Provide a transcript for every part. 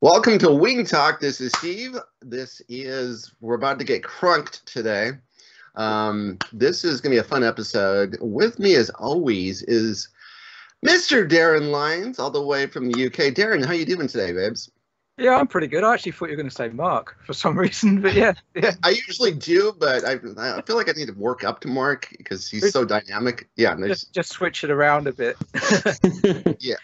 Welcome to Wingtalk. This is Steve. We're about to get crunked today. This is going to be a fun episode. With me, as always, is Mr. Darren Lyons, all the way from the UK. Darren, how you doing today, babes? Yeah, I'm pretty good. I actually thought you were going to say Marc for some reason, but yeah. I usually do, but I feel like I need to work up to Marc because he's so dynamic. Yeah, just switch it around a bit. yeah.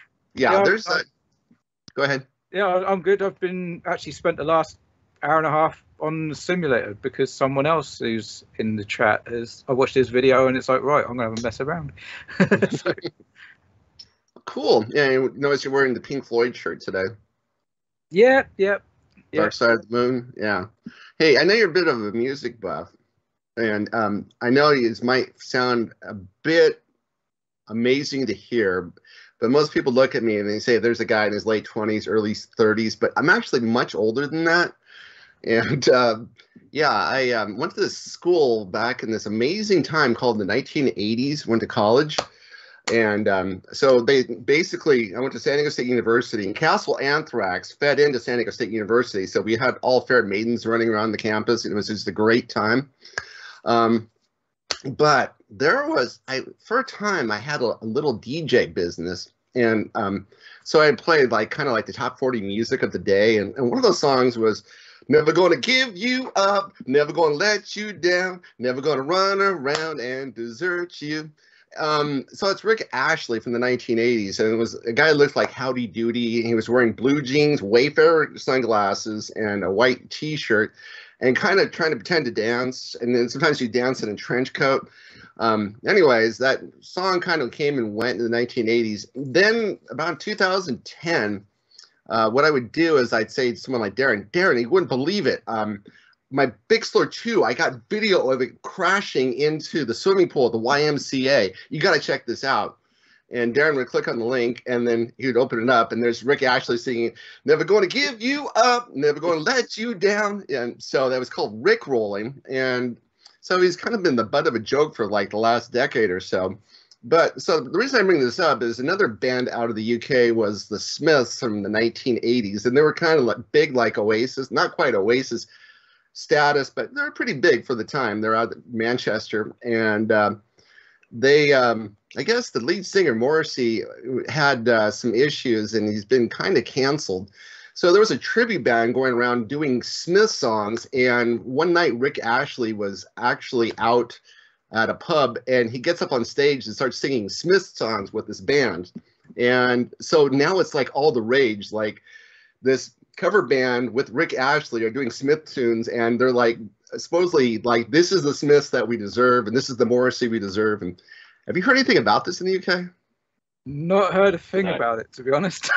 Go ahead. Yeah, I'm good. I've been actually spent the last hour and a half on the simulator because someone else who's in the chat I watched his video and it's like, right, I'm going to have a mess around. So. Cool. Yeah, I noticed you're wearing the Pink Floyd shirt today. Yeah. Dark Side of the Moon. Yeah. Hey, I know you're a bit of a music buff, and I know it might sound a bit amazing to hear, but most people look at me and they say there's a guy in his late 20s, early 30s, but I'm actually much older than that. And I went to this school back in this amazing time called the 1980s, went to college. And so I went to San Diego State University, and Castle Anthrax fed into San Diego State University. So we had all fair maidens running around the campus, and it was just a great time. But for a time, I had a little DJ business, and so I played kind of the top 40 music of the day, and one of those songs was "Never Gonna Give You Up, Never Gonna Let You Down, Never Gonna Run Around and Desert You." So it's Rick Astley from the 1980s, and it was a guy who looked like Howdy Doody. He was wearing blue jeans, Wayfarer sunglasses, and a white T-shirt, and kind of trying to pretend to dance. And then sometimes you dance in a trench coat. Anyways, that song kind of came and went in the 1980s. Then about 2010, what I would do is I'd say to someone like Darren, you wouldn't believe it. My Bixler 2, I got video of it crashing into the swimming pool at the YMCA. You got to check this out. And Darren would click on the link, and then he would open it up, and there's Rick Astley singing, "Never going to give you up, never going to let you down." And so that was called Rick Rolling. And so he's kind of been the butt of a joke for the last decade or so. But so the reason I bring this up is another band out of the UK was the Smiths from the 1980s, and they were kind of big like Oasis, not quite Oasis status, but they're pretty big for the time. They're out of Manchester, and I guess the lead singer Morrissey had some issues, and he's been kind of canceled. So there was a tribute band going around doing Smith songs, and one night Rick Astley was actually out at a pub, and he gets up on stage and starts singing Smith songs with this band. And so now it's all the rage, this cover band with Rick Astley are doing Smith tunes, and they're supposedly this is the Smiths that we deserve, and this is the Morrissey we deserve. And have you heard anything about this in the UK? Not heard a thing about it, to be honest.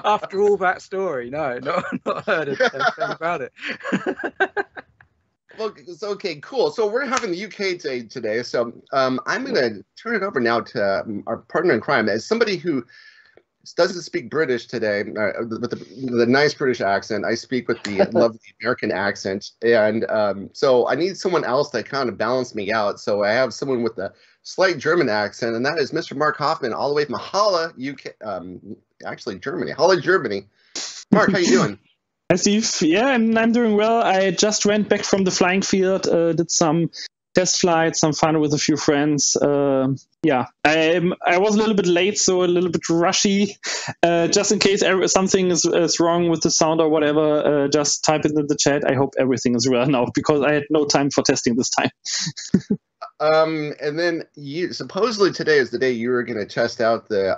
After all that story, no, not heard a thing about it. Well, it's okay, cool. So we're having the UK day today. So I'm going to turn it over now to our partner in crime. As somebody who doesn't speak British today, with the nice British accent, I speak with the lovely American accent. And so I need someone else to kind of balance me out. So I have someone with a slight German accent, and that is Mr. Marc Hoffman, all the way from Halle, UK, actually Germany. Halle, Germany. Marc, how you doing? Hi, Steve. Yeah, and I'm doing well. I just went back from the flying field, did some test flights, some fun with a few friends. I was a little bit late, so a little bit rushy. Just in case something is wrong with the sound or whatever, just type it in the chat. I hope everything is well now, because I had no time for testing this time. And then supposedly today is the day you were going to test out the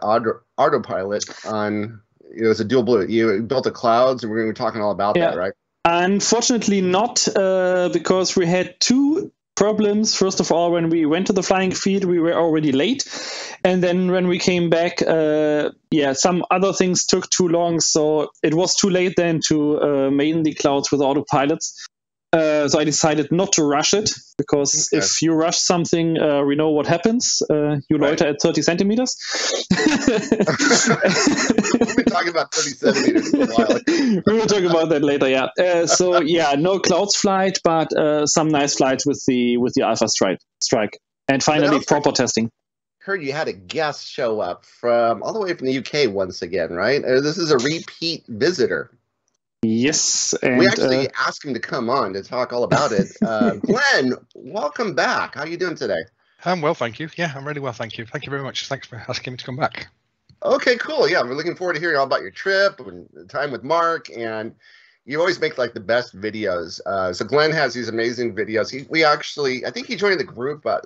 autopilot on. It was a dual blue. You built the clouds, and we're going to be talking all about that, right? Unfortunately not, because we had two problems. First of all, when we went to the flying field, we were already late. And then when we came back, some other things took too long. So it was too late then to main the clouds with autopilots. So I decided not to rush it, because if you rush something, we know what happens. You loiter at 30 centimeters. We've been talking about 30 centimeters for a while. We will talk about that later, yeah. No clouds flight, but some nice flights with the Alpha Strike. And finally, proper testing. heard you had a guest show up from all the way from the UK once again, right? This is a repeat visitor. Yes, and we actually asked him to come on to talk all about it. Glenn, welcome back. How are you doing today? I'm well, thank you. Yeah, I'm really well, thank you. Thank you very much. Thanks for asking me to come back. Okay, cool. Yeah, we're looking forward to hearing all about your trip and the time with Marc. And you always make like the best videos. So Glenn has these amazing videos. I think he joined the group when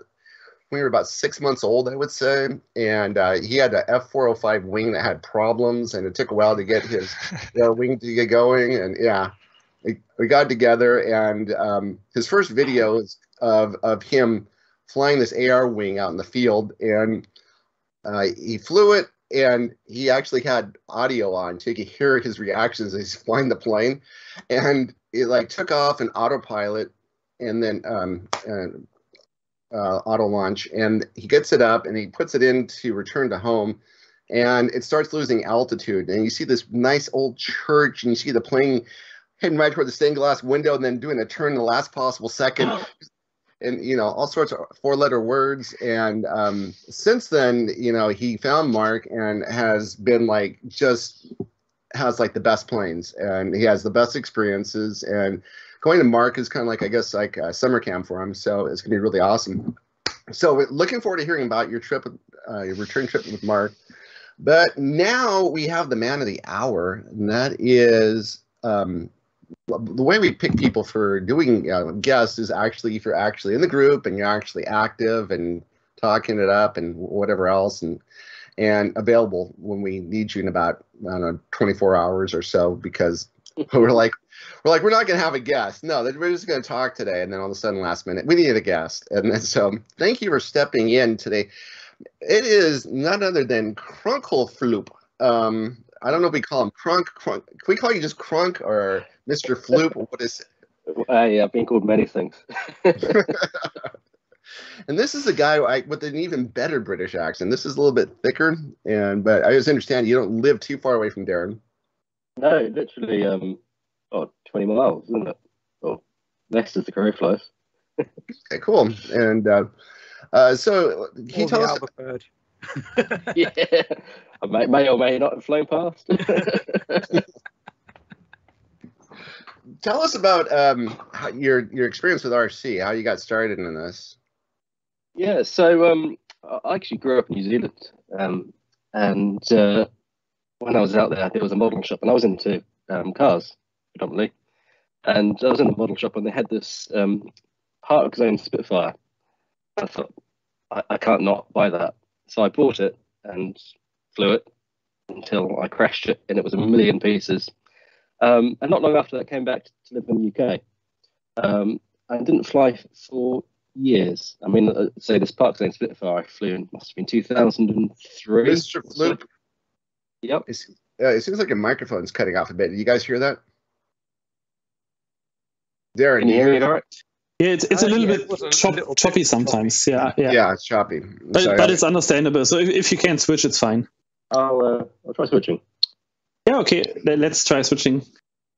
we were about 6 months old, I would say. And he had a F405 wing that had problems, and it took a while to get his wing to get going. And yeah, we got together, and his first video is of him flying this AR wing out in the field, and he flew it, and he actually had audio on so you could hear his reactions as he's flying the plane, and it like took off in autopilot, and then auto launch, and he gets it up and he puts it in to return to home, and it starts losing altitude, and you see this nice old church, and you see the plane heading right toward the stained glass window and then doing a turn in the last possible second. And, you know, all sorts of 4-letter words. And since then, you know, he found Marc and has been like, has like the best planes, and he has the best experiences. And going to Marc is kind of like, I guess, like a summer camp for him. So it's going to be really awesome. So we're looking forward to hearing about your trip, your return trip with Marc. But now we have the man of the hour, and that is the way we pick people for doing guests is actually if you're actually in the group and you're actually active and talking it up and whatever else, and available when we need you in about, I don't know, 24 hours or so, because we're not going to have a guest. No, we're just going to talk today. And then all of a sudden, last minute, we need a guest. And then, so thank you for stepping in today. It is none other than CrunkleFloop. I don't know if we call him Crunk. Can we call you just Crunk or Mr. Floop? What is it? I've been called many things. And this is a guy with an even better British accent. This is a little bit thicker, but I just understand you don't live too far away from Darren. No, literally 20 miles, isn't it? Or less as the crow flies. Okay, cool. And so can you tell us? Yeah, I may or may not have flown past. Tell us about your experience with RC, how you got started in this. Yeah, so I actually grew up in New Zealand, and when I was out there, there was a model shop, and I was into cars predominantly, and I was in the model shop, and they had this Park Zone Spitfire. I thought, I can't not buy that, so I bought it and flew it until I crashed it, and it was a million pieces. And not long after that, I came back to live in the UK. I didn't fly for years. I mean, say this Park Zone Spitfire I flew in must have been 2003. Mr. Floop. Yep. It seems like your microphone's cutting off a bit. Did you guys hear that? Darren, Can you hear me all right? Yeah, it's a little bit choppy sometimes. Yeah, it's choppy. But it's understandable. So if you can't switch, it's fine. I'll try switching. Yeah, okay. Let's try switching.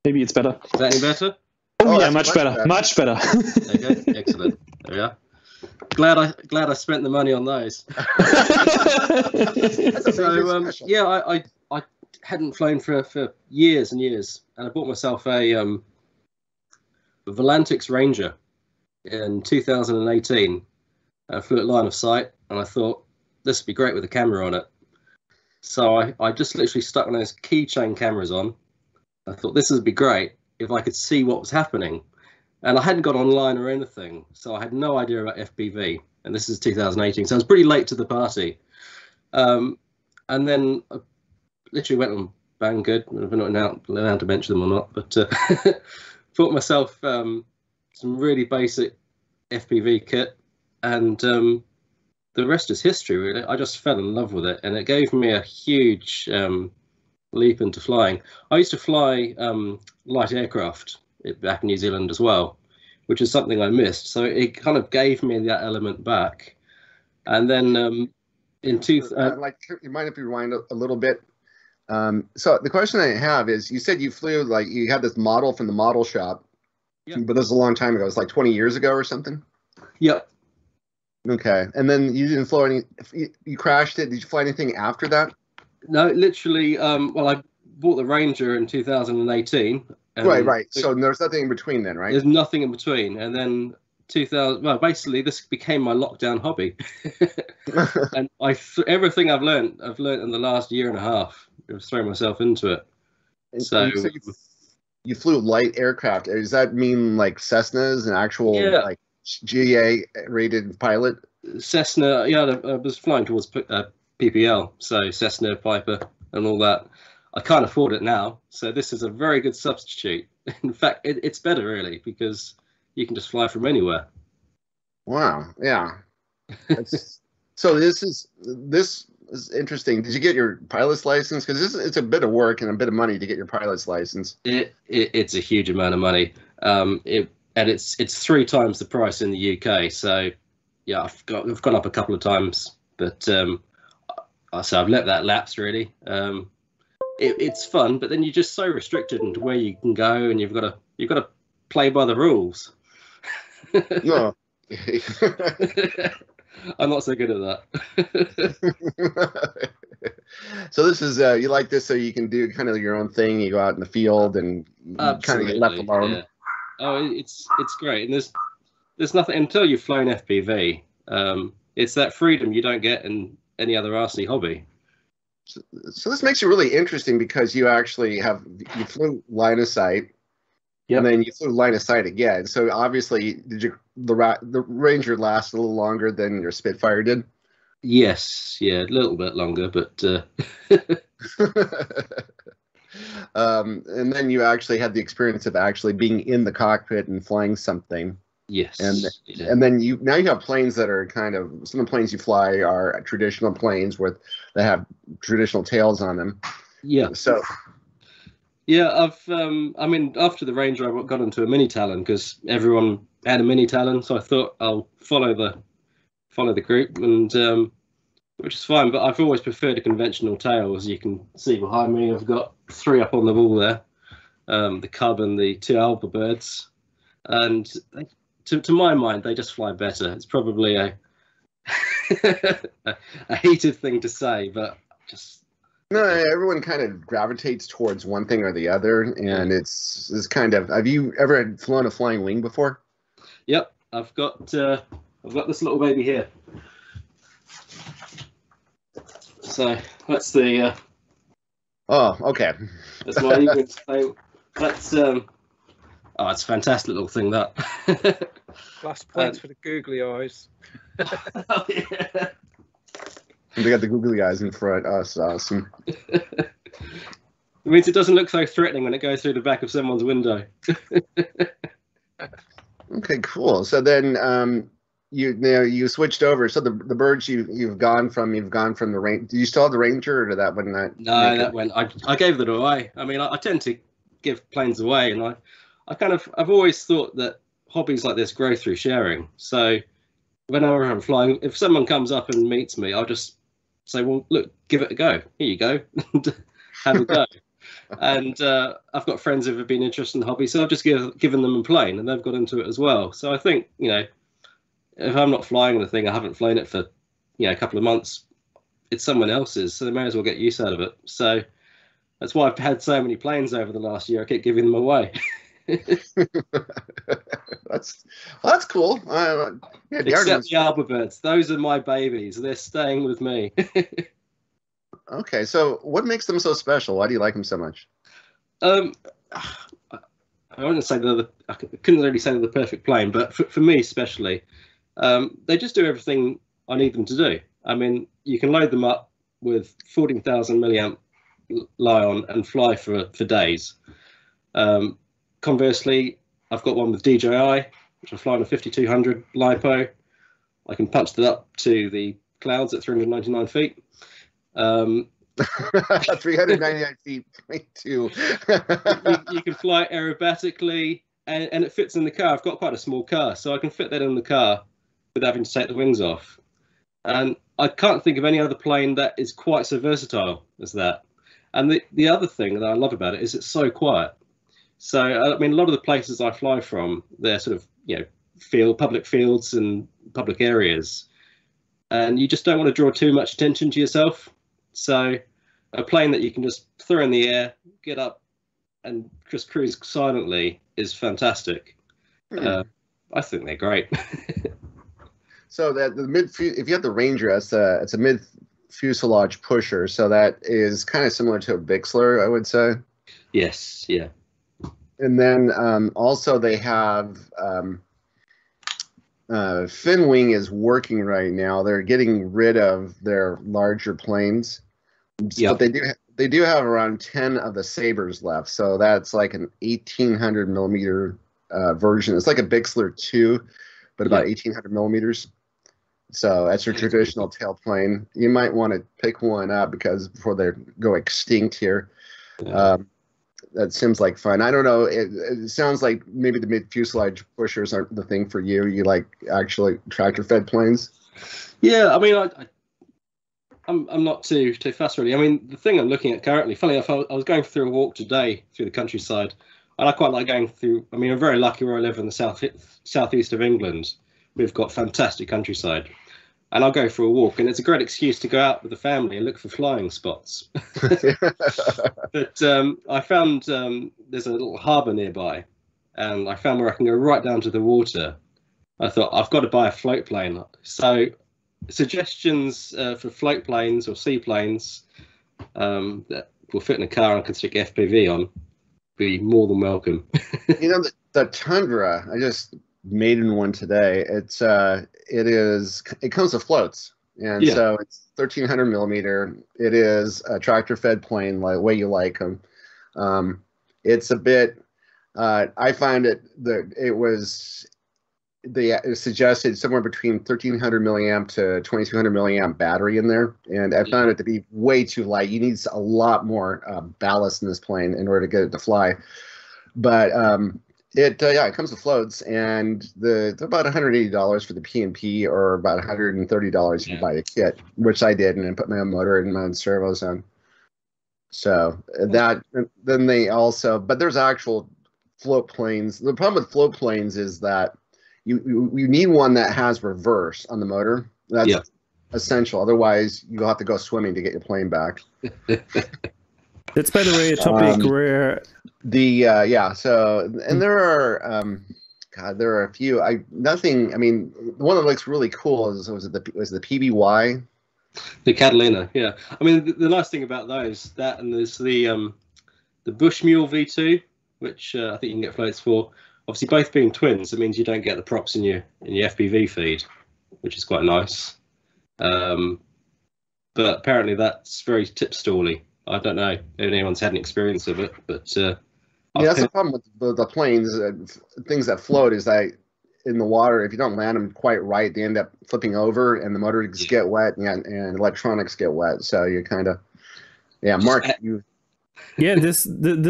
Maybe it's better. Is that any better? Oh yeah, much better. Much better. Okay, excellent. There we are. Glad I spent the money on those. So yeah, I hadn't flown for years and years, and I bought myself a Volantix Ranger in 2018. I flew at line of sight, and I thought this would be great with a camera on it. So I just literally stuck one of those keychain cameras on. I thought this would be great if I could see what was happening. And I hadn't got online or anything, so I had no idea about FPV. And this is 2018, so I was pretty late to the party. And then I literally went on Banggood. I'm not allowed to mention them or not, but bought myself some really basic FPV kit, and the rest is history, really. I just fell in love with it, and it gave me a huge leap into flying. I used to fly light aircraft back in New Zealand as well, which is something I missed. So it kind of gave me that element back. And then in you mind if you rewind a little bit? So the question I have is, you said you flew, like you had this model from the model shop, but this was a long time ago. It's like 20 years ago or something? Yep. Okay, and then you didn't fly any. You crashed it. Did you fly anything after that? No, literally. Well, I bought the Ranger in 2018. Right. So there's nothing in between then, right? There's nothing in between, and then 2000. Well, basically, this became my lockdown hobby, and everything I've learned in the last year and a half. I've thrown myself into it. So you flew light aircraft. Does that mean like Cessnas, an actual like GA rated pilot? Cessna, yeah, I was flying towards PPL, so Cessna, Piper, and all that. I can't afford it now, so this is a very good substitute. In fact, it's better really because you can just fly from anywhere. Wow, yeah. So this is interesting. Did you get your pilot's license? Because it's a bit of work and a bit of money to get your pilot's license. It's a huge amount of money. It's 3 times the price in the UK. So yeah, I've gone up a couple of times, but so I've let that lapse really. It's fun, but then you're just so restricted into where you can go, and you've got to play by the rules. No. I'm not so good at that. So this is you like this so you can do kind of your own thing. You go out in the field and kind of get left alone. Yeah. Oh, it's great, and there's nothing until you've flown FPV. It's that freedom you don't get in any other RC hobby. So this makes it really interesting because you actually you flew line of sight. Yep. And then you flew line of sight again. So obviously, the Ranger last a little longer than your Spitfire did? Yes, yeah, a little bit longer, but. And then you actually had the experience of actually being in the cockpit and flying something. Yes. And then now you have planes that are kind of, some of the planes you fly are traditional planes that have traditional tails on them. Yeah. So. Yeah, I mean, after the Ranger, I got into a mini Talon because everyone had a mini Talon, so I thought I'll follow the group, and which is fine. But I've always preferred a conventional tail, as you can see behind me. I've got 3 up on the wall there, the Cub and the 2 Alpha birds, and to my mind, they just fly better. It's probably a heated thing to say, but just. No, everyone kind of gravitates towards one thing or the other, and it's kind of. Have you ever flown a flying wing before? Yep, I've got this little baby here. So that's the. Oh, okay. That's my evening. So that's oh, it's a fantastic little thing that. Plus points for the googly eyes. Oh, yeah. They got the googly eyes in front. Oh, that's awesome. It means it doesn't look so threatening when it goes through the back of someone's window. Okay, cool. So then you switched over. So the birds you've gone from the Ranger. Do you still have the Ranger, or did that one not? No, that went. I gave it away. I mean, I tend to give planes away, and I've always thought that hobbies like this grow through sharing. So whenever I'm flying, if someone comes up and meets me, I'll just say, well, look, give it a go. Here you go. Have a go. And I've got friends who have been interested in the hobby, so I've just given them a plane, and they've got into it as well. So I think, if I'm not flying the thing, I haven't flown it for, a couple of months, it's someone else's, so they may as well get use out of it. So that's why I've had so many planes over the last year. I keep giving them away. That's cool. Except the Alpha birds, those are my babies. They're staying with me. Okay, so what makes them so special? Why do you like them so much? I wouldn't say I couldn't really say they're the perfect plane, but for me especially, they just do everything I need them to do. I mean, you can load them up with 14,000 milliamp Lion and fly for days. Conversely, I've got one with DJI, which I fly on a 5200 LiPo. I can punch that up to the clouds at 399 feet. 399 feet, 22. You can fly aerobatically, and it fits in the car. I've got quite a small car, so I can fit that in the car without having to take the wings off. And I can't think of any other plane that is quite so versatile as that. And the other thing that I love about it is it's so quiet. So, I mean, a lot of the places I fly from, they're sort of, public fields and public areas. and you just don't want to draw too much attention to yourself. So a plane that you can just throw in the air, get up, and just cruise silently is fantastic. I think they're great. So that if you have the Ranger, it's a mid fuselage pusher, so that is kind of similar to a Bixler, I would say. Yes, yeah. And then also they have Finwing is working right now. They're getting rid of their larger planes, but they do have around 10 of the Sabres left. So that's like an 1800 millimeter version. It's like a Bixler 2, but about 1800 millimeters. So that's your traditional tailplane. You might want to pick one up before they go extinct here. That seems like fun. I don't know. It sounds like maybe the mid fuselage pushers aren't the thing for you. You like actually tractor fed planes? Yeah, I mean, I'm not too fussed really. I mean, the thing I'm looking at currently, funny enough, I was going through a walk today through the countryside, and I quite like going through. I mean, I'm very lucky where I live in the southeast of England. We've got fantastic countryside, and I'll go for a walk, and it's a great excuse to go out with the family and look for flying spots. But I found there's a little harbour nearby, and I found where I can go right down to the water. I thought, I've got to buy a float plane. So suggestions for float planes or seaplanes that will fit in a car and can stick FPV on, be more than welcome. You know, the Tundra, I just made in one today. It comes with floats, and so it's 1300 millimeter. It is a tractor fed plane, like the way you like them. It's a bit. I find it suggested somewhere between 1300 milliamp to 2200 milliamp battery in there, and I found it to be way too light. You need a lot more ballast in this plane in order to get it to fly. But it comes with floats, and they're about $180 for the P&P, or about $130 if you buy a kit, which I did, and then put my own motor and my own servos on. So then they also, but there's actual float planes. The problem with float planes is that you need one that has reverse on the motor. That's essential. Otherwise, you'll have to go swimming to get your plane back. That's, by the way, a topic where So, and there are there are a few. I mean, the one that looks really cool was the PBY. The Catalina, yeah. I mean, the nice thing about those, and there's the Bushmule V2, which I think you can get floats for. Obviously, both being twins, it means you don't get the props in your FPV feed, which is quite nice. But apparently, that's very tip-stally. I don't know if anyone's had an experience of it, but that's the problem with the planes. Things that float is that in the water, if you don't land them quite right, they end up flipping over, and the motors get wet, and electronics get wet. So you kind of, Mark, you. Yeah, this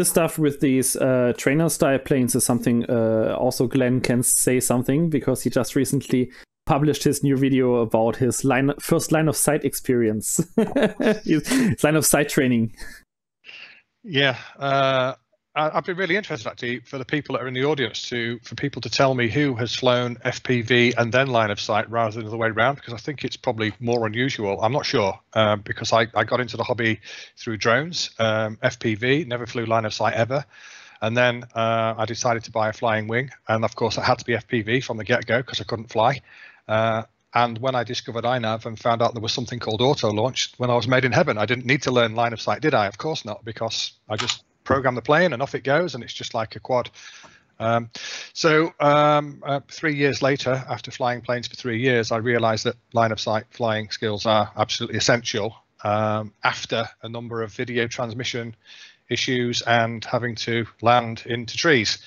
stuff with these trainer style planes is something. Also, Glenn can say something because he just recently published his new video about his first line of sight experience, his line of sight training. Yeah, I'd be really interested actually for the people that are in the audience for people to tell me who has flown FPV and then line of sight rather than the other way around, because I think it's probably more unusual. I'm not sure because I got into the hobby through drones, FPV, never flew line of sight ever. And then I decided to buy a flying wing, and of course it had to be FPV from the get-go because I couldn't fly. And when I discovered INAV and found out there was something called auto launch, when I was made in heaven, I didn't need to learn line of sight, did I? Of course not, because I just program the plane and off it goes, and it's just like a quad. 3 years later, after flying planes for 3 years, I realized that line of sight flying skills are absolutely essential after a number of video transmission issues and having to land into trees.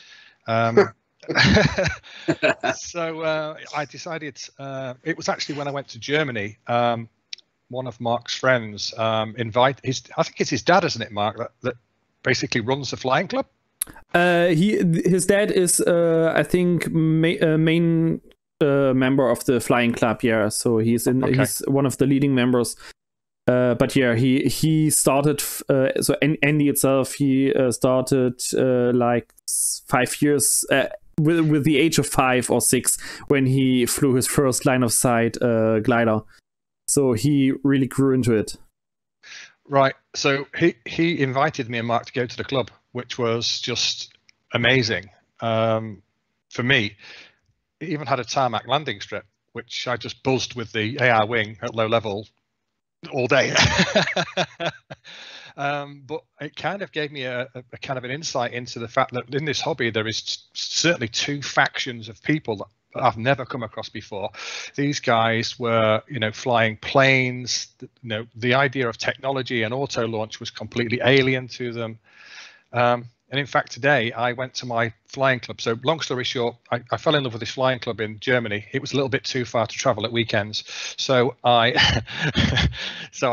So I decided, it was actually when I went to Germany, one of Marc's friends I think it's his dad, isn't it, Marc, that basically runs the flying club? His dad is I think main member of the flying club, so he's one of the leading members. But he started, so Andy itself, he started like 5 years, with the age of 5 or 6 when he flew his first line of sight glider. So he really grew into it. Right. So he invited me and Mark to go to the club, which was just amazing. For me, it even had a tarmac landing strip, which I just buzzed with the AR wing at low level all day. But it kind of gave me a kind of an insight into the fact that in this hobby, there is certainly two factions of people that I've never come across before. These guys were, flying planes. The idea of technology and auto launch was completely alien to them. And in fact, today I went to my flying club. So long story short, I fell in love with this flying club in Germany. It was a little bit too far to travel at weekends. So I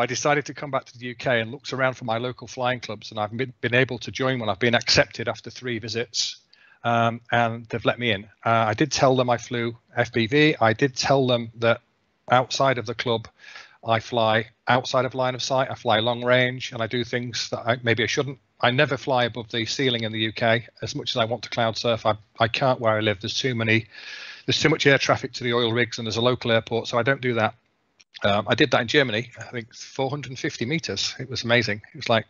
decided to come back to the UK and looked around for my local flying clubs. And I've been able to join one. I've been accepted after 3 visits. And they've let me in. I did tell them I flew FPV. I did tell them that outside of the club, I fly outside of line of sight. I fly long range, and I do things that maybe I shouldn't. I never fly above the ceiling in the UK. As much as I want to cloud surf, I can't where I live. There's too much air traffic to the oil rigs, and there's a local airport, so I don't do that. I did that in Germany. I think 450 meters. It was amazing. It's like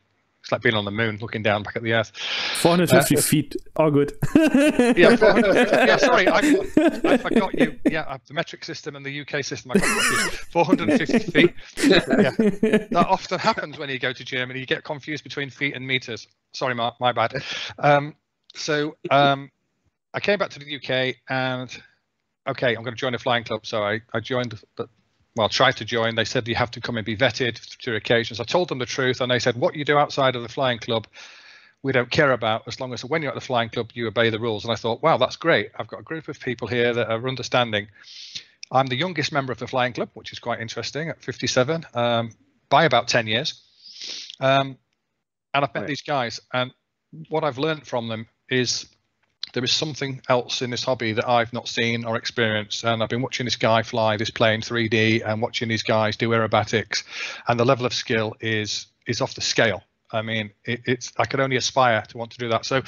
being on the moon, looking down back at the Earth. 450 feet. Oh, good. Yeah, 450. Yeah, sorry, I forgot you. Yeah, the metric system and the UK system. I got confused. 450 feet. Yeah, that often happens when you go to Germany. You get confused between feet and meters. Sorry, Mark, my bad. So I came back to the UK and okay, I'm going to join a flying club. So I joined tried to join. They said you have to come and be vetted to occasions. I told them the truth, and they said, what you do outside of the flying club, we don't care about, as long as when you're at the flying club, you obey the rules. And I thought, wow, that's great. I've got a group of people here that are understanding. I'm the youngest member of the flying club, which is quite interesting, at 57, by about 10 years. And I've met these guys, and what I've learned from them is there is something else in this hobby that I've not seen or experienced. And I've been watching this guy fly this plane 3D and watching these guys do aerobatics, and the level of skill is off the scale. I mean, I could only aspire to want to do that. So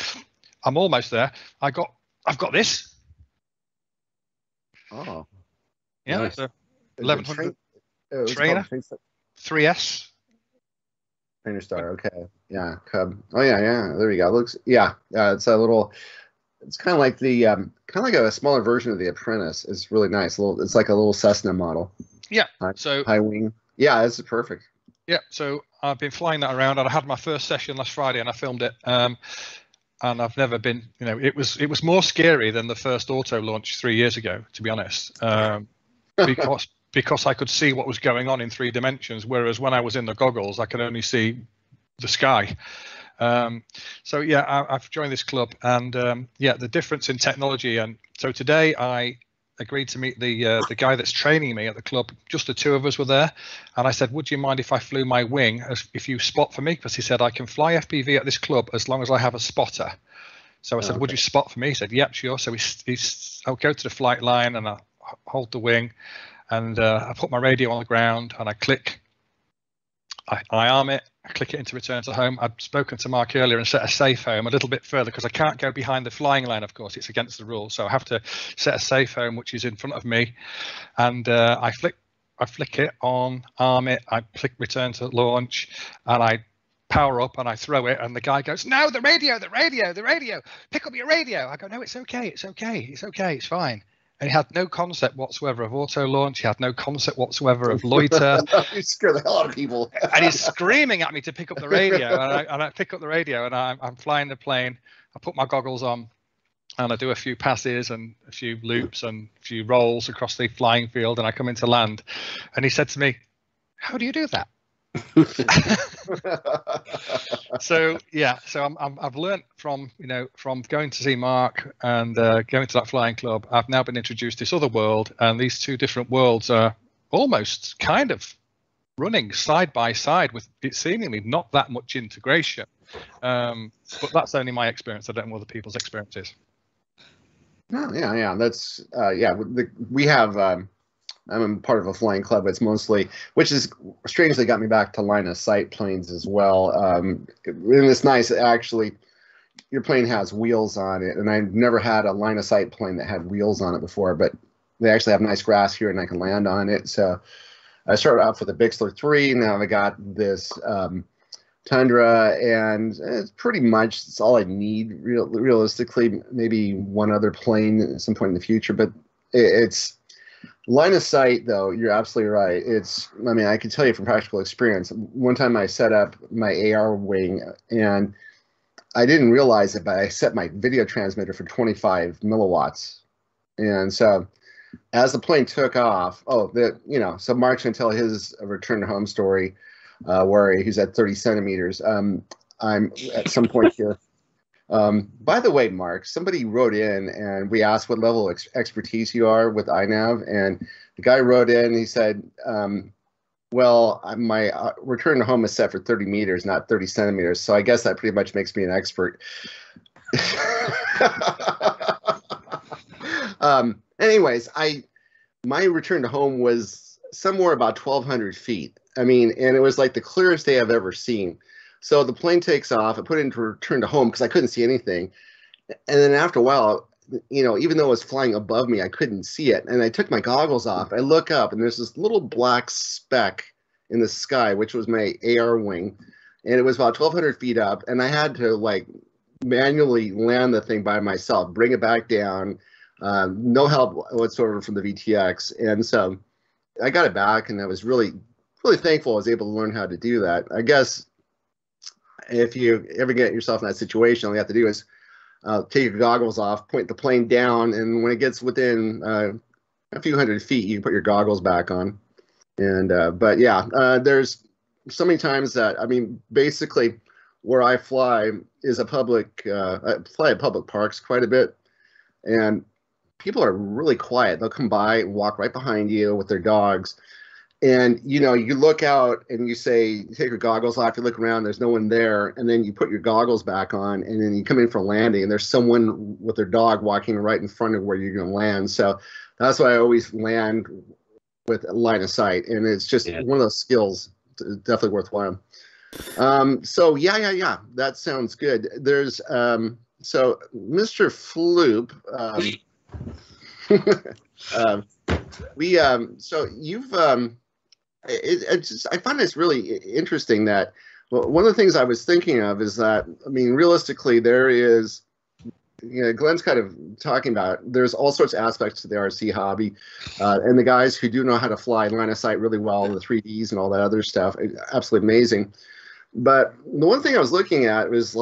I'm almost there. I've got this. Oh, yeah, nice. So 1100 trainer, 3S. Trainer Star. Okay, yeah, Cub. Oh yeah. There we go. Looks, it's a little. It's kind of like the a smaller version of the Apprentice. It's really nice. It's like a little Cessna model. Yeah. High wing. Yeah, this is perfect. Yeah. So I've been flying that around, and I had my first session last Friday, and I filmed it. And I've never been. It was more scary than the first auto launch 3 years ago, to be honest. Because I could see what was going on in 3 dimensions, whereas when I was in the goggles, I could only see the sky. So yeah, I've joined this club, and the difference in technology. And so today I agreed to meet the guy that's training me at the club. Just the 2 of us were there, and I said, would you mind if I flew my wing if you spot for me? Because he said I can fly FPV at this club as long as I have a spotter. So I said, would you spot for me? He said, yep, sure. So I'll go to the flight line, and I hold the wing, and I put my radio on the ground, and I click. I arm it, I click it into return to home. I'd spoken to Marc earlier and set a safe home a little bit further, because I can't go behind the flying line, of course, it's against the rules. So I have to set a safe home, which is in front of me. And I flick it on, arm it, I click return to launch, and I power up and I throw it, and the guy goes, no, the radio, pick up your radio. I go, no, it's okay, it's fine. And he had no concept whatsoever of auto launch. He had no concept whatsoever of loiter. You scare the hell out of people. And he's screaming at me to pick up the radio. And I pick up the radio, and I'm flying the plane. I put my goggles on, and I do a few passes and a few loops and a few rolls across the flying field, and I come into land. And he said to me, how do you do that? So I've learned from going to see Marc and going to that flying club. I've now been introduced to this other world, and these 2 different worlds are almost kind of running side by side with it seemingly not that much integration. But that's only my experience. I don't know what other people's experience is. Oh, yeah. That's we have. I'm part of a flying club. It's mostly, which is strangely got me back to line of sight planes as well. And it's nice, actually, your plane has wheels on it. And I've never had a line of sight plane that had wheels on it before, but they actually have nice grass here and I can land on it. So I started off with a Bixler 3. Now I got this Tundra, and it's pretty much that's all I need. Realistically, maybe one other plane at some point in the future, but it's line of sight. Though you're absolutely right. I mean, I can tell you from practical experience. One time I set up my AR wing, and I didn't realize it, but I set my video transmitter for 25 milliwatts, and so as the plane took off, so Marc's gonna tell his return to home story. Where he's at 30 centimeters. I'm at some point here. By the way, Marc, somebody wrote in and we asked what level of expertise you are with INAV, and the guy wrote in and he said, well, my return to home is set for 30 meters, not 30 centimeters. So I guess that pretty much makes me an expert. Anyways, my return to home was somewhere about 1,200 feet. I mean, and it was like the clearest day I've ever seen. So the plane takes off. I put it into return to home because I couldn't see anything. And then after a while, even though it was flying above me, I couldn't see it. And I took my goggles off. I look up, and there's this little black speck in the sky, which was my AR wing. And it was about 1,200 feet up. And I had to, manually land the thing by myself, bring it back down. No help whatsoever from the VTX. And so I got it back, and I was really thankful I was able to learn how to do that. I guess if you ever get yourself in that situation, all you have to do is take your goggles off, point the plane down, and when it gets within a few hundred feet, you can put your goggles back on. And but yeah, there's so many times that, I mean, basically where I fly is I fly at public parks quite a bit, and people are really quiet. They'll come by and walk right behind you with their dogs. And, you look out and you say, you take your goggles off, you look around, there's no one there. And then you put your goggles back on, and then you come in for landing, and there's someone with their dog walking right in front of where you're going to land. So that's why I always land with a line of sight. And it's just one of those skills, definitely worthwhile. So yeah, that sounds good. There's, so Mr. Floop, so you've, I find this really interesting that, well, one of the things I was thinking of is that, I mean, realistically, there is, Glenn's kind of talking about, there's all sorts of aspects to the RC hobby, and the guys who do know how to fly line of sight really well, the 3Ds and all that other stuff, absolutely amazing. But the one thing I was looking at was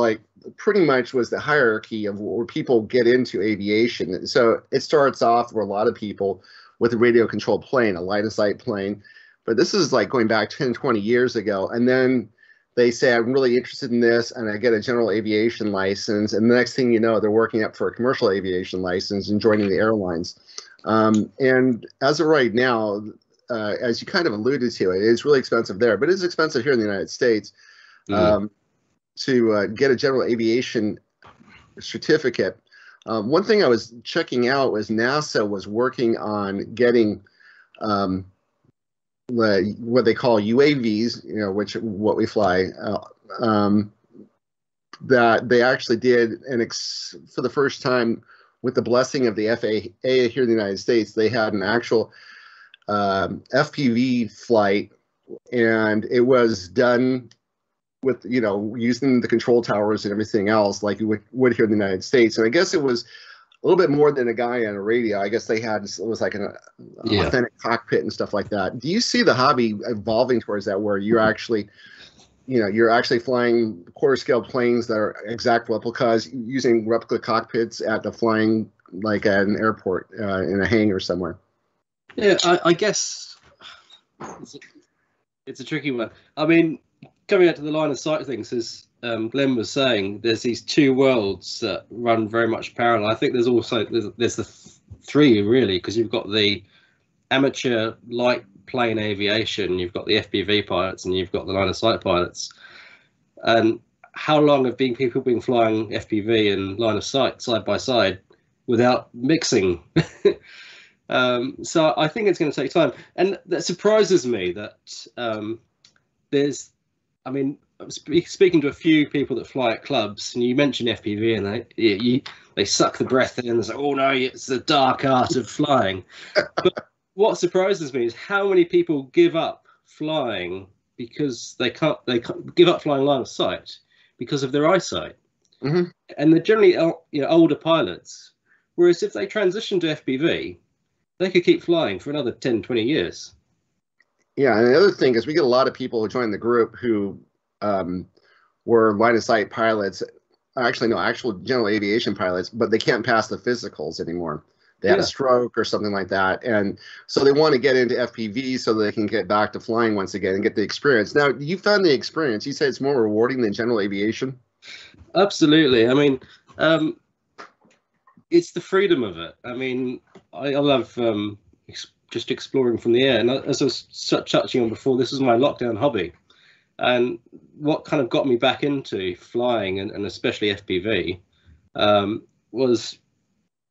pretty much was the hierarchy of where people get into aviation. So it starts off where a lot of people with a radio controlled plane, a line of sight plane. But this is going back 10, 20 years ago. And then they say, I'm really interested in this, and I get a general aviation license. And the next thing you know, they're working up for a commercial aviation license and joining the airlines. And as of right now, as you kind of alluded to, it is really expensive there, but it is expensive here in the United States to get a general aviation certificate. One thing I was checking out was NASA was working on getting what they call UAVs, what we fly, that they actually did, and for the first time, with the blessing of the FAA here in the United States, they had an actual FPV flight, and it was done with, using the control towers and everything else like you would here in the United States. And I guess it was a little bit more than a guy on a radio. I guess it was like an authentic cockpit and stuff like that. Do you see the hobby evolving towards that, where you're actually, you're actually flying quarter scale planes that are exact replicas, using replica cockpits at the flying, like at an airport in a hangar somewhere? Yeah, I guess it's a tricky one. I mean, coming out to the line of sight things, as Glenn was saying, there's these two worlds that run very much parallel. I think there's also there's the three really, because you've got the amateur light plane aviation, you've got the FPV pilots, and you've got the line of sight pilots. And how long have people been flying FPV and line of sight side by side without mixing? So I think it's going to take time, and that surprises me that there's, I mean, speaking to a few people that fly at clubs, and you mention FPV, and they suck the breath in and say, "Oh no, it's the dark art of flying." But what surprises me is how many people give up flying because they can't give up flying line of sight because of their eyesight. Mm-hmm. And they're generally older pilots. Whereas if they transition to FPV, they could keep flying for another 10, 20 years. Yeah, and the other thing is we get a lot of people who join the group who were line of sight pilots. Actually, no, actual general aviation pilots, but they can't pass the physicals anymore. They had a stroke or something like that. And so they want to get into FPV so they can get back to flying once again and get the experience. Now, you found the experience. You said it's more rewarding than general aviation? Absolutely. I mean, it's the freedom of it. I mean, I love just exploring from the air. And as I was touching on before, this is my lockdown hobby. And what kind of got me back into flying and especially FPV was,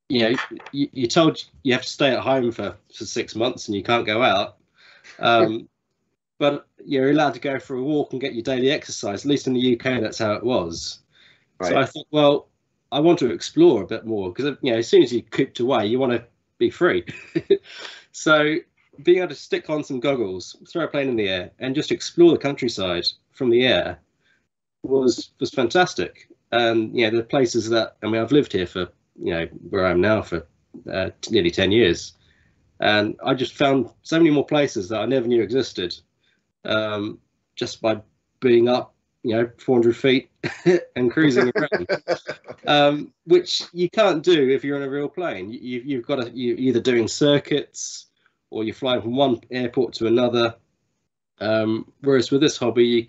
you're told you have to stay at home for 6 months and you can't go out. But you're allowed to go for a walk and get your daily exercise. At least in the UK, that's how it was. Right. So I thought, well, I want to explore a bit more because, as soon as you're cooped away, you want to be free. So being able to stick on some goggles, throw a plane in the air and just explore the countryside from the air was fantastic. And, the places that, I've lived here for, where I am now for nearly 10 years. And I just found so many more places that I never knew existed just by being up, 400 feet and cruising around, which you can't do if you're on a real plane. You've got to, you're either doing circuits or you're flying from one airport to another. Whereas with this hobby,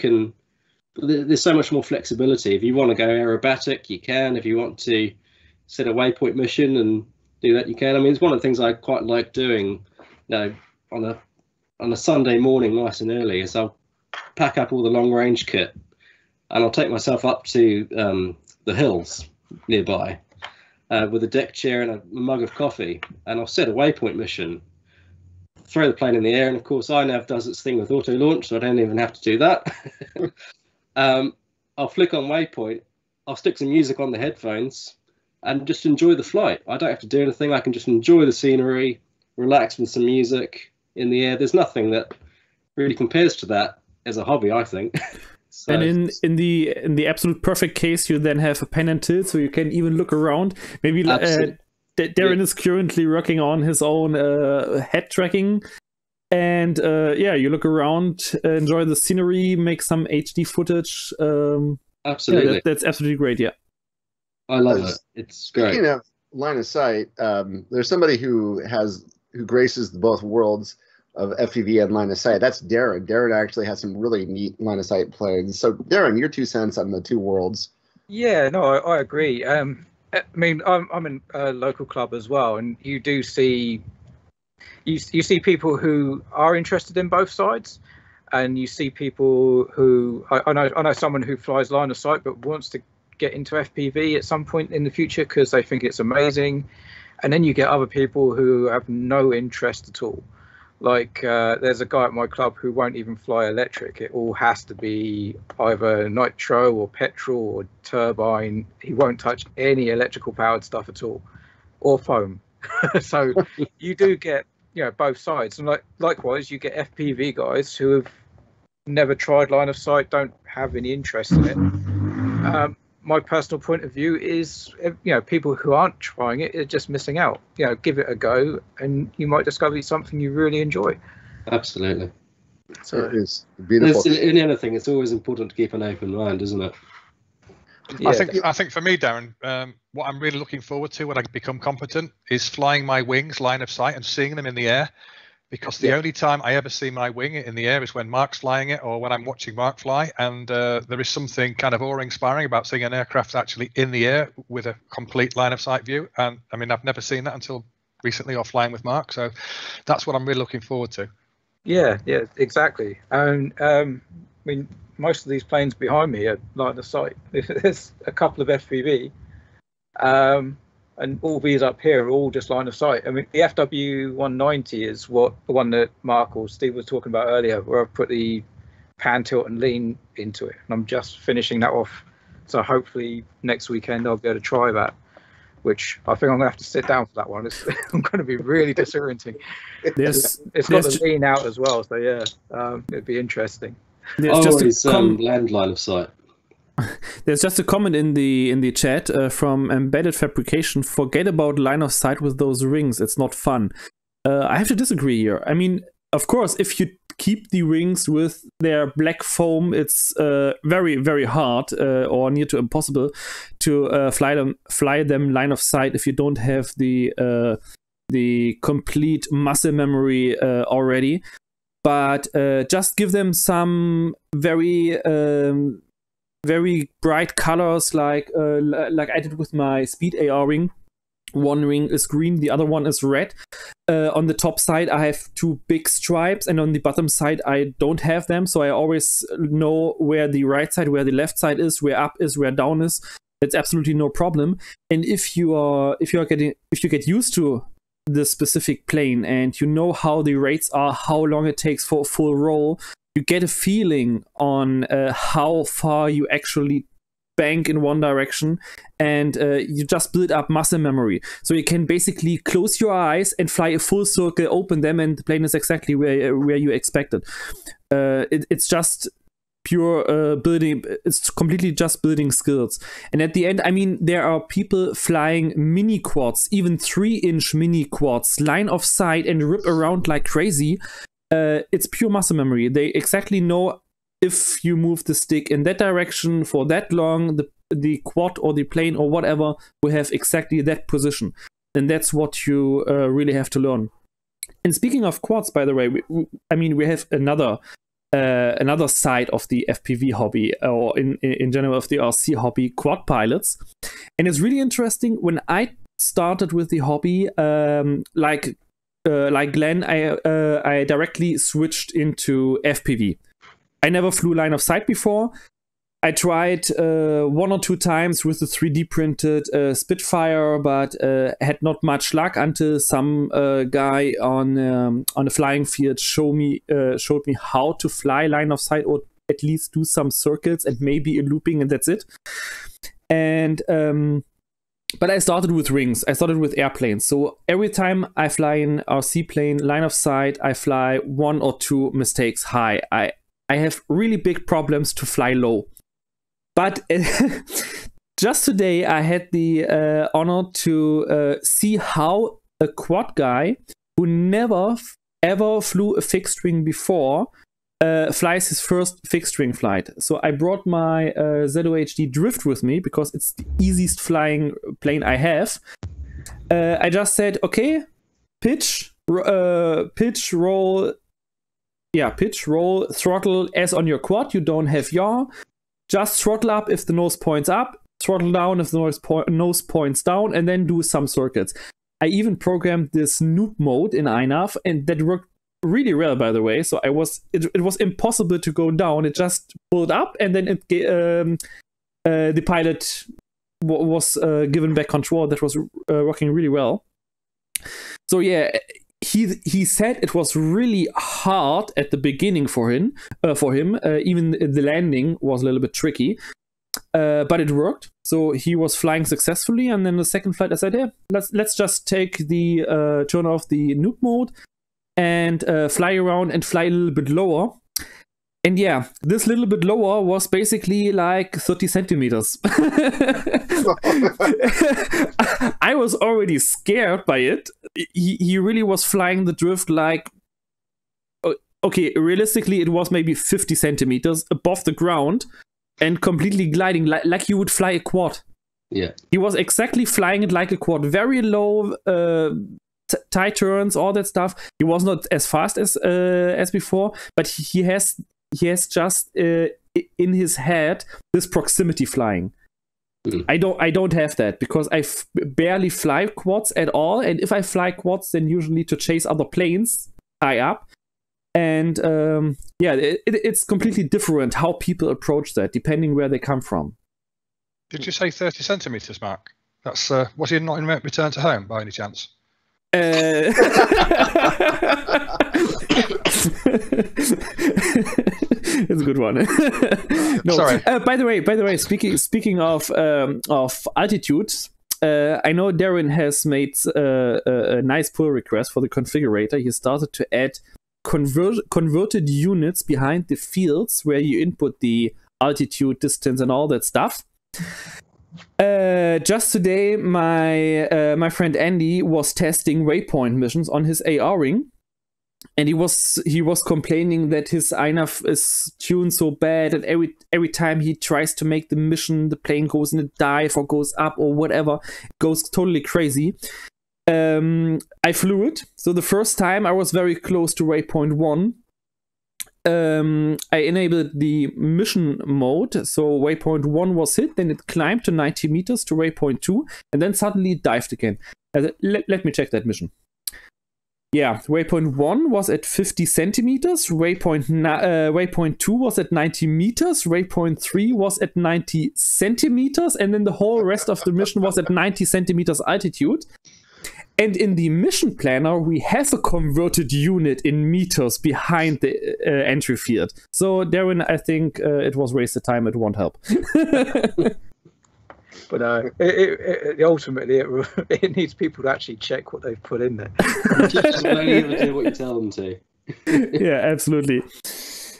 there's so much more flexibility. If you want to go aerobatic, you can. If you want to set a waypoint mission and do that, you can. It's one of the things I quite like doing, on a Sunday morning, nice and early, is I'll pack up all the long range kit and I'll take myself up to the hills nearby with a deck chair and a mug of coffee, and I'll set a waypoint mission, throw the plane in the air, and of course INAV does its thing with auto launch, so I don't even have to do that. I'll flick on waypoint, I'll stick some music on the headphones and just enjoy the flight. I don't have to do anything. I can just enjoy the scenery, relax with some music in the air. There's nothing that really compares to that as a hobby, I think. So, and in the absolute perfect case, you then have a pen and tilt, so you can even look around. Maybe Darren is currently working on his own head tracking, and you look around, enjoy the scenery, make some HD footage. Absolutely, that's absolutely great. Yeah, I love it. It's great. Speaking of line of sight, there's somebody who graces both worlds of FPV and line of sight. That's Darren. Darren actually has some really neat line of sight planes. So Darren, your 2 cents on the two worlds. Yeah, no, I agree. I'm in a local club as well, and you do see you see people who are interested in both sides, and you see people who I know someone who flies line of sight but wants to get into FPV at some point in the future because they think it's amazing, and then you get other people who have no interest at all. Like there's a guy at my club who won't even fly electric. It all has to be either nitro or petrol or turbine. He won't touch any electrical powered stuff at all, or foam. So you do get both sides, and likewise you get FPV guys who have never tried line of sight, don't have any interest in it. My personal point of view is, people who aren't trying it are just missing out. Give it a go, and you might discover something you really enjoy. Absolutely. So it is beautiful. In anything, it's always important to keep an open mind, isn't it? Yeah. I think for me, Darren, what I'm really looking forward to when I become competent is flying my wings line of sight and seeing them in the air. Because the only time I ever see my wing in the air is when Marc's flying it or when I'm watching Marc fly. And there is something kind of awe-inspiring about seeing an aircraft actually in the air with a complete line of sight view. And I've never seen that until recently, or flying with Marc. So that's what I'm really looking forward to. Yeah, exactly. And most of these planes behind me are line of sight. There's a couple of FPV. And all these up here are all just line of sight. The FW190 is the one that Marc or Steve was talking about earlier, where I've put the pan, tilt and lean into it. And I'm just finishing that off. So hopefully next weekend I'll be able to try that, which I think I'm gonna have to sit down for that one. It's I'm gonna be really disorienting. There's It's got the lean out as well, so yeah, it'd be interesting. there's just Always land line of sight. There's just a comment in the chat from Embedded Fabrication. Forget about line of sight with those rings. It's not fun. I have to disagree here. I mean, of course, if you keep the rings with their black foam, it's very, very hard or near to impossible to fly them line of sight if you don't have the complete muscle memory already. But just give them some very very bright colors, like I did with my Speed AR ring. One ring is green, the other one is red. On the top side, I have two big stripes, and on the bottom side, I don't have them. So I always know where the right side, where the left side is, where up is, where down is. It's absolutely no problem. And if you get used to the specific plane and you know how the rates are, how long it takes for a full roll, you get a feeling on how far you actually bank in one direction, and you just build up muscle memory. So you can basically close your eyes and fly a full circle, open them, and the plane is exactly where you expect it. It's just pure building. It's completely just building skills. And at the end, I mean, there are people flying mini quads, even 3-inch mini quads, line of sight, and rip around like crazy. It's pure muscle memory. They exactly know if you move the stick in that direction for that long, the quad or the plane or whatever will have exactly that position. And that's what you really have to learn. And speaking of quads, by the way, we have another side of the FPV hobby, or in general of the RC hobby, quad pilots. And it's really interesting. When I started with the hobby, like Glenn, I directly switched into FPV. I never flew line of sight before. I tried 1 or 2 times with the 3D printed Spitfire, but had not much luck until some guy on a flying field showed me how to fly line of sight, or at least do some circles and maybe a looping, and that's it. And but I started with rings. I started with airplanes. So every time I fly an RC plane, line of sight, I fly 1 or 2 mistakes high. I have really big problems to fly low. But just today, I had the honor to see how a quad guy who never ever flew a fixed wing before flies his first fixed wing flight. So I brought my ZOHD Drift with me because it's the easiest flying plane I have. I just said, okay, pitch, roll, throttle as on your quad. You don't have yaw. Just throttle up if the nose points up, throttle down if the nose points down, and then do some circuits. I even programmed this noob mode in INAV, and that worked really well, by the way. So it was impossible to go down. It just pulled up, and then the pilot was given back control. That was working really well. So yeah, he said it was really hard at the beginning for him. Even the landing was a little bit tricky, but it worked. So he was flying successfully. And then the second flight, I said, yeah, let's just take the turn off the noob mode and fly around and fly a little bit lower. And yeah, this little bit lower was basically like 30 centimeters. I was already scared by it. He really was flying the drift like, okay, realistically, it was maybe 50 centimeters above the ground and completely gliding like you would fly a quad. Yeah. He was exactly flying it like a quad. Very low, tight turns, all that stuff. He was not as fast as before, but he has just in his head this proximity flying. I don't have that because I barely fly quads at all, and if I fly quads, then usually to chase other planes high up. And it's completely different how people approach that depending where they come from. Did you say 30 centimeters, Mark? That's was he not in return to home by any chance? It's a good one. No. Sorry. By the way, speaking of altitudes, I know Darren has made a nice pull request for the configurator. He started to add converted units behind the fields where you input the altitude, distance, and all that stuff. Just today, my friend Andy was testing waypoint missions on his AR ring, and he was complaining that his INAV is tuned so bad, and every time he tries to make the mission, the plane goes in a dive or goes up or whatever, it goes totally crazy. I flew it, so the first time I was very close to waypoint 1. I enabled the mission mode, so waypoint 1 was hit, then it climbed to 90 meters to waypoint 2, and then suddenly it dived again. Let me check that mission. Yeah, waypoint 1 was at 50 centimeters, waypoint 2 was at 90 meters, waypoint 3 was at 90 centimeters, and then the whole rest of the mission was at 90 centimeters altitude. And in the mission planner, we have a converted unit in meters behind the entry field. So, Darren, I think it was wasted time. It won't help. But ultimately, it needs people to actually check what they've put in there. Just only ever do what you tell them to. Yeah, absolutely.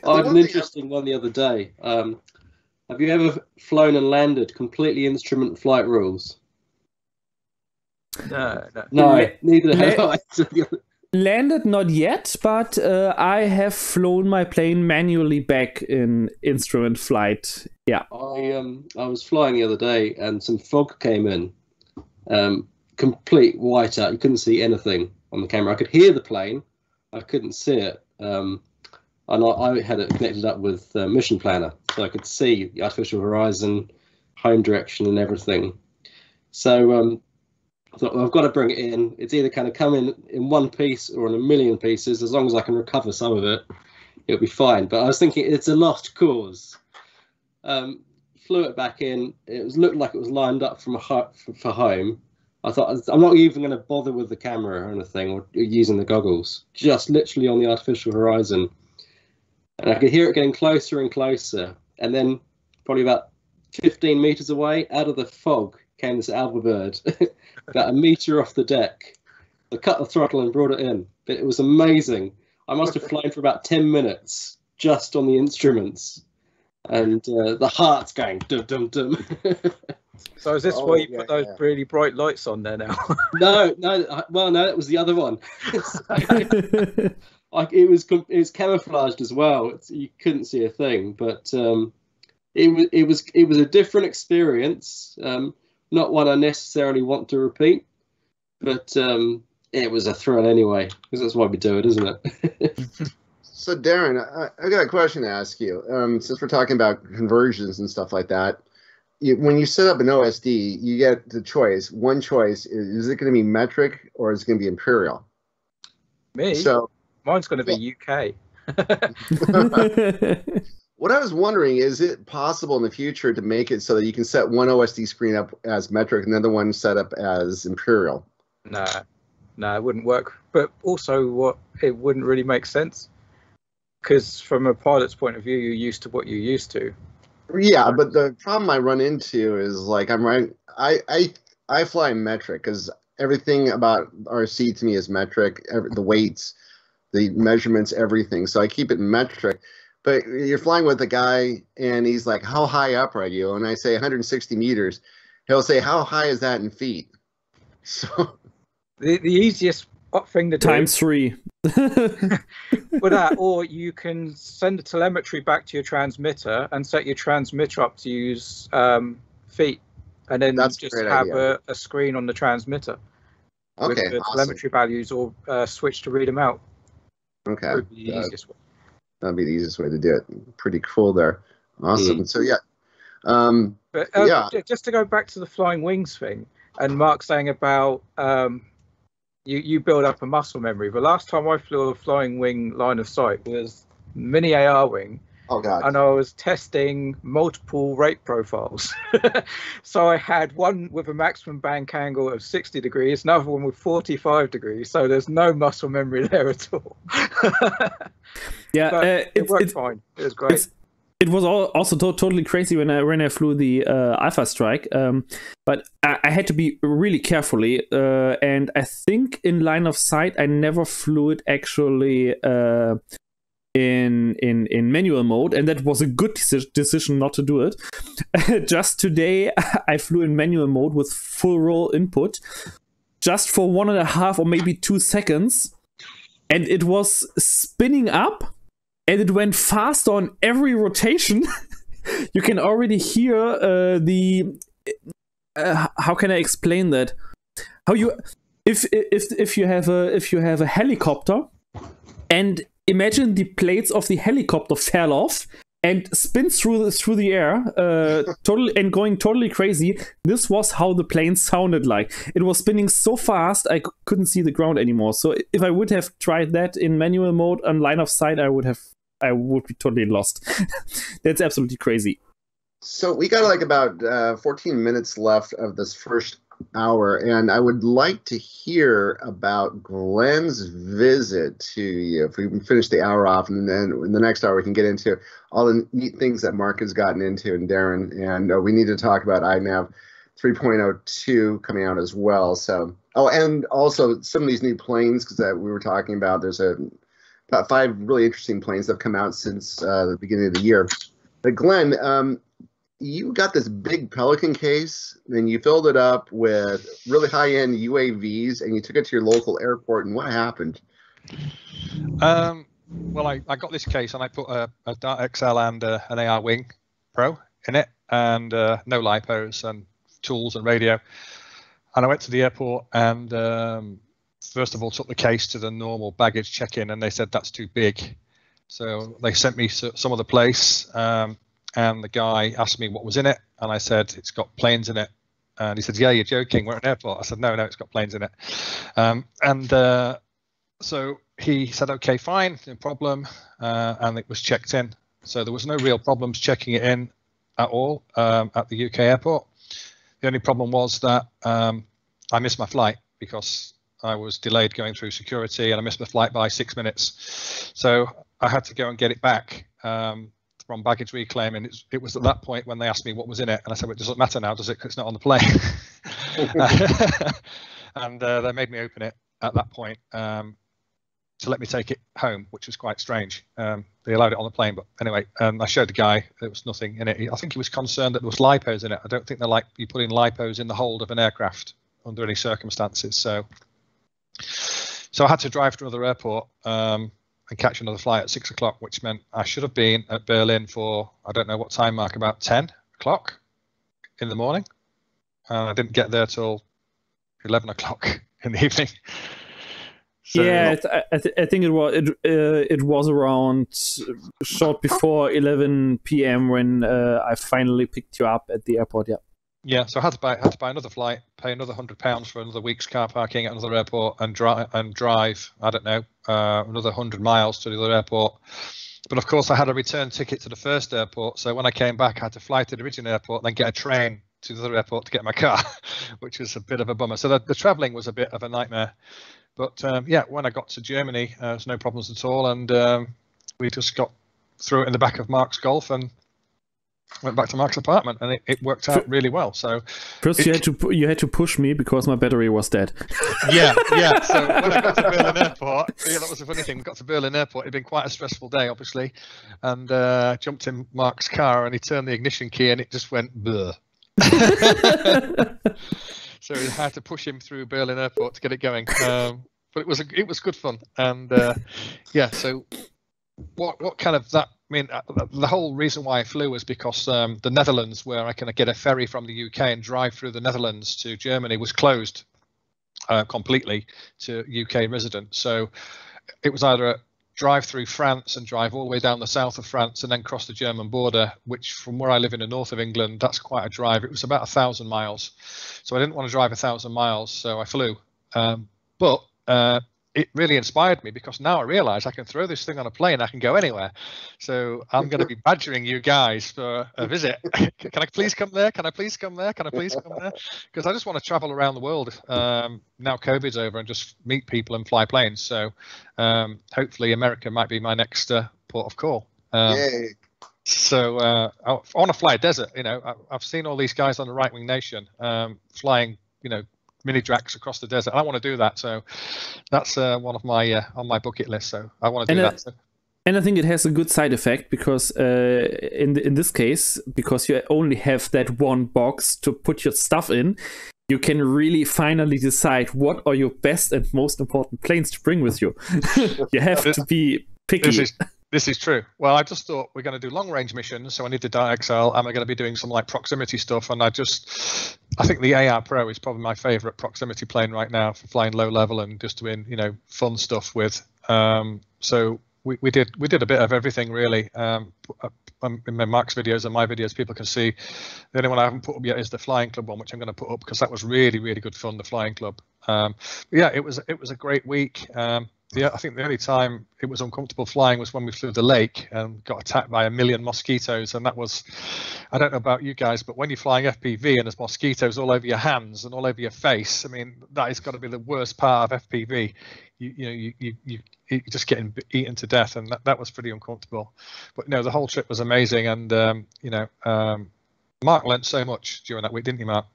I had an interesting one the other day. Have you ever flown and landed completely instrument flight rules? No, neither have I. Landed not yet, but I have flown my plane manually back in instrument flight. Yeah. I was flying the other day and some fog came in. Complete whiteout. You couldn't see anything on the camera. I could hear the plane. I couldn't see it. And I had it connected up with Mission Planner, so I could see the artificial horizon, home direction and everything. So I thought, well, I've got to bring it in. It's either kind of come in one piece or in a million pieces. As long as I can recover some of it, it'll be fine. But I was thinking it's a lost cause. Flew it back in. Looked like it was lined up for home. I thought, I'm not even going to bother with the camera or anything or using the goggles. Just literally on the artificial horizon. And I could hear it getting closer and closer. And then probably about 15 meters away, out of the fog, came this alpha bird about a meter off the deck. I cut the throttle and brought it in. But it was amazing. I must have flown for about 10 minutes just on the instruments. And the heart's going dum dum dum. So is this why you put those really bright lights on there now? No, that was the other one. It was camouflaged as well. You couldn't see a thing, but it was a different experience. Not one I necessarily want to repeat, but it was a thrill anyway, because that's why we do it, isn't it? So, Darren, I got a question to ask you. Since we're talking about conversions and stuff like that, when you set up an OSD, you get the choice. One choice is it going to be metric or is it going to be imperial? Me? So mine's going to be UK. What I was wondering, is it possible in the future to make it so that you can set one OSD screen up as metric and another one set up as imperial? No, it wouldn't work. But also, it wouldn't really make sense, because from a pilot's point of view, you're used to what you're used to. Yeah, but the problem I run into is like I fly metric because everything about RC to me is metric. The weights, the measurements, everything. So I keep it metric. But you're flying with a guy, and he's like, how high up are you? And I say 160 meters. He'll say, how high is that in feet? So the easiest thing to do... Times 3. For that, or you can send the telemetry back to your transmitter and set your transmitter up to use feet, and then just have a screen on the transmitter with the telemetry values, or switch to read them out. Okay. That would be the easiest way. That'd be the easiest way to do it. Pretty cool there. Awesome. So yeah. Just to go back to the flying wings thing, and Mark saying about you build up a muscle memory. The last time I flew a flying wing line of sight was mini AR wing. Oh God. And I was testing multiple rate profiles. So I had one with a maximum bank angle of 60 degrees, another one with 45 degrees. So there's no muscle memory there at all. Yeah, it worked fine. It was great. it was also totally crazy when I flew the Alpha Strike, but I had to be really carefully, and I think in line of sight I never flew it actually in manual mode, and that was a good decision not to do it. Just today I flew in manual mode with full roll input, just for 1.5 or maybe 2 seconds, and it was spinning up. And it went fast on every rotation. You can already hear how can I explain that? How you if you have a helicopter, and imagine the plates of the helicopter fell off and spin through the air, totally going totally crazy. This was how the plane sounded like. It was spinning so fast I couldn't see the ground anymore. So if I would have tried that in manual mode on line of sight, I would be totally lost. That's absolutely crazy. So we got like about 14 minutes left of this first hour, and I would like to hear about Glenn's visit to you. If we can finish the hour off, and then in the next hour we can get into all the neat things that Marc has gotten into, and Darren, and we need to talk about INAV 3.02 coming out as well. So, and also some of these new planes, because we were talking about, there's about 5 really interesting planes that have come out since the beginning of the year. But Glenn, you got this big Pelican case, and you filled it up with really high-end UAVs, and you took it to your local airport, and what happened? Well, I got this case, and I put a Dart XL and an AR Wing Pro in it, and no lipos and tools and radio. And I went to the airport and first of all took the case to the normal baggage check-in, and they said that's too big. So they sent me some other place, and the guy asked me what was in it, and I said it's got planes in it. And he said, yeah, you're joking, we're at an airport. I said, no, it's got planes in it. So he said, okay, fine, no problem, and it was checked in. So there was no real problems checking it in at all at the UK airport. The only problem was that I missed my flight because I was delayed going through security, and I missed my flight by 6 minutes. So I had to go and get it back from baggage reclaim, and it was at that point when they asked me what was in it, and I said, well, it doesn't matter now, does it? 'Cause it's not on the plane. And they made me open it at that point to let me take it home, which was quite strange. They allowed it on the plane, but anyway, I showed the guy there was nothing in it. I think he was concerned that there was lipos in it. I don't think they're like you put in lipos in the hold of an aircraft under any circumstances. So I had to drive to another airport and catch another flight at 6 o'clock, which meant I should have been at Berlin for, I don't know what time, Mark, about 10 o'clock in the morning. I didn't get there till 11 o'clock in the evening. So, yeah, I think it was around short before 11 p.m. when I finally picked you up at the airport. Yeah. Yeah, so I had to buy another flight, pay another £100 for another week's car parking at another airport, and drive. I don't know, another 100 miles to the other airport. But of course, I had a return ticket to the first airport, so when I came back, I had to fly to the original airport, then get a train to the other airport to get my car, which was a bit of a bummer. So the travelling was a bit of a nightmare. But yeah, when I got to Germany, there was no problems at all, and we just got threw it in the back of Marc's Golf and went back to Marc's apartment, and it worked out really well. So first you had to push me because my battery was dead. Yeah. So when I got to Berlin Airport, yeah, that was the funny thing. We got to Berlin Airport. It'd been quite a stressful day, obviously, and jumped in Marc's car, and he turned the ignition key, and it just went blur. So I had to push him through Berlin Airport to get it going. But it was good fun, and yeah. So what kind of that? I mean, the whole reason why I flew was because the Netherlands, where I can get a ferry from the UK and drive through the Netherlands to Germany, was closed completely to UK residents. So it was either drive through France and drive all the way down the south of France and then cross the German border, which from where I live in the north of England, that's quite a drive. It was about 1,000 miles. So I didn't want to drive 1,000 miles, so I flew. But it really inspired me, because now I realize I can throw this thing on a plane. I can go anywhere. So I'm going to be badgering you guys for a visit. Can I please come there? Can I please come there? Can I please come there? Because I just want to travel around the world now COVID's over and just meet people and fly planes. So hopefully America might be my next port of call. Yay. So I want to fly a desert. I've seen all these guys on the Right Wing Nation flying, mini dracs across the desert. I want to do that. So that's one of my on my bucket list. So I want to do that. So. And I think it has a good side effect because in this case, because you only have that one box to put your stuff in, you can really finally decide what are your best and most important planes to bring with you. You have to be picky. This is true. Well, I just thought we're going to do long range missions, so I need the DirectXL, and we're going to be doing some like proximity stuff. And I think the AR Pro is probably my favorite proximity plane right now for flying low level and just doing fun stuff with. So we did a bit of everything really. In Marc's videos and my videos, people can see. The only one I haven't put up yet is the Flying Club one, which I'm going to put up because that was really, really good fun. The Flying Club. Yeah, it was a great week. I think the only time it was uncomfortable flying was when we flew the lake and got attacked by 1 million mosquitoes, and that was, I don't know about you guys, but when you're flying FPV and there's mosquitoes all over your hands and all over your face, I mean, that has got to be the worst part of FPV. You're just getting eaten to death, and that was pretty uncomfortable. But the whole trip was amazing, and Marc learned so much during that week, didn't you, Marc?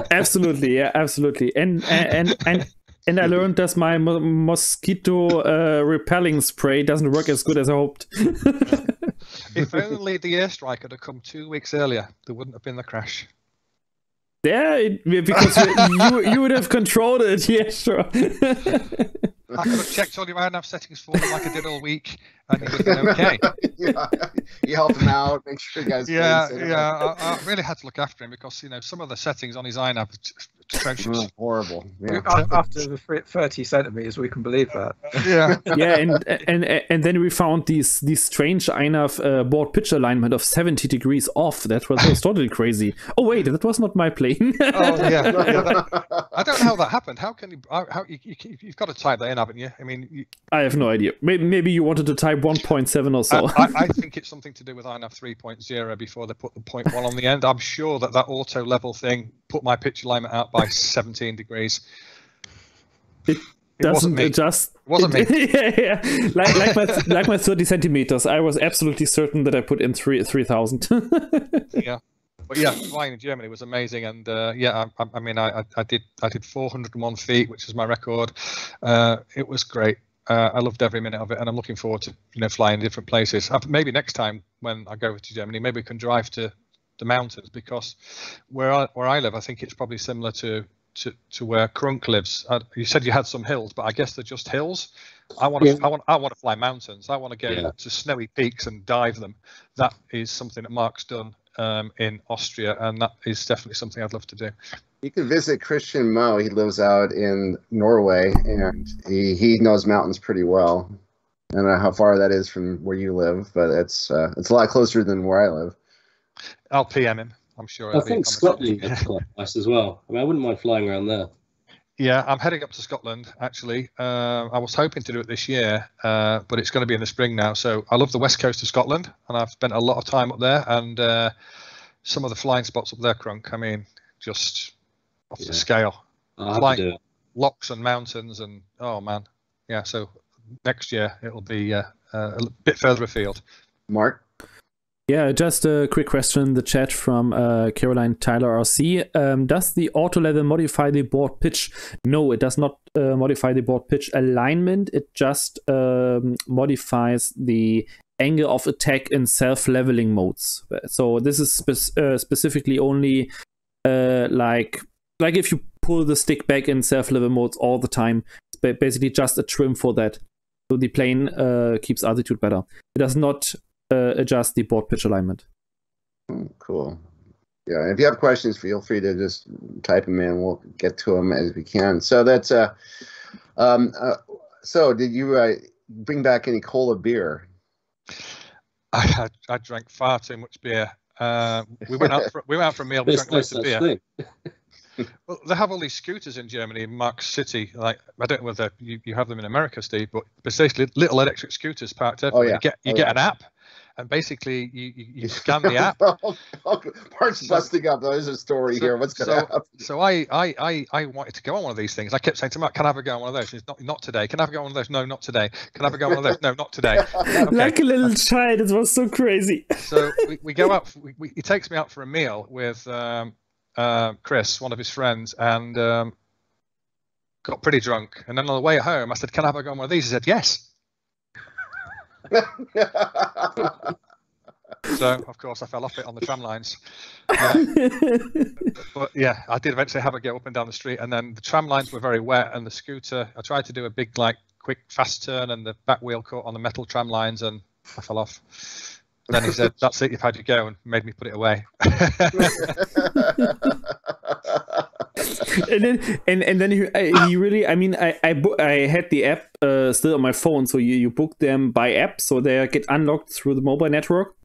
Absolutely, yeah, absolutely, and I learned that my mosquito repelling spray doesn't work as good as I hoped. If only the airstrike had come 2 weeks earlier, there wouldn't have been the crash. Yeah, because you would have controlled it. Yeah, sure. I could have checked all your INAV settings for them like I did all week, and it would have been okay. Yeah, you helped him out, make sure you guys. I really had to look after him because some of the settings on his INAV atrocious. Horrible. Yeah. After the 30 centimeters, we can believe that. Yeah. Yeah, and then we found these strange INAV board pitch alignment of 70 degrees off. That was totally crazy. Oh wait, that was not my plane. Oh yeah. I don't know how that happened. How can you've got to type that in, haven't you? I mean, I have no idea. Maybe you wanted to type 1.7 or so. I think it's something to do with INAV 3.0 before they put the 0.1 on the end. I'm sure that auto level thing put my pitch alignment out by 17 degrees. It doesn't adjust. It wasn't me. Yeah. Like my 30 centimeters. I was absolutely certain that I put in 3,000. Yeah. But yeah, flying in Germany was amazing, and I mean, I did 401 feet, which is my record. It was great. I loved every minute of it, and I'm looking forward to flying different places. Maybe next time when I go to Germany, maybe we can drive to the mountains, because where I live, I think it's probably similar to where Crunk lives. You said you had some hills, but I guess they're just hills. I want to fly mountains. I want to go to snowy peaks and dive them. That is something that Marc's done in Austria, and that is definitely something I'd love to do. You can visit Christian Moe. He lives out in Norway, and he knows mountains pretty well. I don't know how far that is from where you live, but it's a lot closer than where I live. I'll PM him. I'm sure. I think Scotland is quite nice as well. I mean, I wouldn't mind flying around there. Yeah, I'm heading up to Scotland, actually. I was hoping to do it this year, but it's going to be in the spring now. So I love the west coast of Scotland, and I've spent a lot of time up there. And some of the flying spots up there, Crunk, I mean, just off the scale. Flying locks and mountains, and oh man. Yeah, so next year it'll be a bit further afield. Marc? Yeah, just a quick question in the chat from Caroline Tyler RC. Does the auto level modify the board pitch? No, it does not modify the board pitch alignment. It just modifies the angle of attack in self-leveling modes. So this is specifically only like if you pull the stick back in self-level modes all the time. It's basically just a trim for that. So the plane keeps altitude better. It does not adjust the board pitch alignment. Cool. Yeah, if you have questions, feel free to just type them in. We'll get to them as we can. So that's so did you bring back any cola beer? I drank far too much beer. We went out for a meal. We drank loads of beer. Well, they have all these scooters in Germany, in Marc's city. Like, I don't know whether you have them in America, Steve, but basically little electric scooters parked everywhere. You get an app, and basically you scan the app. Mark's busting up. There's a story here. What's going to happen? So I wanted to go on one of these things. I kept saying to Mark, "Can I have a go on one of those?" He's not today. Can I have a go on one of those? No, not today. Can I have a go on one of those? No, not today. Okay. Like a little child. It was so crazy. So we go out. He takes me out for a meal with Chris, one of his friends, and got pretty drunk. And then on the way home, I said, "Can I have a go on one of these?" He said, "Yes." So of course I fell off it on the tram lines, but yeah, I did eventually have a go up and down the street, and then the tram lines were very wet, and the scooter, I tried to do a big quick fast turn, and the back wheel caught on the metal tram lines and I fell off. And then he said, "That's it, you've had your go," and made me put it away. and then he really, I mean, I had the app still on my phone, so you book them by app, so they get unlocked through the mobile network.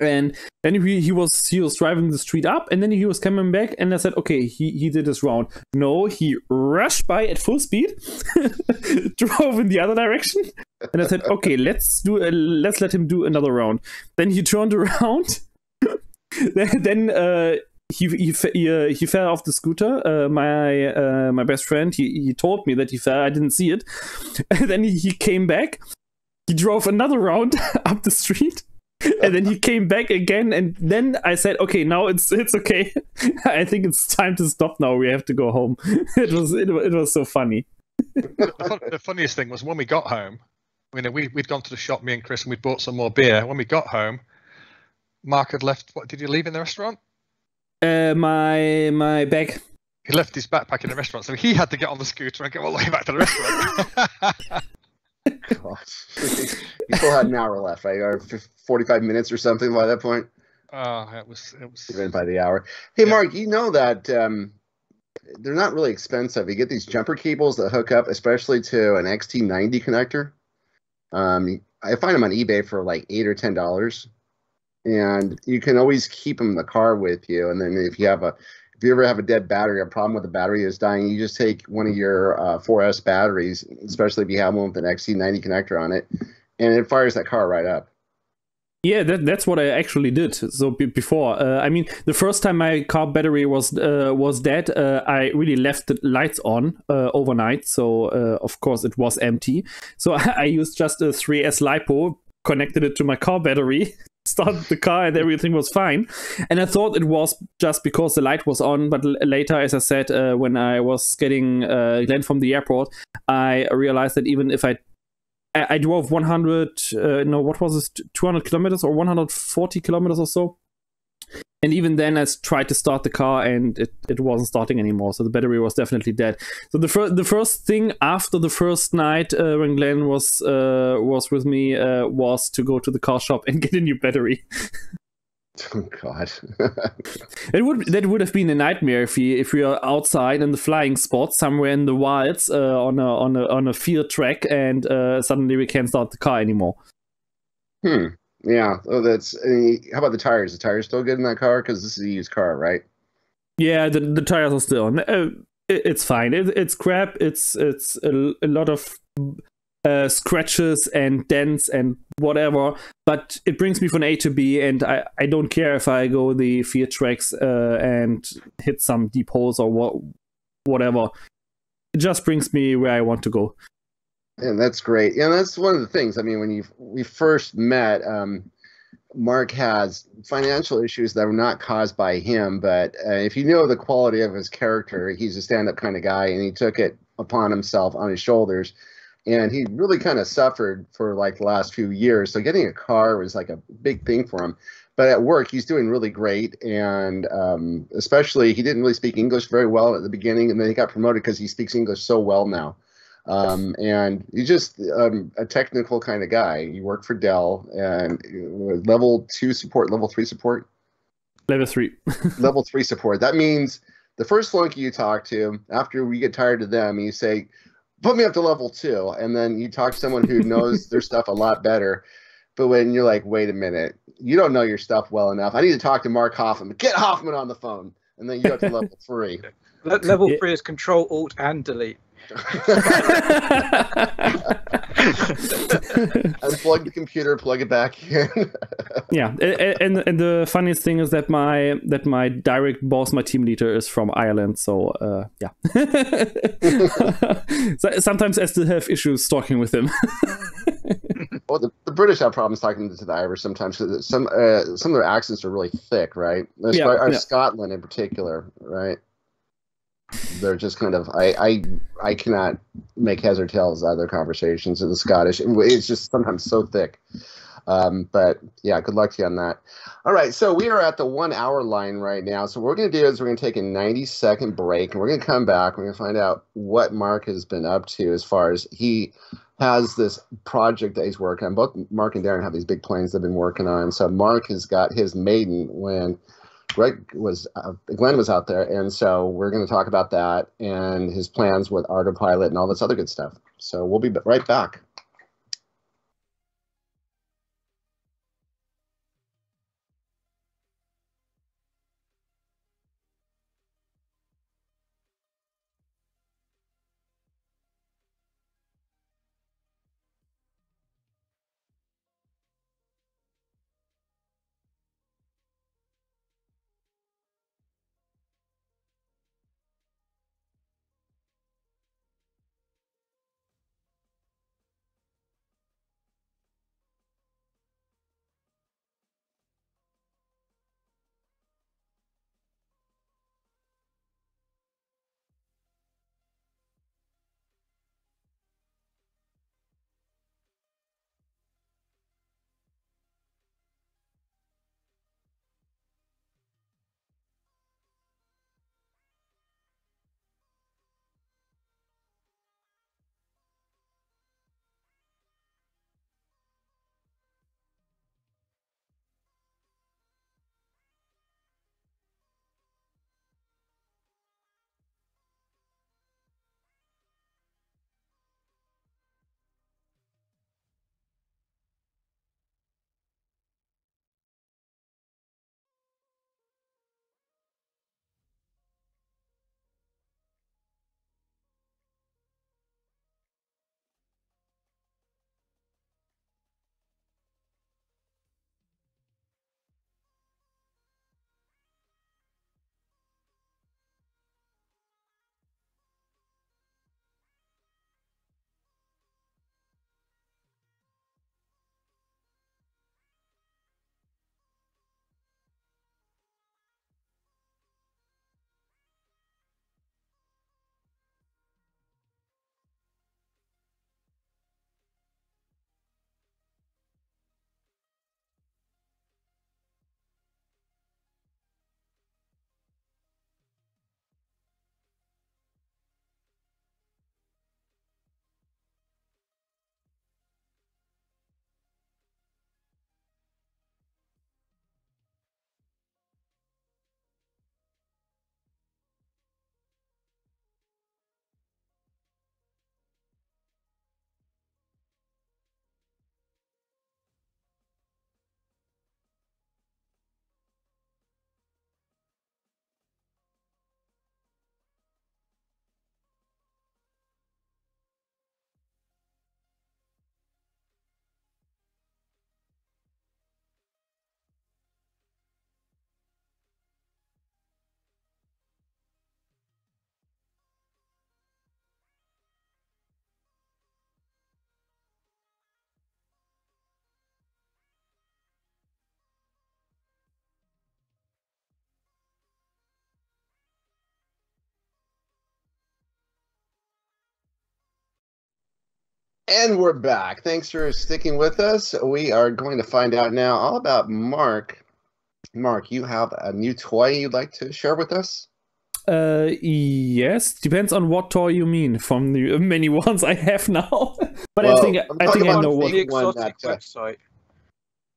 And then he was driving the street up, and then he was coming back, and I said, okay, he did his round. No, he rushed by at full speed, drove in the other direction, and I said, okay, let's let him do another round. Then he turned around, then he fell off the scooter. My best friend, he told me that he fell. I didn't see it. And then he came back. He drove another round up the street. And then he came back again, and then I said, okay, now it's okay. I think it's time to stop now. We have to go home. It was so funny. The funniest thing was when we got home, we'd gone to the shop, me and Chris, and we'd bought some more beer. When we got home, Mark had left. What did you leave in the restaurant? My bag. He left his backpack in the restaurant, so he had to get on the scooter and go all the way back to the restaurant. God. You still had an hour left, right? Or 45 minutes or something by that point? It was even by the hour. Hey, yeah. Mark, you know that they're not really expensive. You get these jumper cables that hook up, especially to an XT90 connector. I find them on eBay for like $8 or $10, and you can always keep them in the car with you. And then if you ever have a dead battery, a problem with the battery is dying, you just take one of your 4S batteries, especially if you have one with an XT90 connector on it, and it fires that car right up. Yeah, that's what I actually did. So before, I mean, the first time my car battery was dead, I really left the lights on overnight. So of course it was empty. So I used just a 3S LiPo, connected it to my car battery, started the car, and everything was fine. And I thought it was just because the light was on, but later, as I said, when I was getting Glenn from the airport, I realized that even if I drove 200 kilometers or 140 kilometers or so, and even then I tried to start the car and it wasn't starting anymore, so the battery was definitely dead. So the first thing after the first night when Glenn was with me was to go to the car shop and get a new battery. Oh God. That would have been a nightmare if we are outside in the flying spot somewhere in the wilds on a field track, and suddenly we can't start the car anymore. Yeah. Oh, how about the tires? The tires still good in that car? Because this is a used car, right? Yeah, the tires are still on. It's fine. It's crap. It's a lot of scratches and dents and whatever, but it brings me from A to B, and I don't care if I go the field tracks and hit some deep holes or whatever. It just brings me where I want to go. And that's great. Yeah, that's one of the things. I mean, when we first met, Mark has financial issues that were not caused by him, but if you know the quality of his character, he's a stand-up kind of guy, and he took it upon himself on his shoulders. And he really kind of suffered for like the last few years. So getting a car was like a big thing for him. But at work, he's doing really great. And especially, he didn't really speak English very well at the beginning. And then he got promoted because he speaks English so well now. And he's just a technical kind of guy. He worked for Dell and level 2 support, level 3 support. Level 3. Level 3 support. That means the first flunky you talk to, after we get tired of them, you say, put me up to level 2, and then you talk to someone who knows their stuff a lot better. But when you're like, wait a minute, you don't know your stuff well enough. I need to talk to Mark Hoffman. Get Hoffman on the phone, and then you go to level 3. Level 3 is Control Alt and Delete. Unplug the computer, plug it back in. Yeah, and the funniest thing is that my direct boss, my team leader, is from Ireland. So yeah, so sometimes I still have issues talking with him. Well, the British have problems talking to the Irish sometimes. Some of their accents are really thick, right? Scotland in particular, right? They're just kind of I cannot make heads or tails out of their conversations in the Scottish. It's just sometimes so thick. But yeah, good luck to you on that. All right, so we are at the 1 hour line right now. So what we're going to do is we're going to take a 90-second break, and we're going to come back. We're going to find out what Marc has been up to as far as he has this project that he's working on. Both Marc and Darren have these big planes they've been working on. So Marc has got his maiden when Glenn was out there, and so we're going to talk about that and his plans with Autopilot and all this other good stuff. So we'll be right back. And we're back. Thanks for sticking with us. We are going to find out now all about Marc. Marc, you have a new toy you'd like to share with us? Yes. Depends on what toy you mean from the many ones I have now. But well, I think I know what the exotic website.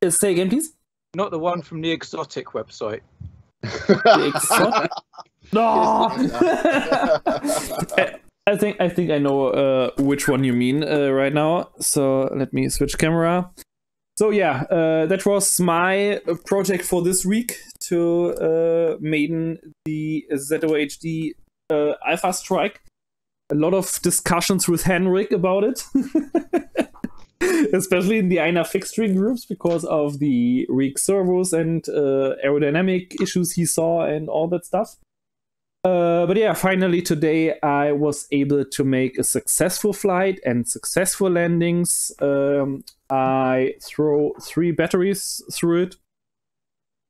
Say again, please. Not the one from the exotic website. The exotic? No. I think I know which one you mean right now. So let me switch camera. So yeah, that was my project for this week to maiden the ZOHD Alpha Strike. A lot of discussions with Henrik about it. especially in the INAV fixed wing groups because of the Vt Servos and aerodynamic issues he saw and all that stuff. But yeah, finally today I was able to make a successful flight and successful landings. I throw 3 batteries through it,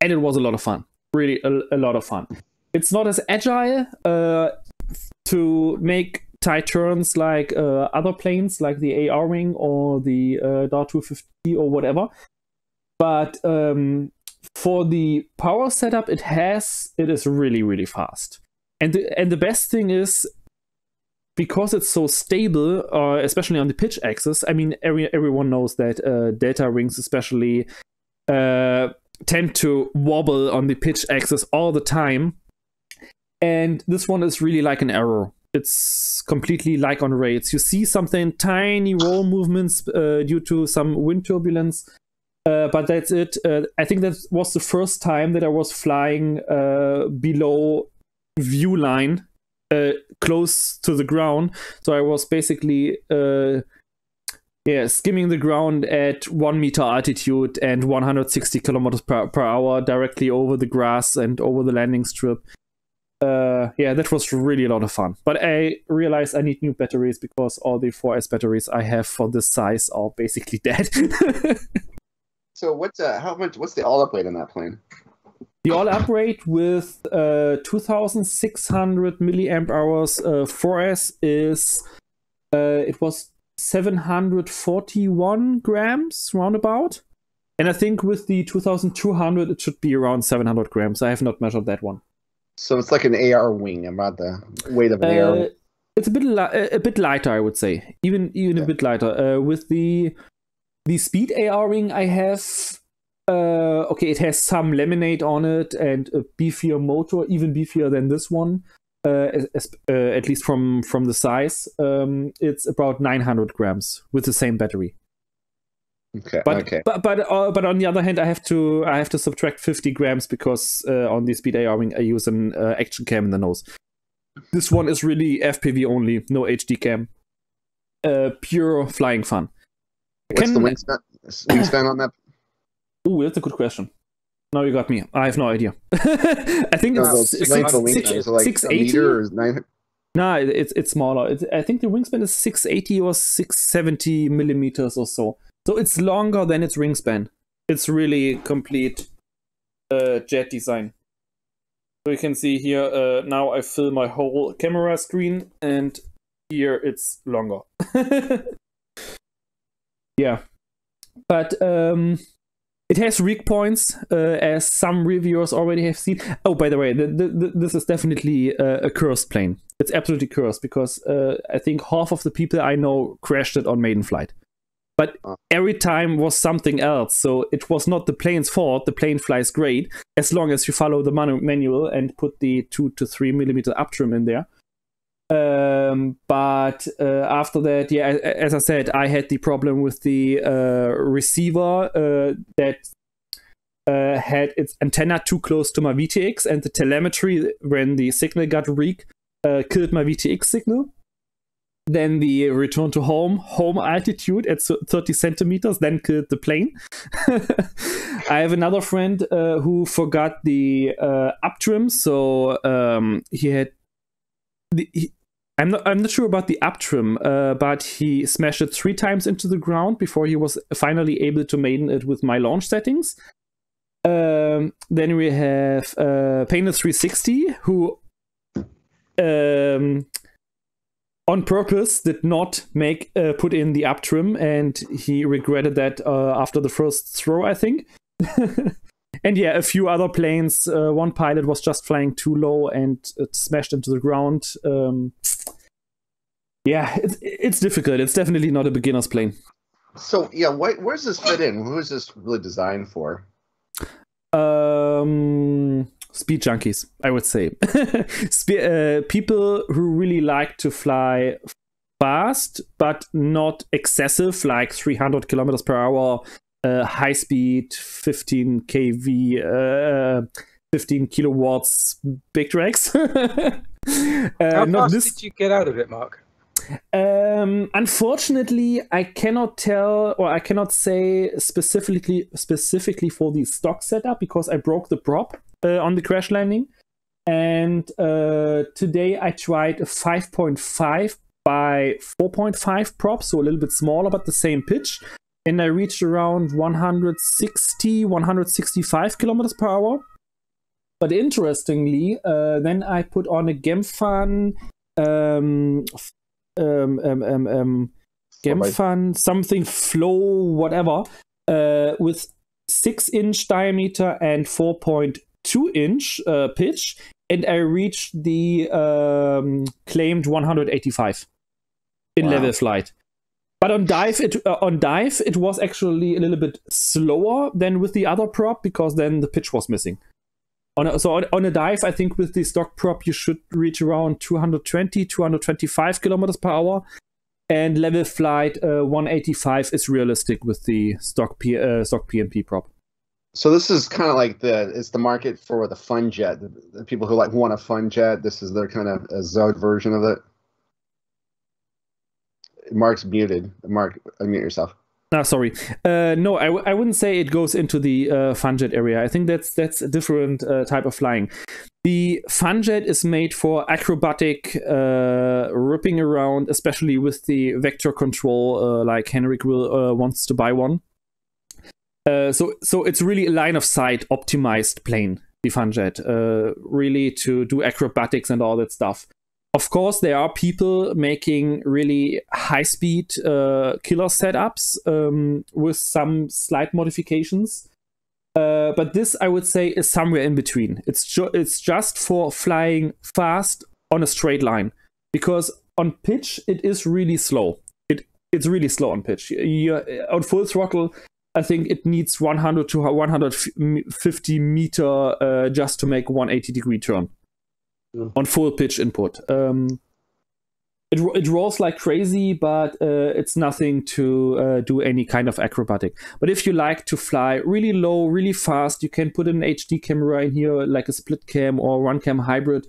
and it was a lot of fun. Really a lot of fun. It's not as agile to make tight turns like other planes, like the AR wing or the Dart 250 or whatever. But for the power setup it is really, really fast. And the best thing is, because it's so stable, especially on the pitch axis. I mean, everyone knows that delta wings especially tend to wobble on the pitch axis all the time. And this one is really like an arrow. It's completely like on rails. You see something tiny roll movements due to some wind turbulence, but that's it. I think that was the first time that I was flying below view line, close to the ground. So I was basically skimming the ground at 1 meter altitude and 160 kilometers per hour directly over the grass and over the landing strip. That was really a lot of fun. But I realized I need new batteries because all the 4S batteries I have for this size are basically dead. So what's the all-up weight on that plane? The all-up rate with 2,600 milliamp hours 4S is it was 741 grams roundabout, and I think with the 2,200 it should be around 700 grams. I have not measured that one. So it's like an AR wing, about the weight of an AR wing. It's a bit lighter, I would say, even a bit lighter. With the speed AR wing I have. It has some laminate on it and a beefier motor, even beefier than this one, at least from the size. It's about 900 grams with the same battery. Okay. But on the other hand, I have to subtract 50 grams because on the speed AR wing I use an action cam in the nose. This one is really FPV only, no HD cam. Pure flying fun. What's the wingspan on that? Oh, that's a good question. Now you got me. I have no idea. I think it's 680 or 900. No, it's smaller. I think the wingspan is 680 or 670 millimeters or so. So it's longer than its wingspan. It's really complete jet design. So you can see here, now I fill my whole camera screen, and here it's longer. Yeah. But it has weak points, as some reviewers already have seen. Oh, by the way, this is definitely a cursed plane. It's absolutely cursed because I think half of the people I know crashed it on maiden flight. But every time was something else, so it was not the plane's fault. The plane flies great as long as you follow the manual and put the 2 to 3 millimeter up trim in there. But after that, as I said, I had the problem with the receiver that had its antenna too close to my VTX, and the telemetry, when the signal got weak, killed my VTX signal. Then the return to home altitude at 30 centimeters, then killed the plane. I have another friend who forgot the up trim, so he had I'm not sure about the up trim, but he smashed it 3 times into the ground before he was finally able to maiden it with my launch settings. Then we have Painted 360, who on purpose did not put in the up trim, and he regretted that after the first throw, I think. And yeah, a few other planes. One pilot was just flying too low and it smashed into the ground. It's difficult. It's definitely not a beginner's plane. So yeah, where's this fit in? Who is this really designed for? Speed junkies, I would say. People who really like to fly fast, but not excessive, like 300 kilometers per hour, high speed, 15 kV, 15 kilowatts, big drags. How fast did you get out of it, Marc? Unfortunately, I cannot tell, or I cannot say specifically for the stock setup, because I broke the prop on the crash landing. And today I tried a 5.5 by 4.5 prop, so a little bit smaller, but the same pitch. And I reached around 160, 165 kilometers per hour. But interestingly, then I put on a Gemfan, Gemfan something flow, whatever, with 6-inch diameter and 4.2-inch pitch, and I reached the claimed 185 in level flight. But on dive, it was actually a little bit slower than with the other prop, because then the pitch was missing. On a dive, I think with the stock prop, you should reach around 220, 225 kilometers per hour. And level flight, 185 is realistic with the stock PMP prop. So this is kind of like it's the market for the fun jet. The people who want a fun jet, this is their kind of a ZOHD version of it. Marc's muted. Marc, unmute yourself. Sorry. No, I wouldn't say it goes into the fun jet area. I think that's a different type of flying. The fun jet is made for acrobatic ripping around, especially with the vector control, like Henrik wants to buy one. So it's really a line of sight optimized plane, the fun jet, really to do acrobatics and all that stuff. Of course, there are people making really high-speed killer setups with some slight modifications. But this, I would say, is somewhere in between. It's just for flying fast on a straight line. Because on pitch, it is really slow. It's really slow on pitch. On full throttle, I think it needs 100 to 150 meter just to make 180-degree turn. On full pitch input. It rolls like crazy, but it's nothing to do any kind of acrobatic. But if you like to fly really low, really fast, you can put an HD camera in here, like a split cam or one cam hybrid.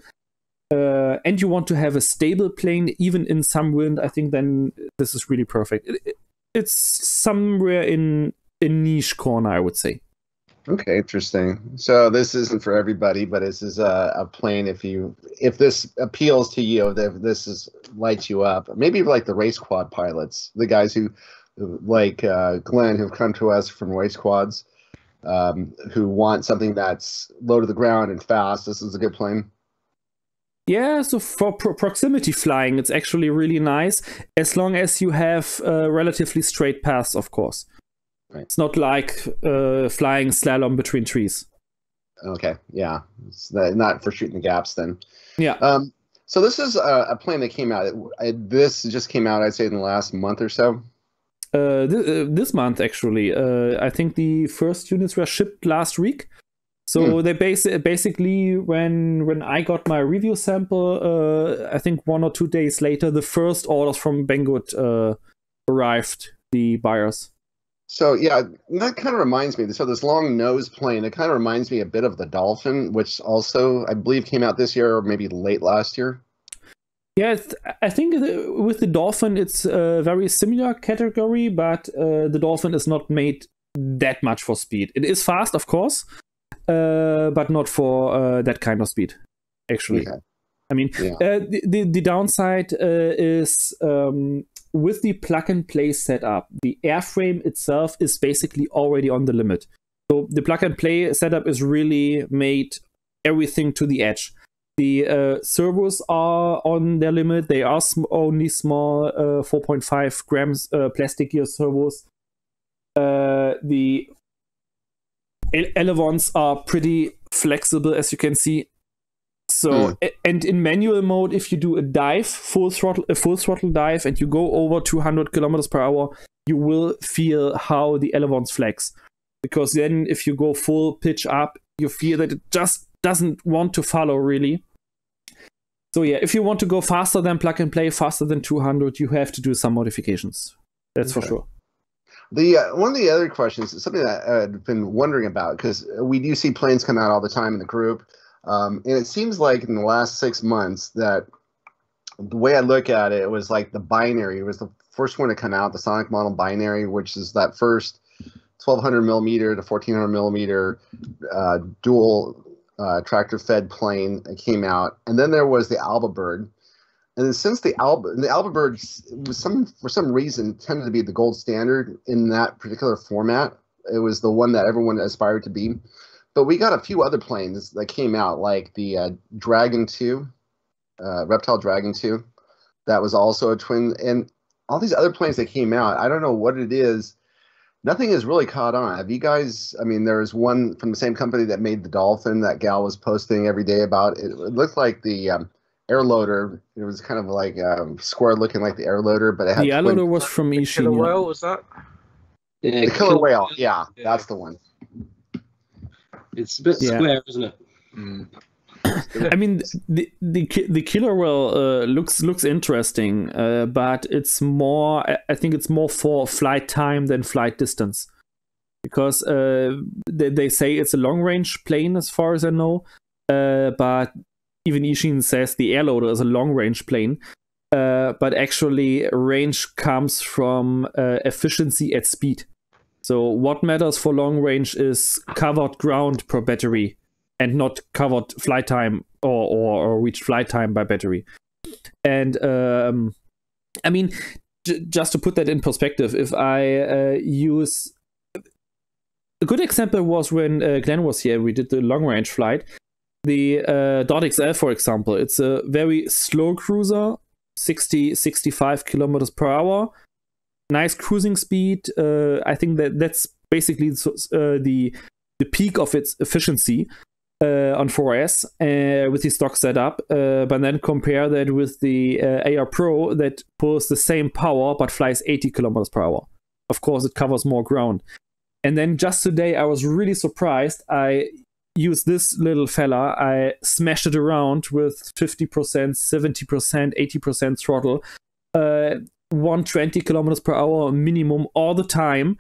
And you want to have a stable plane, even in some wind, I think then this is really perfect. It's somewhere in a niche corner, I would say. Okay, interesting. So this isn't for everybody, but this is a plane. If this appeals to you, if this lights you up, maybe like the race quad pilots, the guys who, like Glenn, who've come to us from race quads, who want something that's low to the ground and fast. This is a good plane. Yeah, so for proximity flying, it's actually really nice, as long as you have relatively straight paths, of course. Right. It's not like flying slalom between trees. Okay, yeah. It's not for shooting the gaps then. Yeah. So this is a plane that came out. This just came out, I'd say, in the last month or so. This month, actually. I think the first units were shipped last week. So they basically, when I got my review sample, I think 1 or 2 days later, the first orders from Banggood arrived, the buyers. So yeah, that kind of reminds me. So this long nose plane, it kind of reminds me a bit of the Dolphin, which also I believe came out this year or maybe late last year. Yeah, I think with the Dolphin, it's a very similar category, but the Dolphin is not made that much for speed. It is fast, of course, but not for that kind of speed, actually. Okay. I mean, the downside is with the plug-and-play setup, the airframe itself is basically already on the limit. So the plug-and-play setup is really made everything to the edge. The servos are on their limit. They are only small 4.5 grams plastic gear servos. The elevons are pretty flexible, as you can see. So, and in manual mode, if you do a dive, full throttle dive, and you go over 200 kilometers per hour, you will feel how the elevons flex. Because then if you go full pitch up, you feel that it just doesn't want to follow, really. So yeah, if you want to go faster than plug and play, faster than 200, you have to do some modifications. That's for sure. One of the other questions is something that I've been wondering about, because we do see planes come out all the time in the group. And it seems like in the last 6 months that the way I look at it, it was like the binary. It was the first one to come out, the Sonic model binary, which is that first 1200 millimeter to 1400 millimeter dual tractor fed plane that came out. And then there was the Alba Bird. And then since the Alba Bird was for some reason tended to be the gold standard in that particular format. It was the one that everyone aspired to be. But we got a few other planes that came out, like the Dragon 2, Reptile Dragon 2. That was also a twin. And all these other planes that came out, I don't know what it is. Nothing has really caught on. Have you guys, I mean, there's one from the same company that made the Dolphin that gal was posting every day about. It looked like the air loader. It was kind of like square looking like the air loader, but it had the air loader was from Ishin. Killer Whale, was that? Yeah, the Killer Whale. Yeah, that's the one. It's a bit square, isn't it? I mean, the Killer Whale looks interesting, but it's more. I think it's more for flight time than flight distance, because they say it's a long range plane as far as I know, but even Ishin says the air loader is a long range plane. But actually, range comes from efficiency at speed. So what matters for long range is covered ground per battery, and not covered flight time or reached flight time by battery. And I mean, just to put that in perspective, if I use a good example was when Glenn was here, we did the long range flight. The .XL, for example, it's a very slow cruiser, 60-65 kilometers per hour. Nice cruising speed. I think that's basically the peak of its efficiency on 4S with the stock setup. But then compare that with the AR Pro that pulls the same power but flies 80 kilometers per hour. Of course, it covers more ground. And then just today, I was really surprised. I used this little fella. I smashed it around with 50%, 70%, 80% throttle. 120 kilometers per hour minimum all the time.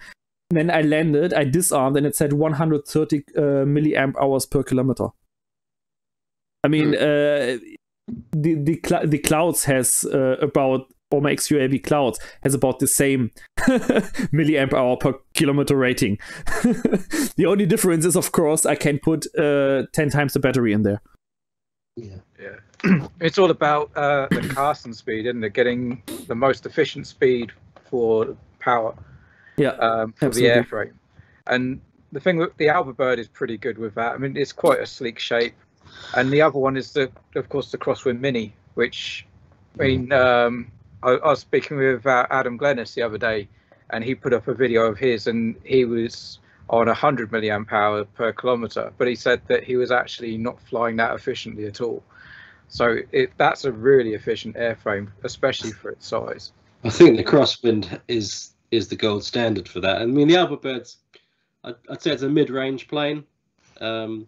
Then I landed, I disarmed, and it said 130 milliamp hours per kilometer. I mean, the Clouds has about, or my XUAV Clouds has about the same milliamp hour per kilometer rating. The only difference is, of course, I can put 10 times the battery in there. Yeah. It's all about the casting speed, isn't it? Getting the most efficient speed for power. Yeah, for the airframe. And the thing with the Alba Bird is pretty good with that. I mean, it's quite a sleek shape. And the other one is of course, the Crosswind Mini, which, I mean, I was speaking with Adam Glennis the other day, and he put up a video of his, and he was on 100 milliamp hour per kilometer, but he said that he was actually not flying that efficiently at all. So that's a really efficient airframe, especially for its size. I think the Crosswind is the gold standard for that. I mean, the Alba Bird's, I'd say it's a mid-range plane. You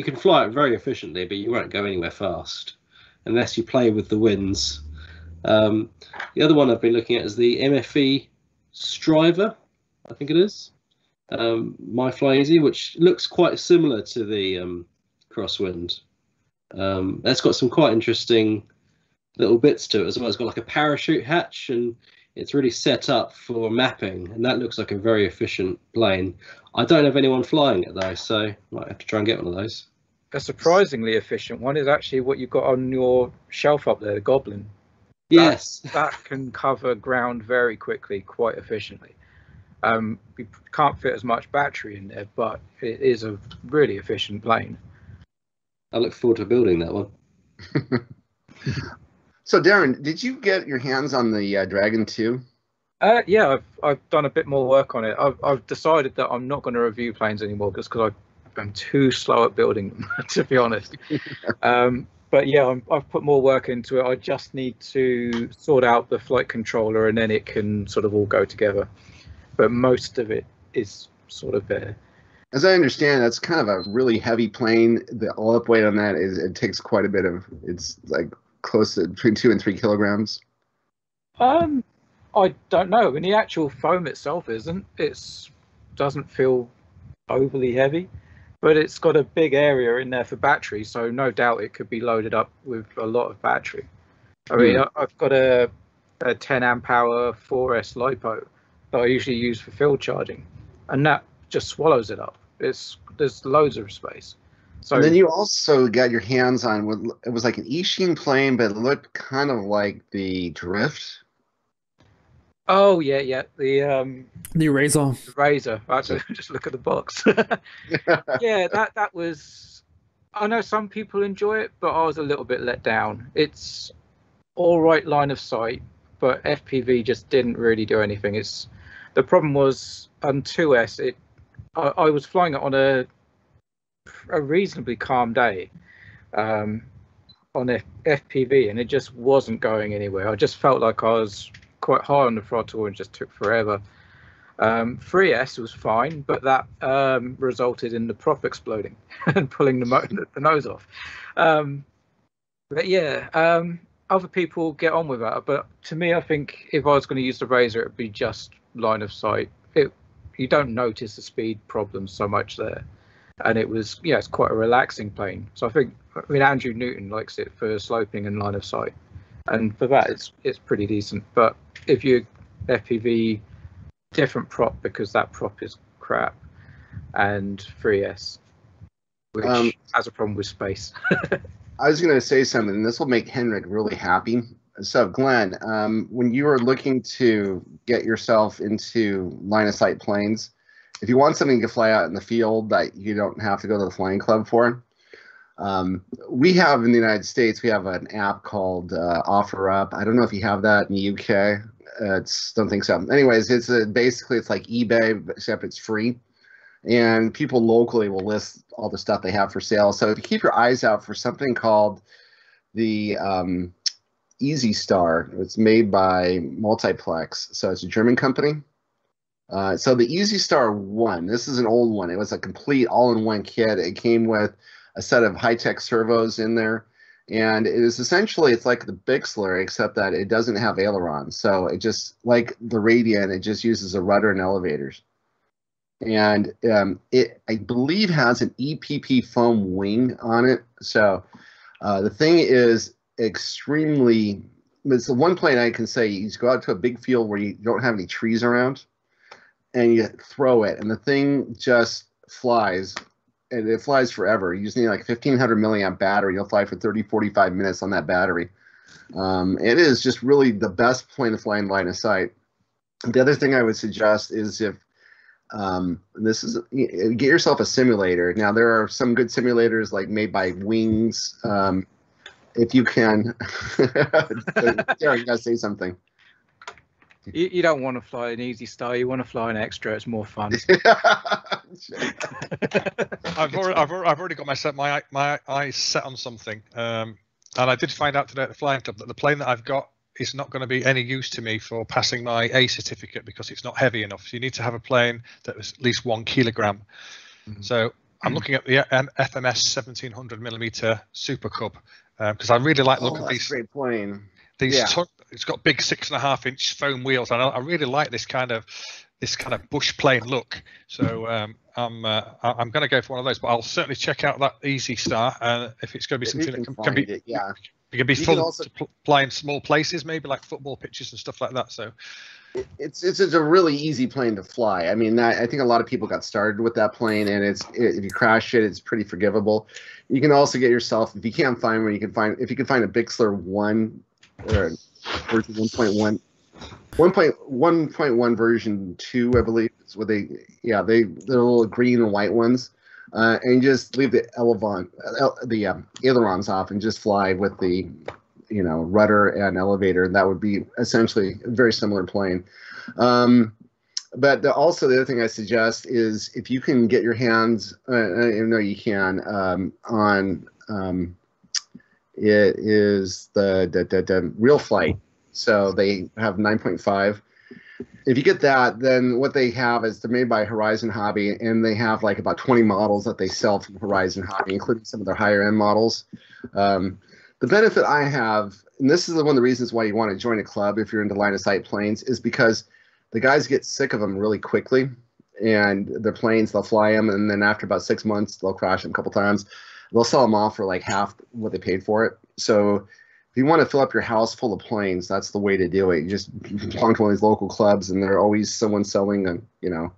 can fly it very efficiently, but you won't go anywhere fast unless you play with the winds. The other one I've been looking at is the MFE Striver, I think it is. My Fly Easy, which looks quite similar to the Crosswind. That's got some quite interesting little bits to it as well. It's got like a parachute hatch, and it's really set up for mapping, and that looks like a very efficient plane. I don't have anyone flying it though, so I might have to try and get one of those. A surprisingly efficient one is actually what you've got on your shelf up there, the Goblin. Yes. That can cover ground very quickly, quite efficiently. We can't fit as much battery in there, but it is a really efficient plane. I look forward to building that one. So, Darren, did you get your hands on the Dragon 2? Yeah, I've done a bit more work on it. I've decided that I'm not going to review planes anymore just because I'm too slow at building them, to be honest. But yeah, I've put more work into it. I just need to sort out the flight controller, and then it can sort of all go together. But most of it is sort of there. As I understand, that's kind of a really heavy plane. The all-up weight on that it takes quite a bit of. It's like close to between 2 and 3 kilograms. I don't know. I mean, the actual foam itself isn't. Doesn't feel overly heavy, but it's got a big area in there for battery, so no doubt it could be loaded up with a lot of battery. I mean, I've got a 10 amp hour 4S LiPo that I usually use for field charging, and that just swallows it up. There's loads of space. So and then you also got your hands on what it was like an E-Sheen plane, but it looked kind of like the Drift. Oh yeah, the Razor. The Razor. Actually, just look at the box. Yeah, that was. I know some people enjoy it, but I was a little bit let down. It's all right line of sight, but FPV just didn't really do anything. The problem was on 2S. I was flying it on a reasonably calm day on FPV, and it just wasn't going anywhere. I just felt like I was quite high on the throttle and just took forever. 3S was fine, but that resulted in the prop exploding and pulling the nose off. But yeah, other people get on with that. But to me, I think if I was going to use the Razor, it would be just line of sight. You don't notice the speed problems so much there. And it's quite a relaxing plane. So I mean, Andrew Newton likes it for sloping and line of sight. And for that, it's pretty decent. But if you FPV, different prop, because that prop is crap, and 3S, which has a problem with space. I was going to say something, and this will make Henrik really happy. So, Glenn, when you are looking to get yourself into line of sight planes, if you want something to fly out in the field that you don't have to go to the flying club for, we have in the United States, we have an app called OfferUp. I don't know if you have that in the UK. Don't think so. Anyways, basically it's like eBay, except it's free. And people locally will list all the stuff they have for sale. So if you keep your eyes out for something called the Easy Star, it's made by Multiplex. So it's a German company. So the Easy Star 1, this is an old one. It was a complete all-in-one kit. It came with a set of high-tech servos in there. And it is essentially, it's like the Bixler, except that it doesn't have ailerons. So it just, like the Radiant, it just uses a rudder and elevators. And it, I believe, has an EPP foam wing on it. So the thing is extremely, it's the one plane I can say, you just go out to a big field where you don't have any trees around, and you throw it, and the thing just flies. And it flies forever. You just need like 1,500 milliamp battery. You'll fly for 30, 45 minutes on that battery. It is just really the best plane to fly in line of sight. The other thing I would suggest is if get yourself a simulator. Now, there are some good simulators like made by Wings. If you can, Darren, you gotta say something. You don't want to fly an Easy Star. You want to fly an Extra. It's more fun. I've already got my eyes set on something, and I did find out today at the flying club that the plane that I've got is not going to be any use to me for passing my A certificate because it's not heavy enough. So you need to have a plane that is at least 1 kilogram. So I'm looking at the FMS 1700mm Super Cub because I really like the look of these. Great plane. It's got big 6.5-inch foam wheels, and I really like this kind of bush plane look. So I'm going to go for one of those, but I'll certainly check out that Easy Star, if it's going to be something that can be fun to fly in small places, maybe like football pitches and stuff like that. So it's a really easy plane to fly. I mean, I think a lot of people got started with that plane, and if you crash it, it's pretty forgivable. You can also get yourself, if you can't find one, if you can find a Bixler 1 or version 1.1. 1.1 version 2, I believe, is what they're little green and white ones, and just leave the ailerons off and just fly with the rudder and elevator, and that would be essentially a very similar plane. But also the other thing I suggest is if you can get your hands, I know you can, on it is the Real Flight. So they have 9.5. If you get that, then what they have is they're made by Horizon Hobby, and they have like about 20 models that they sell from Horizon Hobby, including some of their higher end models. The benefit I have, and this is one of the reasons why you want to join a club if you're into line of sight planes, is because the guys get sick of them really quickly, and their planes, they'll fly them, and then after about 6 months, they'll crash them a couple times. They'll sell them off for like half what they paid for it. So if you want to fill up your house full of planes, that's the way to do it. You just belong to one of these local clubs, and there's always someone selling them. You know,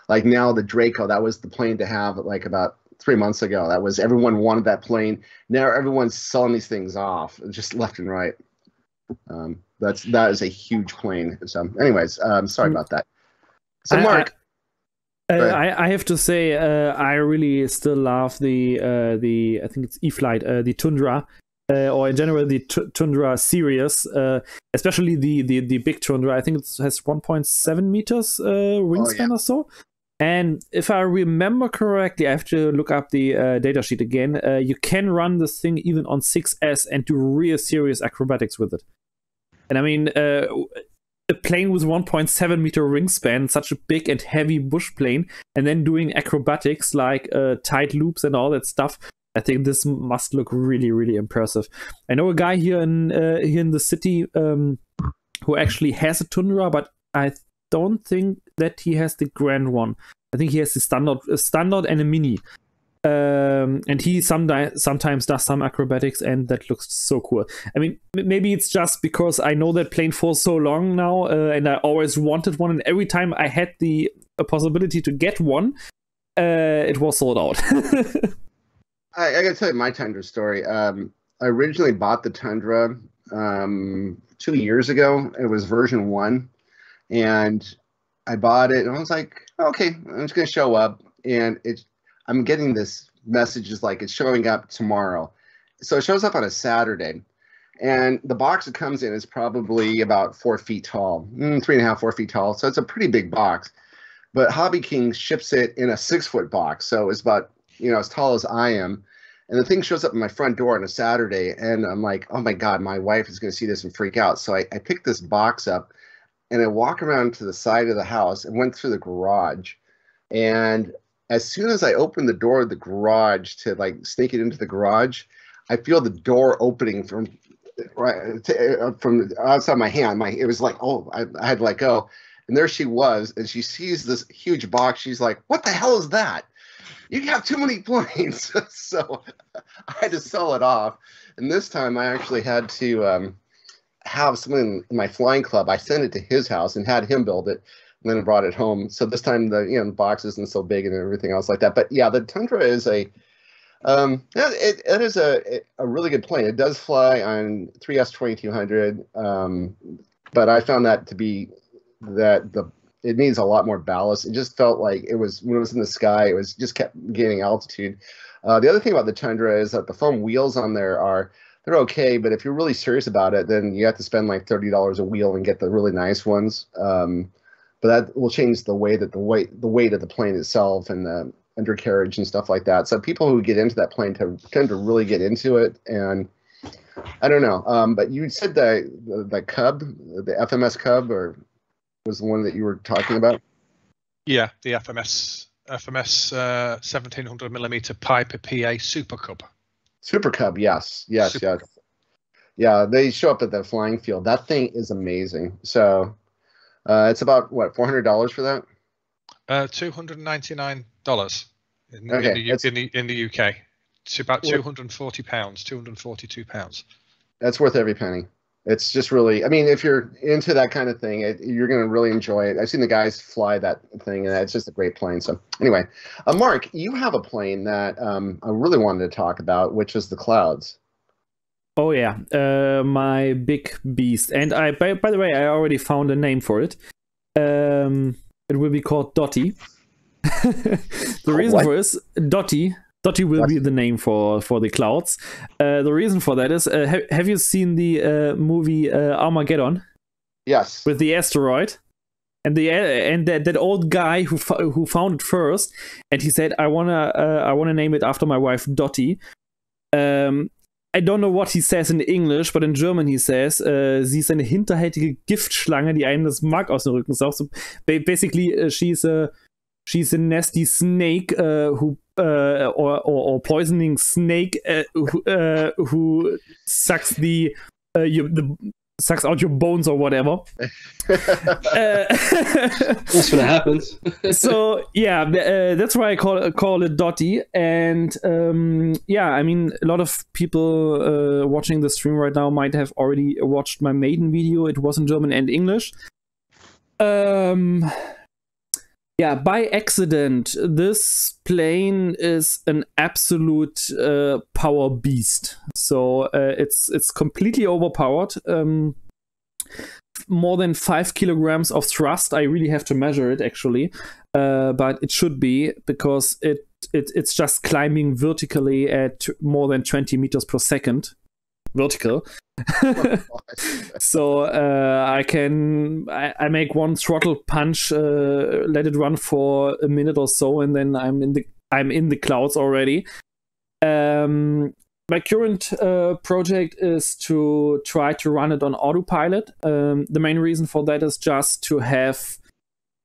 like now the Draco, that was the plane to have like about 3 months ago. That was, everyone wanted that plane. Now everyone's selling these things off just left and right. That is a huge plane. So, anyways, sorry about that. So, Mark, I have to say, I really still love the I think it's E-Flight, the Tundra, or in general the Tundra series, especially the big Tundra. I think it has 1.7 meters wingspan or so. And if I remember correctly, I have to look up the datasheet again. You can run this thing even on 6S and do real serious acrobatics with it. And I mean, a plane with 1.7 meter wingspan, such a big and heavy bush plane, and then doing acrobatics like tight loops and all that stuff. I think this must look really, really impressive. I know a guy here in the city who actually has a Tundra, but I don't think that he has the grand one. I think he has the standard and a mini. And he sometimes does some acrobatics, and that looks so cool. I mean, maybe it's just because I know that plane for so long now, and I always wanted one, and every time I had the possibility to get one, it was sold out. I gotta tell you my Tundra story. I originally bought the Tundra 2 years ago. It was version 1, and I bought it, and I was like, okay, I'm just gonna show up, and I'm getting this messages like it's showing up tomorrow. So it shows up on a Saturday, and the box it comes in is probably about 4 feet tall, 3.5, 4 feet tall. So it's a pretty big box. But Hobby King ships it in a 6-foot box, so it's about, you know, as tall as I am. And the thing shows up at my front door on a Saturday, and I'm like, oh my God, my wife is going to see this and freak out. So I picked this box up, and I walk around to the side of the house and went through the garage. And as soon as I opened the door of the garage to like sneak it into the garage, I feel the door opening from outside my hand. It was like, oh, I had to let go. And there she was, and she sees this huge box. She's like, what the hell is that? You have too many planes. So I had to sell it off. And this time I actually had to have someone in my flying club. I sent it to his house and had him build it. And then I brought it home. So this time the box isn't so big and everything else like that. But yeah, the Tundra is it is a really good plane. It does fly on 3S 2200, but I found that to be it needs a lot more ballast. It just felt like it was, when it was in the sky, it was just kept gaining altitude. The other thing about the Tundra is that the foam wheels on there they're okay, but if you're really serious about it, then you have to spend like $30 a wheel and get the really nice ones. But that will change the weight of the plane itself and the undercarriage and stuff like that. So people who get into that plane tend to really get into it. And I don't know. But you said the Cub, the FMS Cub, or was the one that you were talking about? Yeah, the FMS 1700 millimeter Piper PA Super Cub. Super Cub, yes. Yeah, they show up at the flying field. That thing is amazing. So. It's about what, $400 for that? $299 in the UK. It's about £240, £242. That's worth every penny. It's just really, I mean, if you're into that kind of thing, you're going to really enjoy it. I've seen the guys fly that thing, and it's just a great plane. So anyway, Mark, you have a plane that I really wanted to talk about, which is the Clouds. Oh yeah, my big beast. And by the way, I already found a name for it. It will be called Dottie. The reason for this, Dottie will be the name for the Clouds. The reason for that is, have you seen the movie Armageddon? Yes. With the asteroid, and that old guy who found it first, and he said, I wanna name it after my wife Dottie. I don't know what he says in English, but in German he says, sie ist eine hinterhältige Giftschlange, die einem das Mark aus dem Rücken saugt. So basically, she's a nasty snake or poisoning snake who sucks the sucks out your bones or whatever. That's when it happens. So yeah, that's why I call it Dotty. And yeah, I mean, a lot of people watching the stream right now might have already watched my maiden video. It was in German and English. Yeah, by accident, this plane is an absolute power beast. So it's completely overpowered. More than 5 kilograms of thrust. I really have to measure it actually, but it should be, because it's just climbing vertically at more than 20 meters per second, vertical. So I make one throttle punch, let it run for a minute or so, and then I'm in the clouds already. My current project is to try to run it on autopilot. The main reason for that is just to have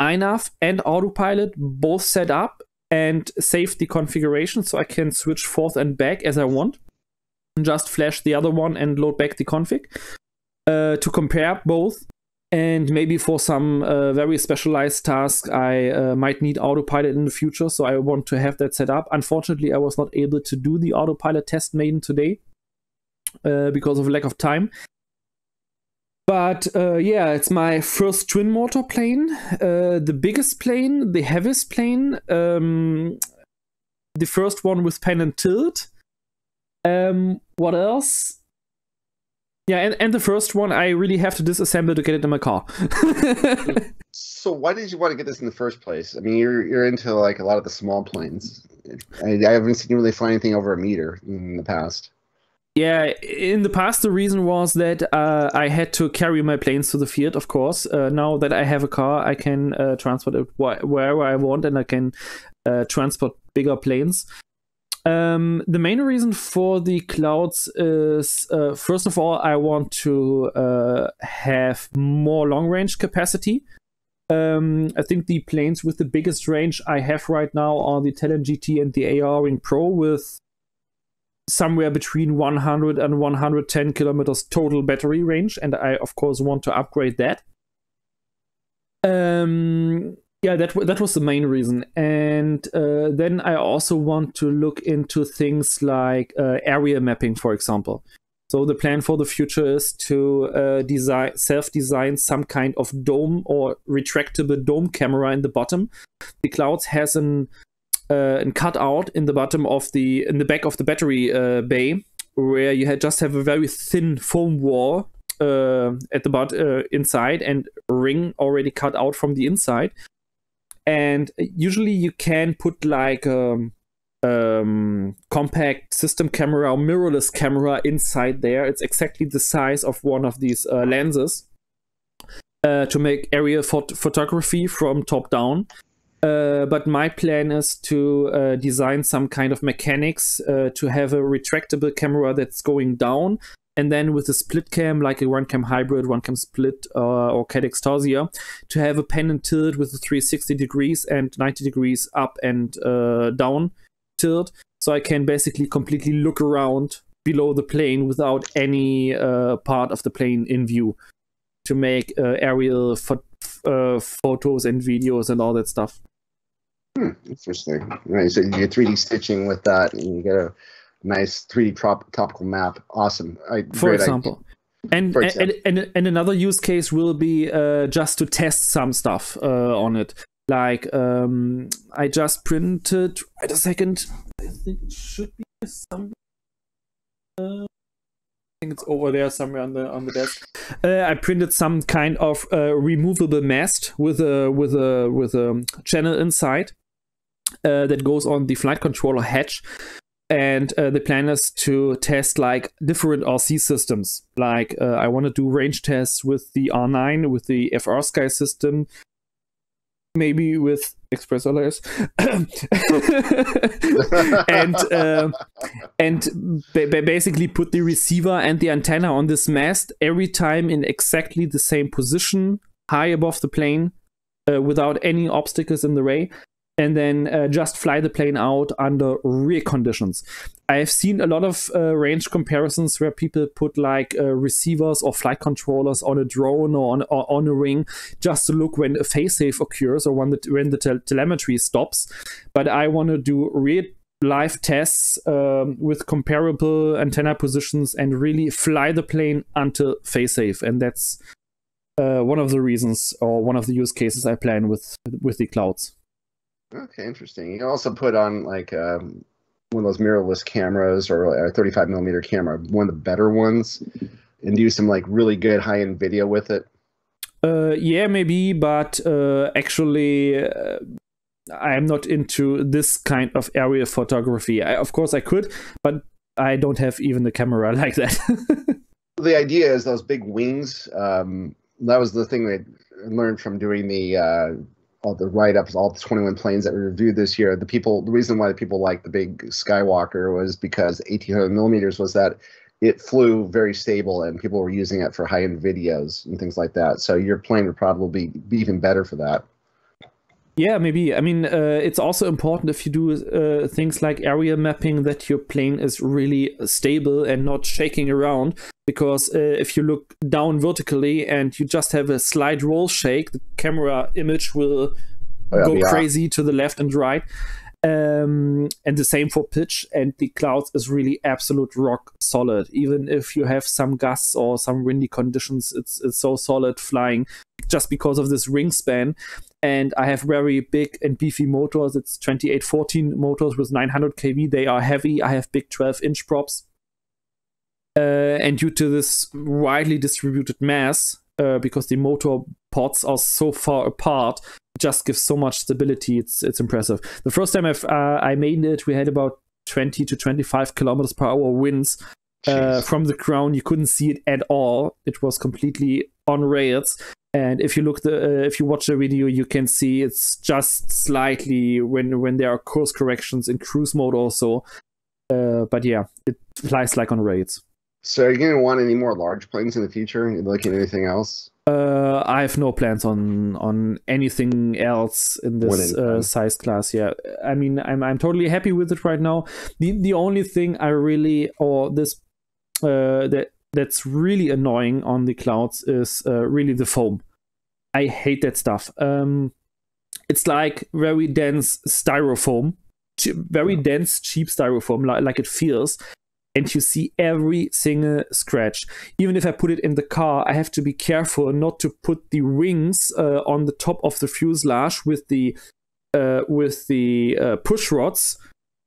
INAV and autopilot both set up and save the configuration, so I can switch forth and back as I want. Just flash the other one and load back the config to compare both. And maybe for some very specialized tasks, I might need autopilot in the future, so I want to have that set up. Unfortunately, I was not able to do the autopilot test maiden today because of lack of time. But yeah, it's my first twin motor plane, the biggest plane, the heaviest plane, the first one with pen and tilt. What else? Yeah, and the first one I really have to disassemble to get it in my car. So why did you want to get this in the first place? I mean, you're into like a lot of the small planes. I haven't seen you really fly anything over a meter in the past. Yeah, in the past the reason was that I had to carry my planes to the field, of course. Now that I have a car, I can transport it wherever I want, and I can transport bigger planes. The main reason for the clouds is, first of all, I want to have more long-range capacity. I think the planes with the biggest range I have right now are the Talon GT and the AR Wing Pro, with somewhere between 100 and 110 kilometers total battery range, and I, of course, want to upgrade that. Yeah, that was the main reason. And then I also want to look into things like area mapping, for example. So the plan for the future is to self-design some kind of dome or retractable dome camera in the bottom. The Clouds has an cutout in the bottom of in the back of the battery bay, where you just have a very thin foam wall at the bottom inside, and a ring already cut out from the inside. And usually you can put like compact system camera or mirrorless camera inside there. It's exactly the size of one of these lenses to make aerial photography from top down. But my plan is to design some kind of mechanics to have a retractable camera that's going down, and then with a split cam, like a one cam hybrid, one cam split, or Cadex Tarsier, to have a pen and tilt with a 360 degrees and 90 degrees up and down tilt, so I can basically completely look around below the plane without any part of the plane in view, to make aerial photos and videos and all that stuff. Interesting. Right, so you get 3D stitching with that, and you get a nice 3D topical map. Awesome. For example. And another use case will be just to test some stuff on it. Like, I just printed, wait a second, I think it should be somewhere. I think it's over there somewhere on the desk. I printed some kind of removable mast with a channel inside that goes on the flight controller hatch. And the plan is to test like different RC systems. Like I want to do range tests with the R9, with the FR Sky system, maybe with Express LS, and basically put the receiver and the antenna on this mast every time in exactly the same position, high above the plane, without any obstacles in the way. and then just fly the plane out under real conditions. I have seen a lot of range comparisons where people put like receivers or flight controllers on a drone or on a wing just to look when a fail-safe occurs or when the telemetry stops. But I want to do real live tests with comparable antenna positions and really fly the plane until fail-safe. And that's one of the reasons, or one of the use cases I plan with the clouds. Okay, interesting. You can also put on like one of those mirrorless cameras or a 35 millimeter camera, one of the better ones, and do some like really good high-end video with it. Yeah, maybe, but actually I'm not into this kind of area photography. Of course I could, but I don't have even a camera like that. The idea is those big wings. That was the thing that I learned from doing all the write-ups, all the 21 planes that we reviewed this year. The reason why the people liked the big Skywalker was because 1800 millimeters was that it flew very stable and people were using it for high-end videos and things like that. So your plane would probably be even better for that. Yeah, maybe. I mean, it's also important if you do things like area mapping that your plane is really stable and not shaking around. Because if you look down vertically and you just have a slight roll shake, the camera image will go crazy to the left and right. And the same for pitch. And the clouds is really absolute rock solid. Even if you have some gusts or some windy conditions, it's so solid flying just because of this wingspan. And I have very big and beefy motors. It's 2814 motors with 900 kV. They are heavy. I have big 12-inch props. And due to this widely distributed mass, because the motor pods are so far apart, it just gives so much stability. It's impressive. The first time I made it, we had about 20 to 25 kilometers per hour winds from the ground. You couldn't see it at all. It was completely on rails. And if you watch the video, you can see it's just slightly when there are course corrections in cruise mode also. But yeah, it flies like on rails. So are you going to want any more large planes in the future? Are you looking at anything else? I have no plans on anything else in this size class. Yeah, I mean, I'm totally happy with it right now. The only thing I really that's really annoying on the clouds is really the foam. I hate that stuff. It's like very dense styrofoam, very dense, cheap styrofoam, like it feels. And you see every single scratch. Even if I put it in the car, I have to be careful not to put the wings on the top of the fuselage with the push rods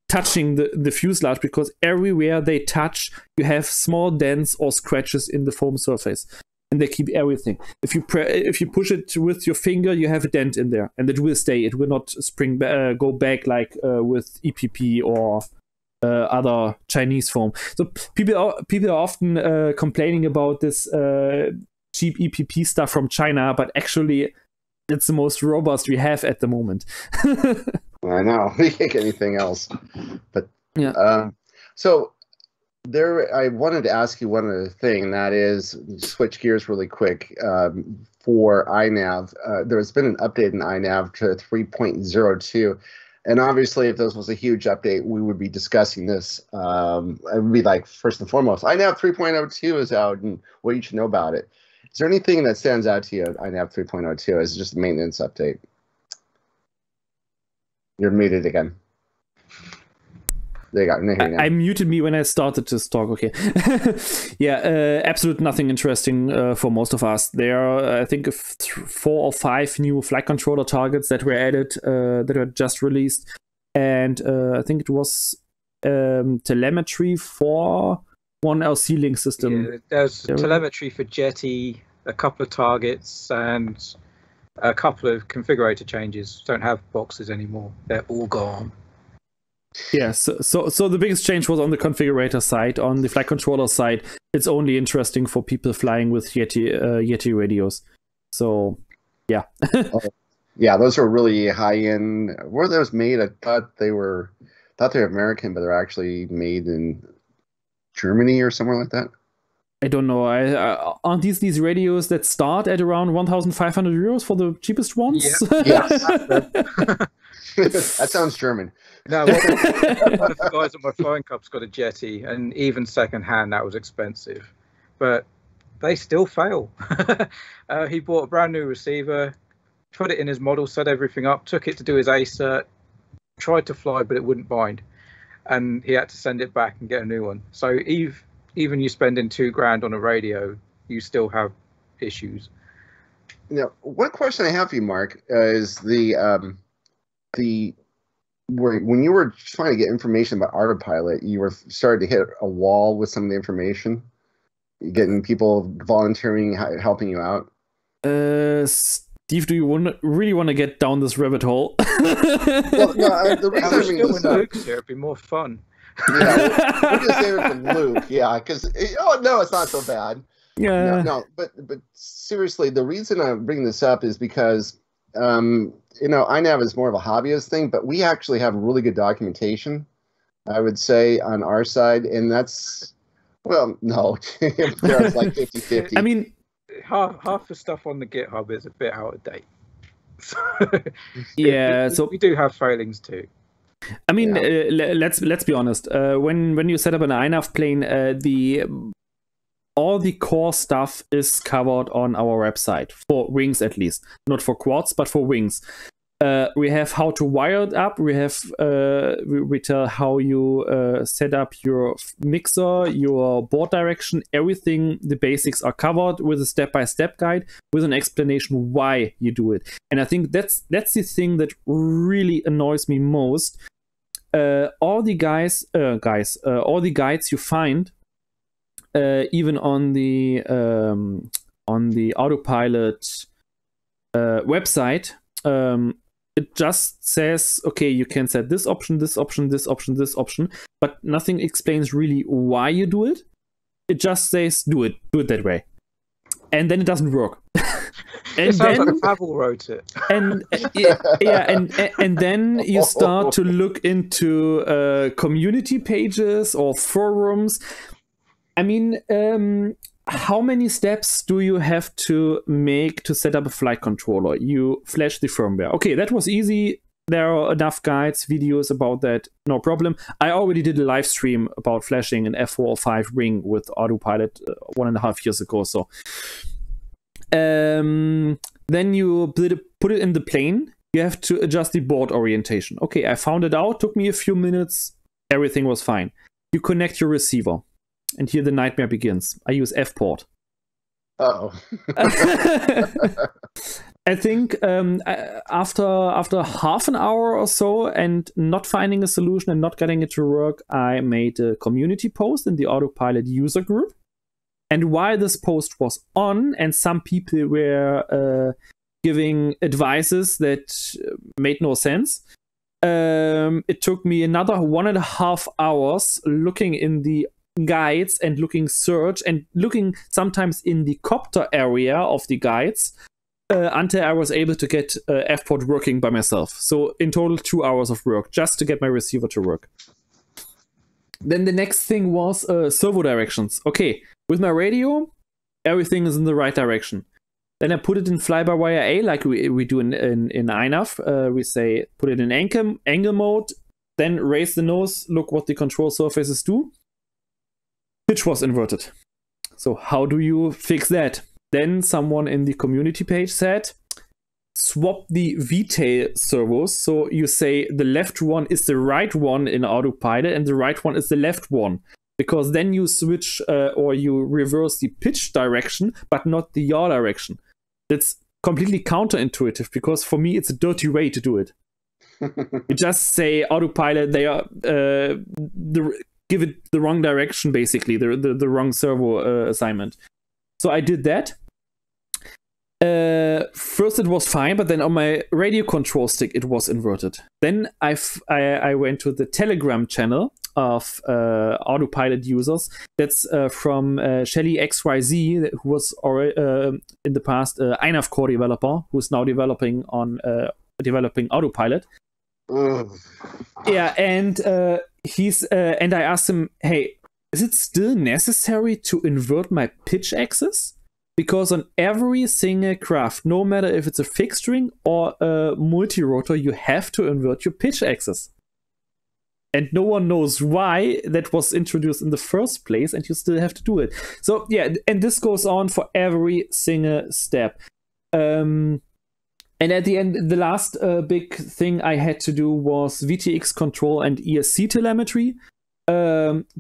touching the fuselage, because everywhere they touch, you have small dents or scratches in the foam surface, and they keep everything. If you push it with your finger, you have a dent in there, and it will stay. It will not go back like with EPP or other Chinese foam. So people are often complaining about this cheap EPP stuff from China, but actually it's the most robust we have at the moment. I know, we can't get anything else. But yeah. So there, I wanted to ask you one other thing, and that is, switch gears really quick. For INAV, there's been an update in INAV to 3.02. And obviously, if this was a huge update, we would be discussing this. It would be like, first and foremost, INAV 3.02 is out, and what you should know about it. Is there anything that stands out to you at INAV 3.02? Is it just a maintenance update? You're muted again. There you go. I muted me when I started to talk. Okay. Yeah, absolute nothing interesting for most of us. There are, I think, 4 or 5 new flight controller targets that were added, that were just released. And I think it was telemetry for one LC link system. Yeah, there's telemetry for Jetty, a couple of targets, and a couple of configurator changes. Don't have boxes anymore. They're all gone. Yeah, so the biggest change was on the configurator side. On the flight controller side, it's only interesting for people flying with Yeti radios. So, yeah. Yeah, those are really high-end. Were those made? I thought they were American, but they're actually made in Germany or somewhere like that. I don't know. Aren't these radios that start at around 1,500 euros for the cheapest ones? Yeah. That sounds German. No, one of the guys at my flying club's got a Jetty, and even second-hand, that was expensive. But they still fail. He bought a brand new receiver, put it in his model, set everything up, took it to do his A-cert, tried to fly, but it wouldn't bind. And he had to send it back and get a new one. So even you spending $2,000 on a radio, you still have issues. Now, one question I have for you, Marc, is when you were trying to get information about autopilot, you were starting to hit a wall with some of the information, getting people volunteering, helping you out. Steve, do you really want to get down this rabbit hole? Well, no, the reason I bring this up, Luke's here, it'd be more fun. Yeah, we're just saying it for Luke, yeah, because no, it's not so bad. Yeah, no, but seriously, the reason I bring this up is because INAV is more of a hobbyist thing, but we actually have really good documentation, I would say, on our side, and that's, well, no, there's like 50-50. I mean, half the stuff on the GitHub is a bit out of date. Yeah, so we do have failings too. I mean, let's be honest. When you set up an INAV plane, all the core stuff is covered on our website, for wings at least. Not for quads, but for wings. We have how to wire it up. We have we tell how you set up your mixer, your board direction, everything. The basics are covered with a step-by-step guide with an explanation why you do it. And I think that's the thing that really annoys me most. All the guides you find, even on the autopilot website, it just says, okay, you can set this option, this option, this option, this option, but nothing explains really why you do it. It just says do it that way, and then it doesn't work. And it sounds like Pavel wrote it. And and then you start to look into community pages or forums. I mean, how many steps do you have to make to set up a flight controller? You flash the firmware. Okay, that was easy. There are enough guides, videos about that. No problem. I already did a live stream about flashing an F4 or 5 wing with autopilot 1.5 years ago. So then you put it in the plane. You have to adjust the board orientation. Okay, I found it out. Took me a few minutes. Everything was fine. You connect your receiver. And here the nightmare begins. I use F-port. Uh-oh. I think after half an hour or so and not finding a solution and not getting it to work, I made a community post in the autopilot user group. And while this post was on and some people were giving advices that made no sense, it took me another 1.5 hours looking in the guides and looking search and looking sometimes in the copter area of the guides until I was able to get F-port working by myself. So in total 2 hours of work just to get my receiver to work. Then the next thing was servo directions. Okay, with my radio, everything is in the right direction. Then I put it in fly-by-wire A like we do in INAV. We say put it in angle mode, then raise the nose, look what the control surfaces do. Pitch was inverted. So how do you fix that? Then someone in the community page said, swap the Vt Servos. So you say the left one is the right one in autopilot and the right one is the left one. Because then you switch or you reverse the pitch direction, but not the yaw direction. That's completely counterintuitive because for me it's a dirty way to do it. You just say autopilot, they are give it the wrong direction, basically, the wrong servo assignment. So I did that. First it was fine, but then on my radio control stick it was inverted. Then I went to the Telegram channel of autopilot users. That's from Shelly XYZ, who was in the past INAV core developer, who's now developing autopilot. Yeah, and and I asked him, hey, is it still necessary to invert my pitch axis? because on every single craft, no matter if it's a fixed string or a multi-rotor, you have to invert your pitch axis. And no one knows why that was introduced in the first place, and you still have to do it. So yeah, and this goes on for every single step. And at the end, the last big thing I had to do was VTX control and ESC telemetry.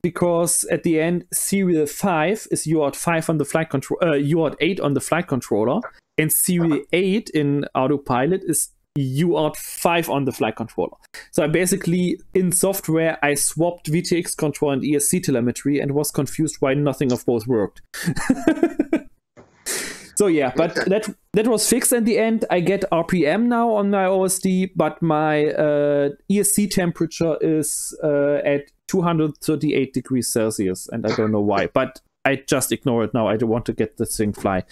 Because at the end, serial 5 is UART 5 on the flight control, UART 8 on the flight controller, and serial 8 in autopilot is UART 5 on the flight controller. So I basically, in software, I swapped VTX control and ESC telemetry and was confused why nothing of both worked. So yeah, but that was fixed in the end. I get RPM now on my OSD, but my ESC temperature is at 238 degrees Celsius, and I don't know why, but I just ignore it now. I don't want to get this thing fly.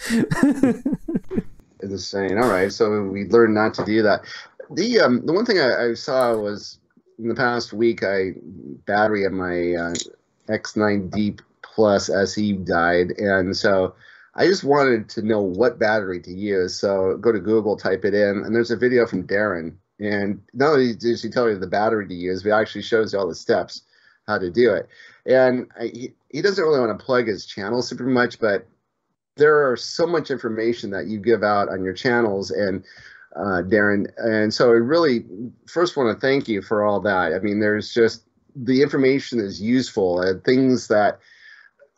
Insane. All right, so we learned not to do that. The one thing I saw was in the past week, battery of my X9 Deep Plus SE died, and so I just wanted to know what battery to use. So go to Google, type it in, and there's a video from Darren. And not only does he tell you the battery to use, but actually shows you all the steps how to do it. And he doesn't really want to plug his channel super much, but there are so much information that you give out on your channels, and Darren. And so I really first want to thank you for all that. I mean, there's just the information is useful, and things that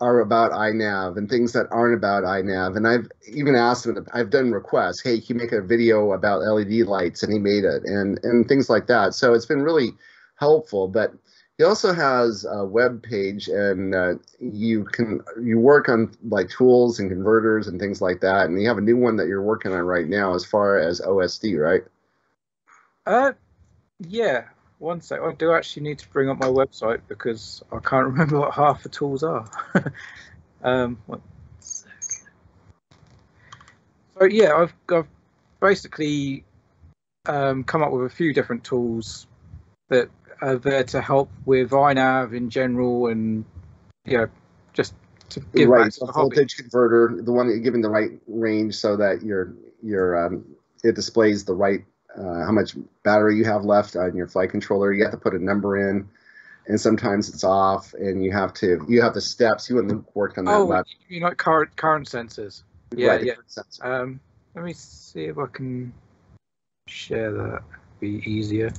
are about INAV and things that aren't about INAV. And I've even asked him, I've done requests, hey, can you make a video about LED lights? And he made it, and things like that. So it's been really helpful. But he also has a web page, and you work on like tools and converters and things like that. And you have a new one that you're working on right now as far as OSD, right? Yeah. One sec. I do actually need to bring up my website because I can't remember what half the tools are. 1 sec. So yeah, I've basically come up with a few different tools that are there to help with INAV in general, and just to give back to the voltage converter, the one that you're giving the right range so that it displays the right how much battery you have left on your flight controller. You have to put a number in, and sometimes it's off, and you have the steps. You and Luke worked on that. Oh, you know, current sensors. Yeah, right, yeah. Sensor. Let me see if I can share that. Be easier.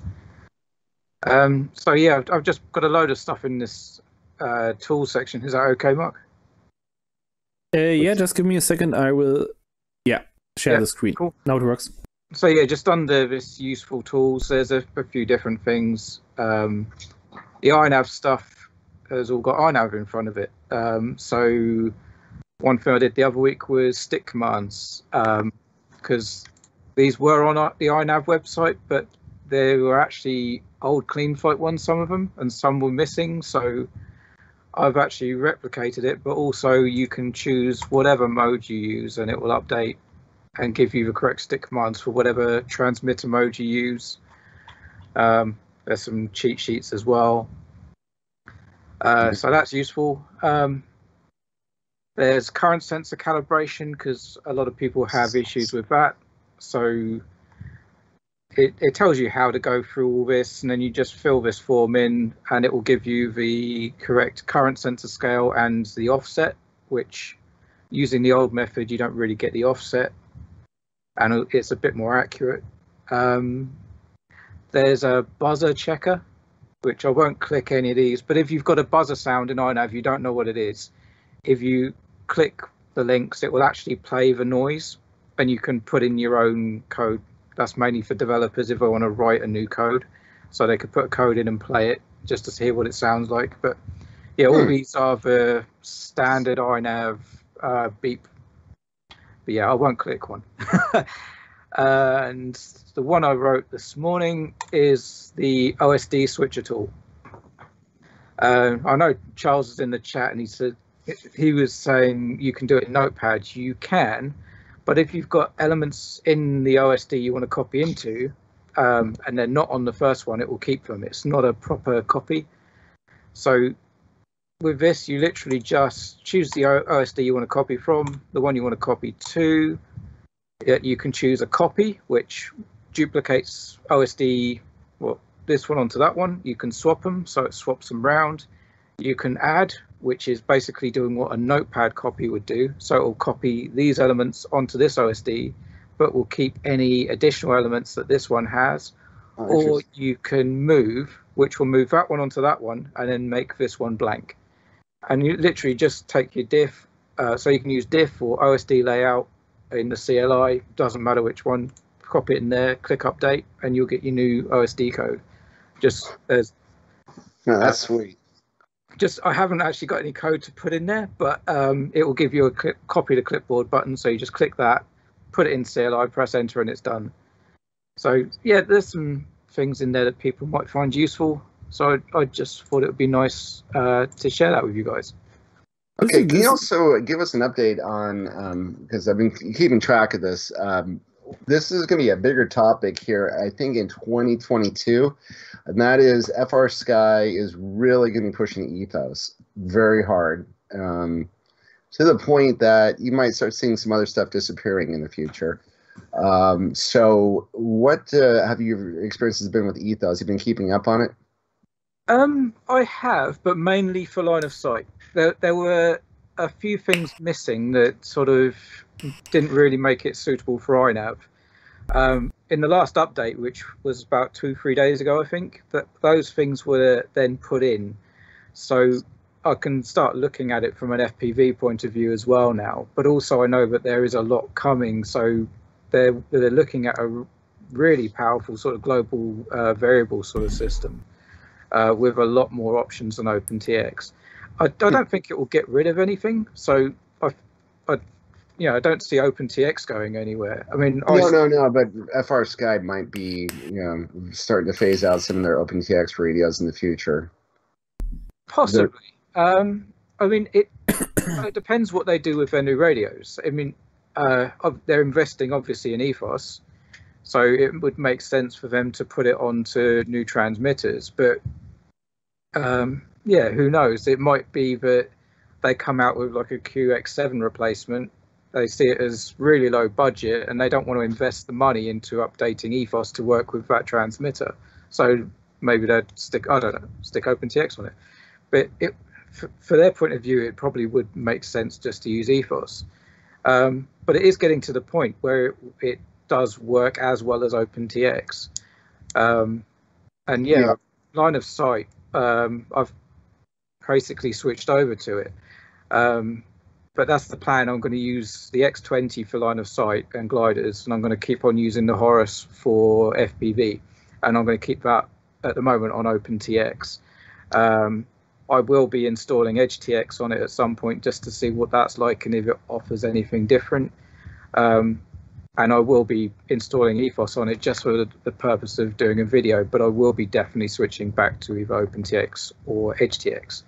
So yeah, I've just got a load of stuff in this tool section. Is that okay, Mark? Yeah, just give me a second. I will. Yeah, share the screen. Cool. Now it works. So yeah, just under this useful tools, there's a few different things. The INAV stuff has all got INAV in front of it. So one thing I did the other week was stick commands, because these were on the INAV website, but they were actually old clean flight ones, some of them, and some were missing. So I've actually replicated it, but also you can choose whatever mode you use and it will update and give you the correct stick commands for whatever transmitter mode you use. There's some cheat sheets as well. So that's useful. There's current sensor calibration, because a lot of people have issues with that. So it tells you how to go through all this, and then you just fill this form in and it will give you the correct current sensor scale and the offset, which using the old method you don't really get the offset, and it's a bit more accurate. There's a buzzer checker, which I won't click any of these, but if you've got a buzzer sound in INAV, you don't know what it is. If you click the links, it will actually play the noise, and you can put in your own code. That's mainly for developers if they want to write a new code, so they could put a code in and play it just to hear what it sounds like. But yeah, all these are the standard INAV beep. But yeah, I won't click one. And the one I wrote this morning is the OSD switcher tool. I know Charles is in the chat, and he was saying you can do it in Notepad. You can, but if you've got elements in the OSD you want to copy into, and they're not on the first one, it will keep them. It's not a proper copy. So with this, you literally just choose the OSD you want to copy from, the one you want to copy to. You can choose a copy, which duplicates OSD, well, this one onto that one. You can swap them, so it swaps them round. You can add, which is basically doing what a notepad copy would do. So it will copy these elements onto this OSD, but will keep any additional elements that this one has. Or you can move, which will move that one onto that one and then make this one blank. And you literally just take your diff, so you can use diff or OSD layout in the CLI, doesn't matter which one, copy it in there, click update, and you'll get your new OSD code. Just as that's sweet. Just I haven't actually got any code to put in there, but it will give you a copy to clipboard button, so you just click that, put it in CLI, press enter, and it's done. So yeah, there's some things in there that people might find useful. So I just thought it would be nice to share that with you guys. Okay, can you also give us an update on, because I've been keeping track of this, this is going to be a bigger topic here, I think, in 2022, and that is FR Sky is really going to be pushing ethos very hard, to the point that you might start seeing some other stuff disappearing in the future. So what have your experiences been with ethos? You've been keeping up on it? I have, but mainly for line of sight. There were a few things missing that sort of didn't really make it suitable for INAV. In the last update, which was about 2-3 days ago, I think, that those things were then put in. So I can start looking at it from an FPV point of view as well now. But also I know that there is a lot coming. So they're looking at a really powerful sort of global variable sort of system. With a lot more options than OpenTX. I don't think it will get rid of anything. So I don't see OpenTX going anywhere. I mean, no, but FR Sky might be, starting to phase out some of their OpenTX radios in the future. Possibly. I mean, it depends what they do with their new radios. I mean, they're investing obviously in ethos. So it would make sense for them to put it onto new transmitters, but yeah, who knows? It might be that they come out with like a QX7 replacement. They see it as really low budget, and they don't want to invest the money into updating ethos to work with that transmitter. So maybe they'd stick OpenTX on it. But for their point of view, it probably would make sense just to use ethos. But it is getting to the point where it does work as well as OpenTX, and yeah, line of sight, I've basically switched over to it, but that's the plan. I'm going to use the X20 for line of sight and gliders, and I'm going to keep on using the Horus for FPV, and I'm going to keep that at the moment on OpenTX. I will be installing EdgeTX on it at some point just to see what that's like and if it offers anything different. And I will be installing ethos on it just for the purpose of doing a video, but I will be definitely switching back to either OpenTX or EdgeTX.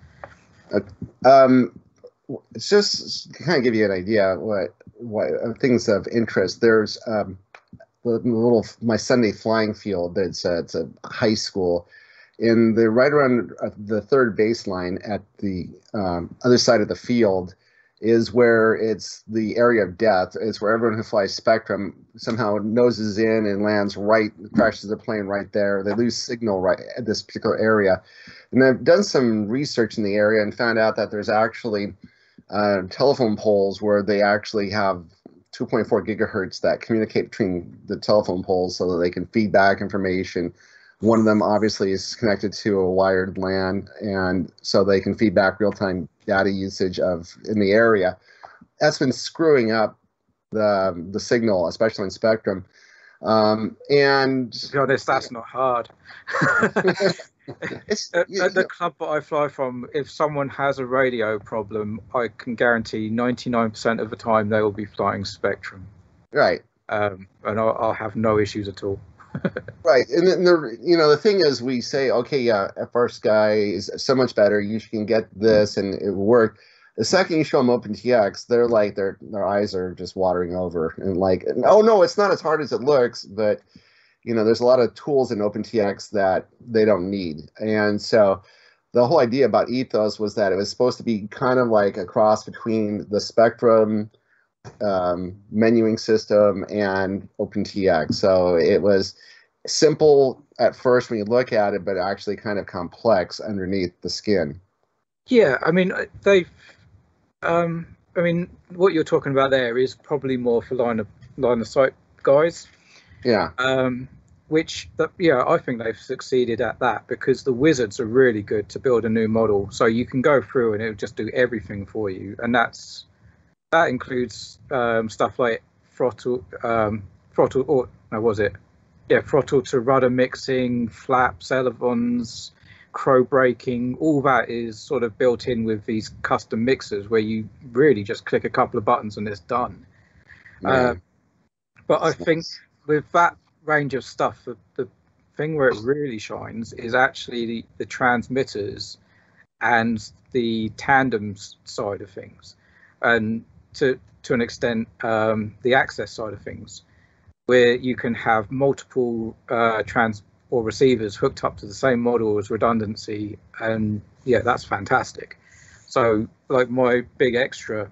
It's just to kind of give you an idea what things of interest. There's my Sunday flying field. It's a high school. Right around the third baseline at the other side of the field is where it's the area of death. It's where everyone who flies Spectrum somehow noses in and lands crashes their plane right there. They lose signal right at this particular area. And I've done some research in the area and found out that there's actually telephone poles where they actually have 2.4 gigahertz that communicate between the telephone poles so that they can feed back information. One of them obviously is connected to a wired LAN, and so they can feed back real-time data usage in the area. That's been screwing up the signal, especially in Spectrum. And to be honest, that's not hard. The club that I fly from, if someone has a radio problem, I can guarantee 99% of the time they will be flying Spectrum. Right. And I'll have no issues at all. Right, and then the thing is, we say, okay, yeah, FR Sky is so much better. You can get this, and it will work. The second you show them OpenTX, they're like their eyes are just watering over, and like, oh no, it's not as hard as it looks. But there's a lot of tools in OpenTX that they don't need, and so the whole idea about Ethos was that it was supposed to be kind of like a cross between the Spectrum menuing system and OpenTX. So it was simple at first when you look at it, but actually kind of complex underneath the skin. Yeah, I mean, I mean, what you're talking about there is probably more for line of sight guys. Yeah. Which, yeah, I think they've succeeded at that, because the wizards are really good to build a new model. So you can go through and it'll just do everything for you, and that includes stuff like throttle to rudder mixing, flaps, elevons, crow braking. All that is sort of built in with these custom mixers where you really just click a couple of buttons and it's done. But I think with that range of stuff, the thing where it really shines is actually the transmitters and the tandems side of things, and to an extent the access side of things, where you can have multiple or receivers hooked up to the same model as redundancy, and yeah, that's fantastic. So like my big extra,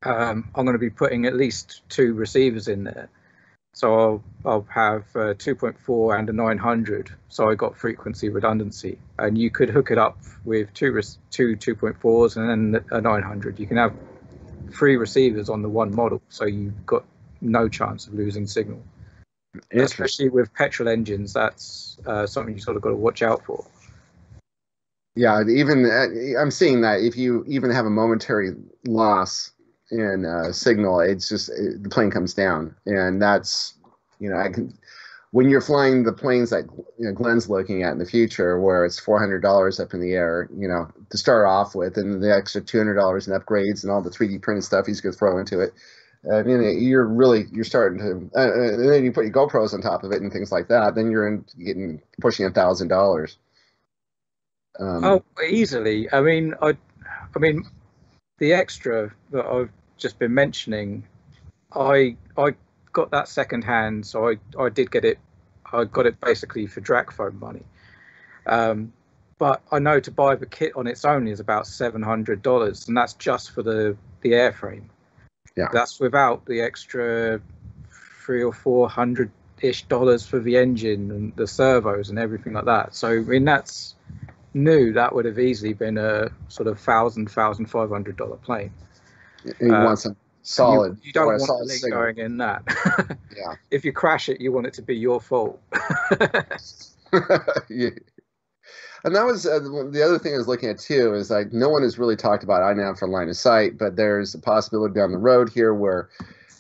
I'm going to be putting at least 2 receivers in there. So I'll have 2.4 and a 900. So I got frequency redundancy, and you could hook it up with two 2.4s and then a 900. You can have 3 receivers on the one model, so you've got no chance of losing signal. Especially with petrol engines, that's something you sort of got to watch out for. Yeah, even I'm seeing that if you even have a momentary loss in signal, it's just the plane comes down, and that's, you know, when you're flying the planes that Glenn's looking at in the future, where it's $400 up in the air, you know, to start off with, and the extra $200 in upgrades and all the 3D printed stuff he's going to throw into it. I mean, you're starting to, and then you put your GoPros on top of it and things like that. Then you're pushing $1,000. Oh, easily. I mean, the extra that I've just been mentioning, I got that second hand, so I did get it. I got it basically for Dracphone money. But I know to buy the kit on its own is about $700, and that's just for the airframe. Yeah, that's without the extra $300 or $400-ish for the engine and the servos and everything like that. So I mean, that's new. That would have easily been a sort of $1,500 plane. And you want some solid. You don't want a link going in that. Yeah. If you crash it, you want it to be your fault. Yeah. And that was the other thing I was looking at too, is like no one has really talked about INAV for line of sight, but there's a possibility down the road here where,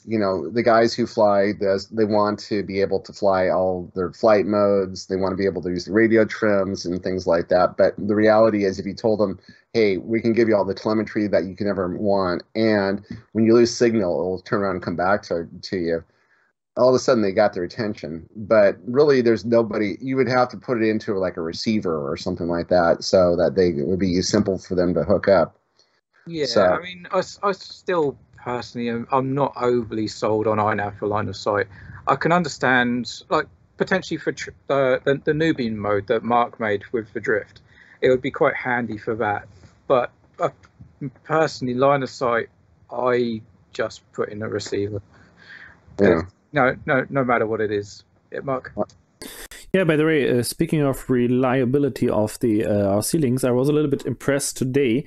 you know, the guys who fly this, they want to be able to fly all their flight modes. They want to be able to use the radio trims and things like that. But the reality is, if you told them, hey, we can give you all the telemetry that you can ever want, and when you lose signal, it will turn around and come back to you, all of a sudden they got their attention. But really, there's nobody. You would have to put it into like a receiver or something like that, so that it would be simple for them to hook up. Yeah, so, I mean, I still personally, I'm not overly sold on INAV for line of sight. I can understand, like, potentially for the newbie mode that Marc made with the drift, it would be quite handy for that. But personally, line of sight, I just put in a receiver. Yeah. No matter what it is. Yeah, Marc? Yeah, by the way, speaking of reliability of the RC links, I was a little bit impressed today.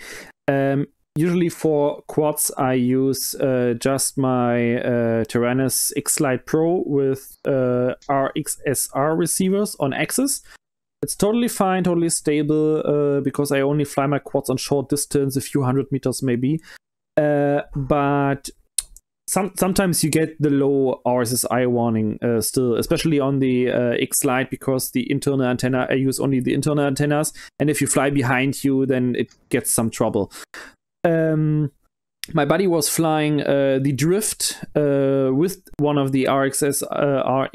Usually for quads, I use just my Tyrannus X-Lite Pro with RXSR receivers on axis. It's totally fine, totally stable, because I only fly my quads on short distance, a few hundred meters maybe. But sometimes you get the low RSSI warning still, especially on the X-Lite, because the internal antenna, I use only the internal antennas, and if you fly behind you, then it gets some trouble. My buddy was flying the drift with one of the RXSR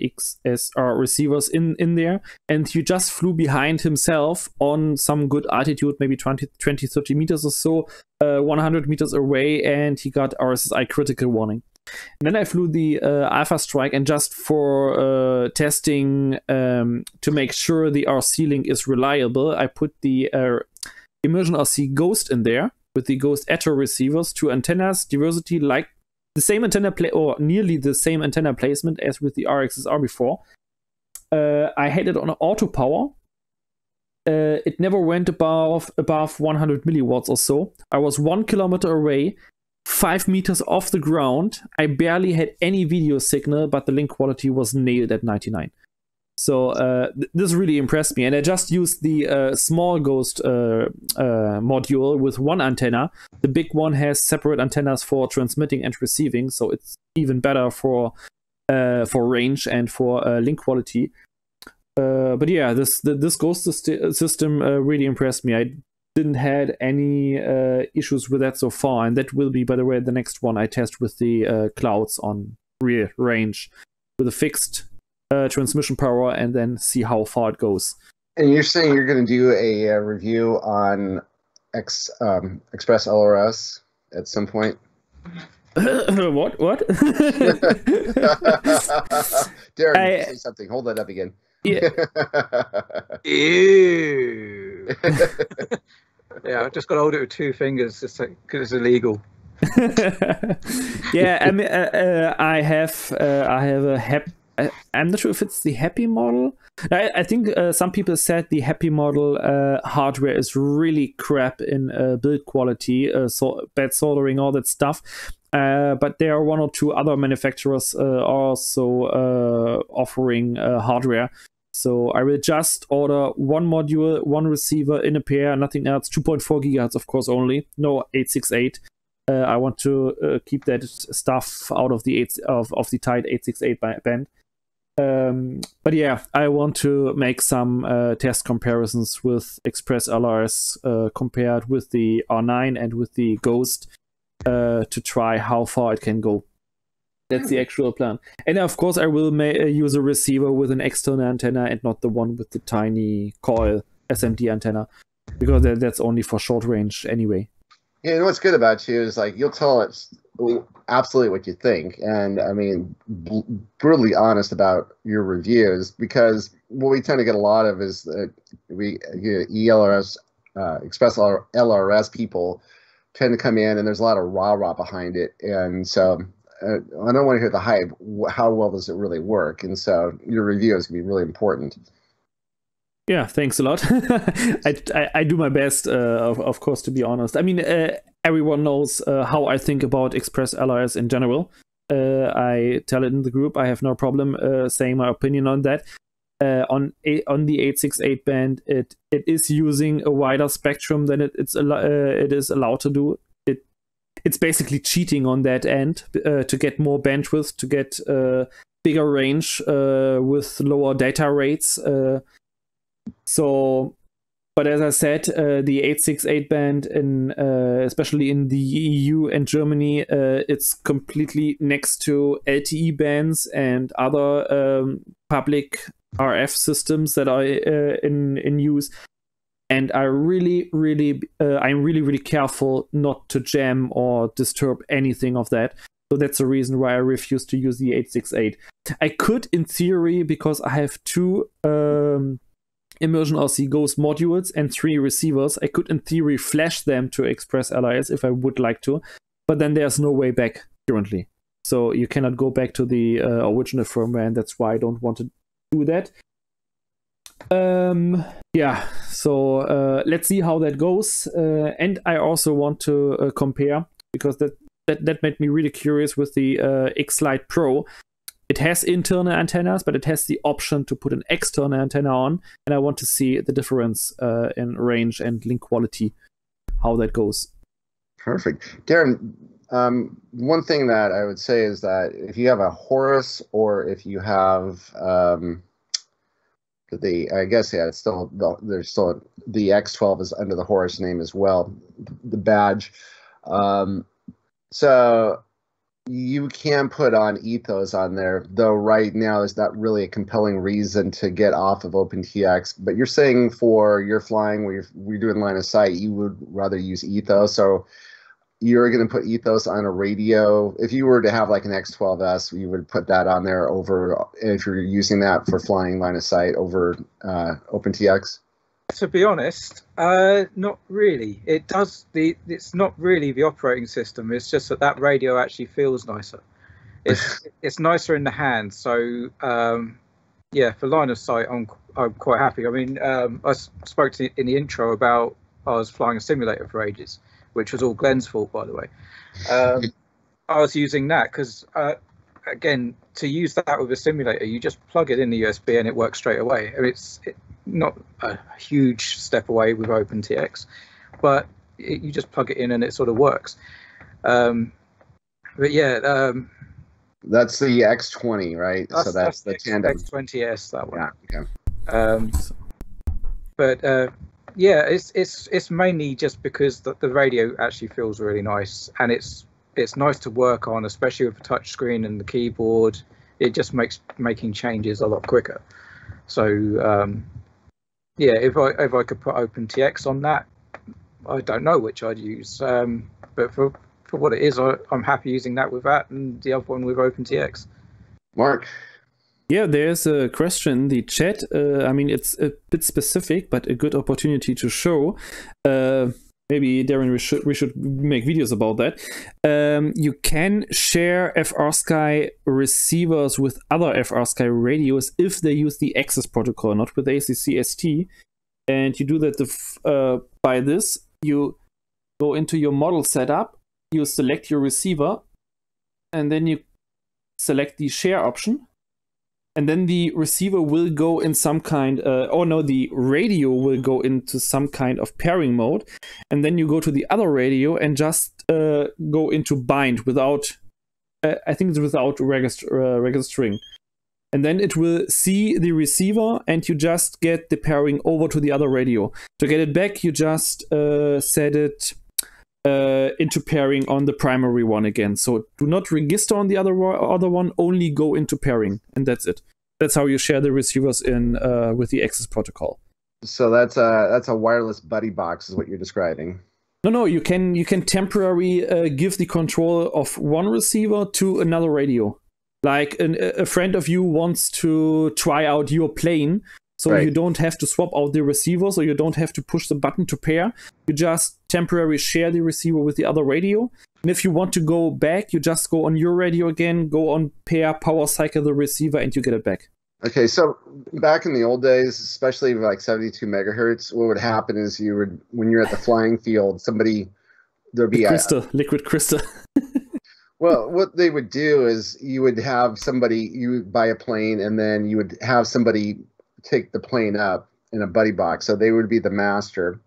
receivers in there, and he just flew behind himself on some good altitude, maybe 20-30 meters or so, 100 meters away, and he got RSSI critical warning. And then I flew the Alpha Strike, and just for testing to make sure the RC link is reliable, I put the Immersion RC Ghost in there with the Ghost Echo receivers, 2 antennas, diversity, like the same antenna or nearly the same antenna placement as with the RXSR before. I had it on auto power. It never went above 100 milliwatts or so. I was 1 kilometer away, 5 meters off the ground. I barely had any video signal, but the link quality was nailed at 99. So this really impressed me. And I just used the small Ghost module with 1 antenna. The big one has separate antennas for transmitting and receiving, so it's even better for range and for link quality. But yeah, this Ghost system really impressed me. I didn't had any issues with that so far, and that will be, by the way, the next one I test with the clouds on rear range with a fixed transmission power, and then see how far it goes. And you're saying you're going to do a review on Express LRS at some point? What? Darren, say something. Hold that up again. Yeah. Ew. Yeah, I just got to hold it with 2 fingers just because it's illegal. Yeah, I mean, I have a I'm not sure if it's the Happy model. I think some people said the Happy model hardware is really crap in build quality, so bad soldering, all that stuff. But there are 1 or 2 other manufacturers also offering hardware. So I will just order 1 module, 1 receiver in a pair, nothing else. 2.4 gigahertz, of course, only. No 868. I want to keep that stuff out of the tight 868 band. But yeah, I want to make some test comparisons with Express LRS compared with the R9 and with the Ghost to try how far it can go. That's the actual plan. And of course, I will use a receiver with an external antenna and not the one with the tiny coil SMD antenna, because that's only for short range anyway. Yeah, you know what's good about you is like you'll tell us absolutely what you think, and I mean brutally honest about your reviews, because what we tend to get a lot of is that ELRS, Express LRS people tend to come in and there's a lot of rah-rah behind it, and so I don't want to hear the hype. How well does it really work? And so your review is going to be really important. Yeah, thanks a lot. I do my best, of course, to be honest. I mean, everyone knows how I think about Express LRS in general. I tell it in the group. I have no problem saying my opinion on that. On the 868 band, it is using a wider spectrum than it is allowed to do. It's basically cheating on that end to get more bandwidth, to get bigger range with lower data rates. But as I said, the 868 band, especially in the EU and Germany, it's completely next to LTE bands and other public RF systems that are in use. And I'm really careful not to jam or disturb anything of that. So that's the reason why I refuse to use the 868. I could, in theory, because I have 2 Immersion RC Ghost modules and 3 receivers, I could, in theory, flash them to Express LRS if I would like to. But then there's no way back currently. So you cannot go back to the original firmware, and that's why I don't want to do that. Yeah, so let's see how that goes. And I also want to compare, because that made me really curious with the X-Lite Pro. It has internal antennas, but it has the option to put an external antenna on, and I want to see the difference in range and link quality, how that goes. Perfect. Darren, one thing that I would say is that if you have a Horus, or if you have there's still the X12 is under the Horus name as well, the badge. So you can put on ethos on there, though right now there's not really a compelling reason to get off of OpenTX. But you're saying for your flying where you're doing line of sight, you would rather use ethos. So you're going to put ethos on a radio. If you were to have like an X12S, you would put that on there over, if you're using that for flying line of sight over OpenTX? To be honest, not really. It's not really the operating system. It's just that radio actually feels nicer. It's nicer in the hand. So yeah, for line of sight, I'm quite happy. I mean, I spoke in the intro about I was flying a simulator for ages, which was all Glenn's fault, by the way. I was using that because, again, to use that with a simulator, you just plug it in the USB and it works straight away. It's not a huge step away with OpenTX, but you just plug it in and it sort of works. But yeah. That's the X20, right? So that's the tandem. X20S, that one. Yeah, okay. But yeah, it's mainly just because the radio actually feels really nice, and it's nice to work on, especially with the touch screen and the keyboard. It just makes making changes a lot quicker. So yeah, if I could put OpenTX on that, I don't know which I'd use. But for what it is, I'm happy using that with that, and the other one with OpenTX. Mark? Yeah, there's a question in the chat. I mean, it's a bit specific, but a good opportunity to show. Maybe, Darren, we should make videos about that. You can share FrSky receivers with other FrSky radios if they use the access protocol, not with ACC-ST. And you do that by this. You go into your model setup, you select your receiver, and then you select the share option. And then the receiver will go in some kind, the radio will go into some kind of pairing mode. And then you go to the other radio and just go into bind without, I think it's without registering. And then it will see the receiver and you just get the pairing over to the other radio. To get it back, you just set it into pairing on the primary one again. So do not register on the other one, only go into pairing, and that's it. That's how you share the receivers in with the access protocol. So that's a wireless buddy box, is what you're describing. No, you can temporarily give the control of one receiver to another radio. Like a friend of you wants to try out your plane. So right. You don't have to swap out the receivers, or you don't have to push the button to pair. You just temporarily share the receiver with the other radio. And if you want to go back, you just go on your radio again, go on pair, power cycle the receiver, and you get it back. Okay, so back in the old days, especially like 72 megahertz, what would happen is when you're at the flying field, there'd be liquid crystal. Well, what they would do is you would buy a plane, and then you would have somebody take the plane up in a buddy box. So they would be the master,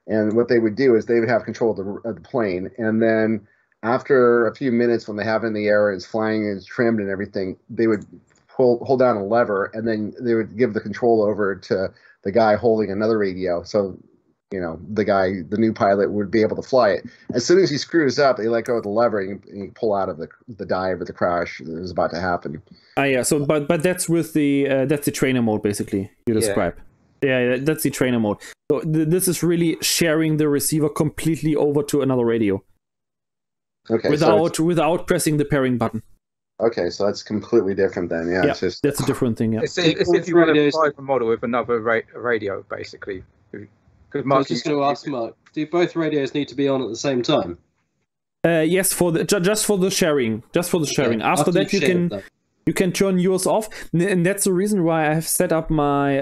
and what they would do is they would have control of the plane, and then after a few minutes, when they have it in the air and it's flying and it's trimmed and everything, they would hold down a lever, and then they would give the control over to the guy holding another radio. So the new pilot would be able to fly it. As soon as he screws up, they let go of the lever and you pull out of the dive or the crash that was about to happen. Yeah. So, but that's with that's the trainer mode, basically, you describe. Yeah, that's the trainer mode. So this is really sharing the receiver completely over to another radio. Okay. Without pressing the pairing button. Okay, so that's completely different then. Yeah, it's that's a different thing. Yeah. It's if you run a private model with another radio, basically. Marc, I was just going to ask Marc, do both radios need to be on at the same time? Yes, just for the sharing. Just for the sharing. Okay. After that, you can turn yours off, and that's the reason why I have set up my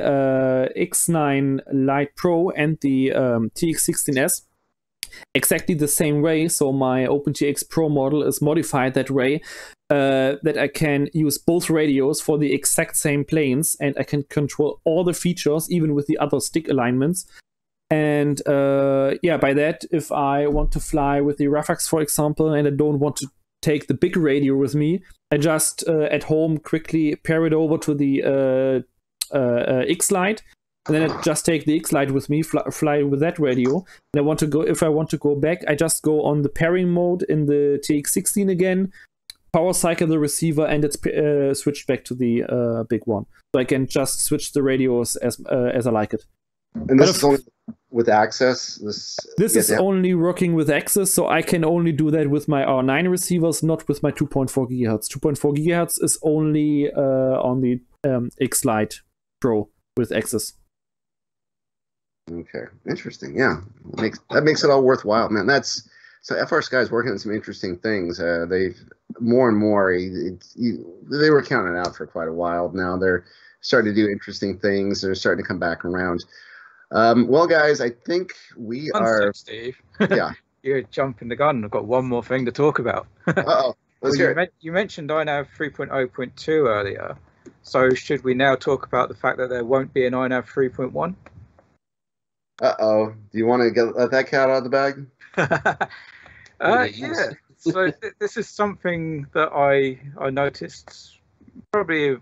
X9 Lite Pro and the TX16S exactly the same way. So my OpenTX Pro model is modified that way, that I can use both radios for the exact same planes, and I can control all the features, even with the other stick alignments. And by that, if I want to fly with the Rafax, for example, and I don't want to take the big radio with me, I just at home quickly pair it over to the X-Lite, and then I just take the X-Lite with me, fly with that radio. And if I want to go back, I just go on the pairing mode in the TX16 again, power cycle the receiver, and it's switched back to the big one. So I can just switch the radios as I like it. And this is only with access. This is only working with access, so I can only do that with my R9 receivers, not with my 2.4 gigahertz. 2.4 gigahertz is only on the X Lite Pro with access. Okay, interesting. Yeah, that makes it all worthwhile, man. So FR Sky is working on some interesting things. They've more and more. They were counting out for quite a while. Now they're starting to do interesting things. They're starting to come back around. Well, guys, I think we are. Steve. Yeah. You're jumping the gun. I've got one more thing to talk about. Uh-oh. Let's hear it. You mentioned INAV 3.0.2 earlier. So should we now talk about the fact that there won't be an INAV 3.1? Uh-oh. Do you want to let that cat out of the bag? Yeah. So this is something that I noticed probably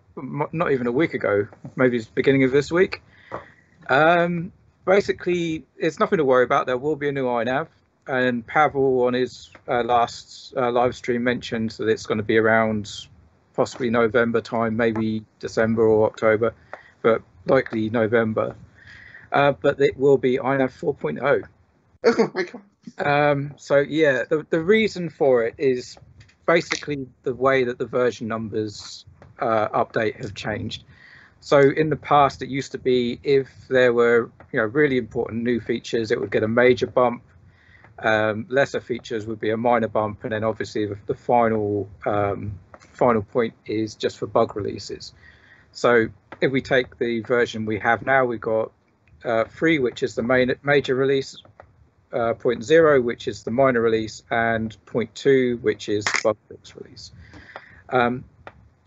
not even a week ago, maybe it's the beginning of this week. Basically, it's nothing to worry about. There will be a new INAV, and Pavel on his last live stream mentioned that it's going to be around possibly November time, maybe December or October, but likely November. But it will be INAV 4.0. Oh my God. So yeah, the reason for it is basically the way that the version numbers update have changed. So in the past, it used to be if there were really important new features, it would get a major bump. Lesser features would be a minor bump, and then obviously the final point is just for bug releases. So if we take the version we have now, we've got 3, which is the major release, 0.0, which is the minor release, and 0.2, which is the bug fix release.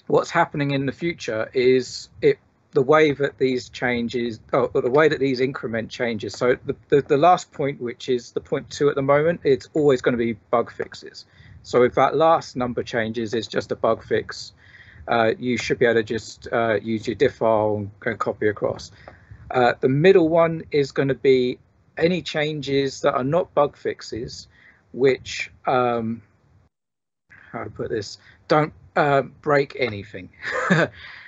What's happening in the future is the way that these changes, or the way that these increment changes. So the last point, which is the 0.2 at the moment, it's always going to be bug fixes. So if that last number changes, it's just a bug fix. You should be able to just use your diff file and copy across. The middle one is going to be any changes that are not bug fixes, which, how to put this, don't break anything.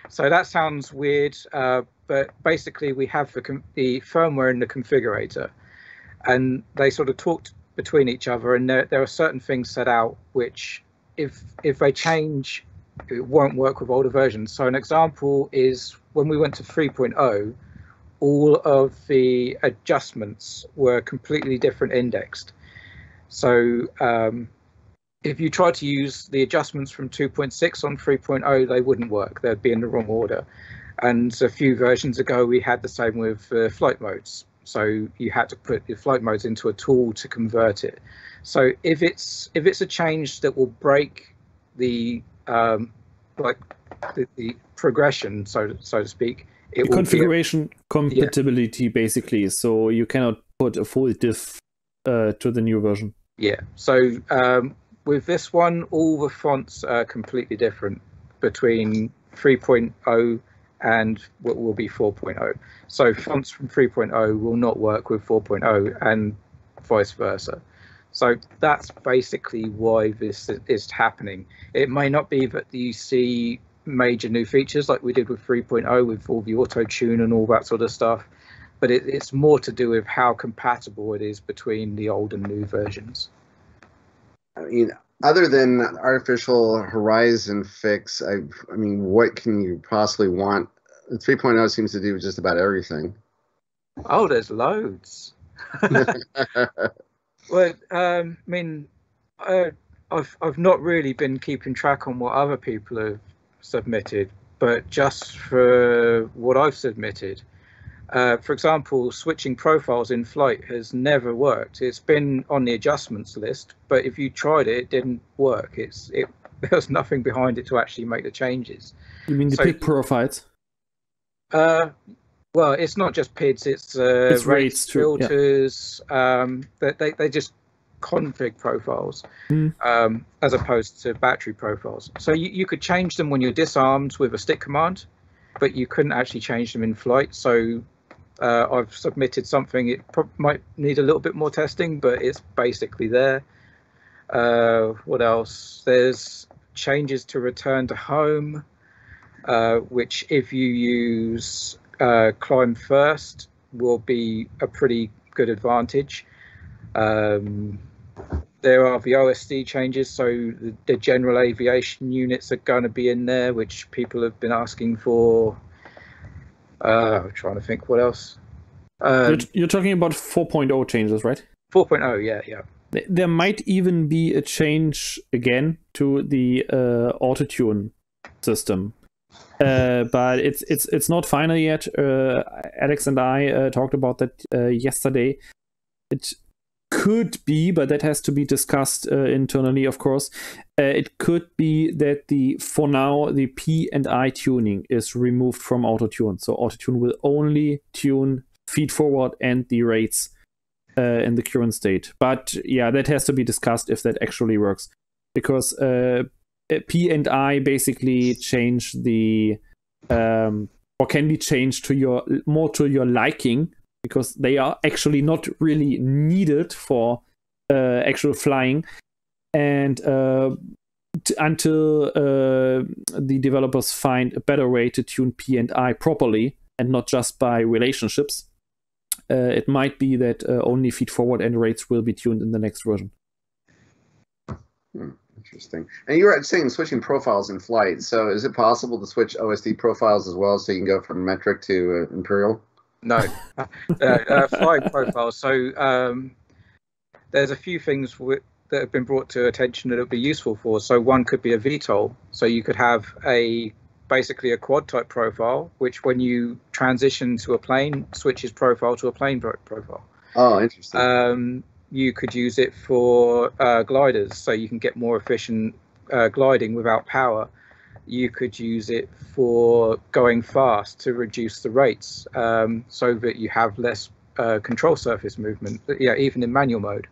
So that sounds weird, but basically we have the firmware in the configurator, and they sort of talked between each other, and there are certain things set out which if they change, it won't work with older versions. So an example is when we went to 3.0, all of the adjustments were completely different indexed. So if you try to use the adjustments from 2.6 on 3.0, they wouldn't work. They'd be in the wrong order. And a few versions ago, we had the same with flight modes. So you had to put your flight modes into a tool to convert it. So if it's a change that will break the the progression, so to speak, it will configuration compatibility, basically. So you cannot put a full diff to the new version. Yeah. So with this one, all the fonts are completely different between 3.0 and what will be 4.0. So fonts from 3.0 will not work with 4.0 and vice versa. So that's basically why this is happening. It may not be that you see major new features like we did with 3.0 with all the auto tune and all that sort of stuff, but it's more to do with how compatible it is between the old and new versions. I mean, other than artificial horizon fix, I mean, what can you possibly want? 3.0 seems to do just about everything. Oh, there's loads. Well, I mean, I've not really been keeping track on what other people have submitted, but just for what I've submitted, for example, switching profiles in flight has never worked. It's been on the adjustments list, but if you tried it, it didn't work. There's nothing behind it to actually make the changes. You mean the PID profiles? Well, it's not just PIDs, it's rates, filters. Yeah. They just config profiles as opposed to battery profiles. So you could change them when you're disarmed with a stick command, but you couldn't actually change them in flight. So I've submitted something. It might need a little bit more testing, but it's basically there. What else? There's changes to return to home, which if you use climb first will be a pretty good advantage. There are the OSD changes, so the general aviation units are going to be in there, which people have been asking for. I'm trying to think what else. You're talking about 4.0 changes, right? 4.0, yeah. There might even be a change again to the auto-tune system, but it's not final yet. Alex and I talked about that yesterday. It could be, but that has to be discussed internally, of course. It could be that for now the P and I tuning is removed from auto-tune, so auto-tune will only tune feed forward and the rates in the current state. But yeah, that has to be discussed if that actually works, because P and I basically change the or can be changed to more to your liking, because they are actually not really needed for actual flying, and until the developers find a better way to tune P and I properly and not just by relationships, it might be that only feed forward and rates will be tuned in the next version. Interesting. And you were saying switching profiles in flight. So is it possible to switch OSD profiles as well, so you can go from metric to imperial? No, flying profiles. So there's a few things that have been brought to attention that it would be useful for. So one could be a VTOL. So you could have basically a quad type profile, which when you transition to a plane, switches profile to a plane profile. Oh, interesting. You could use it for gliders, so you can get more efficient gliding without power. You could use it for going fast to reduce the rates, so that you have less control surface movement. But yeah, even in manual mode,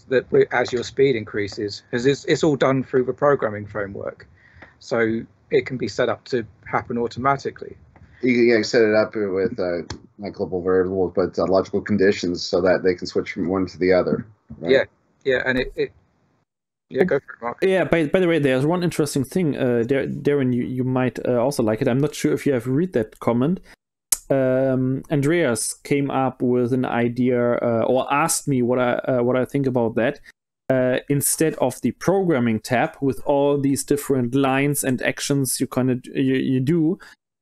that as your speed increases, because it's all done through the programming framework, so it can be set up to happen automatically. You can set it up with not global variables, but logical conditions, so that they can switch from one to the other. Right? Yeah, and it go for it, Mark. Yeah, by the way, there's one interesting thing, Darren, you might also like it. I'm not sure if you have read that comment. Andreas came up with an idea, or asked me what I think about that. Instead of the programming tab with all these different lines and actions you do,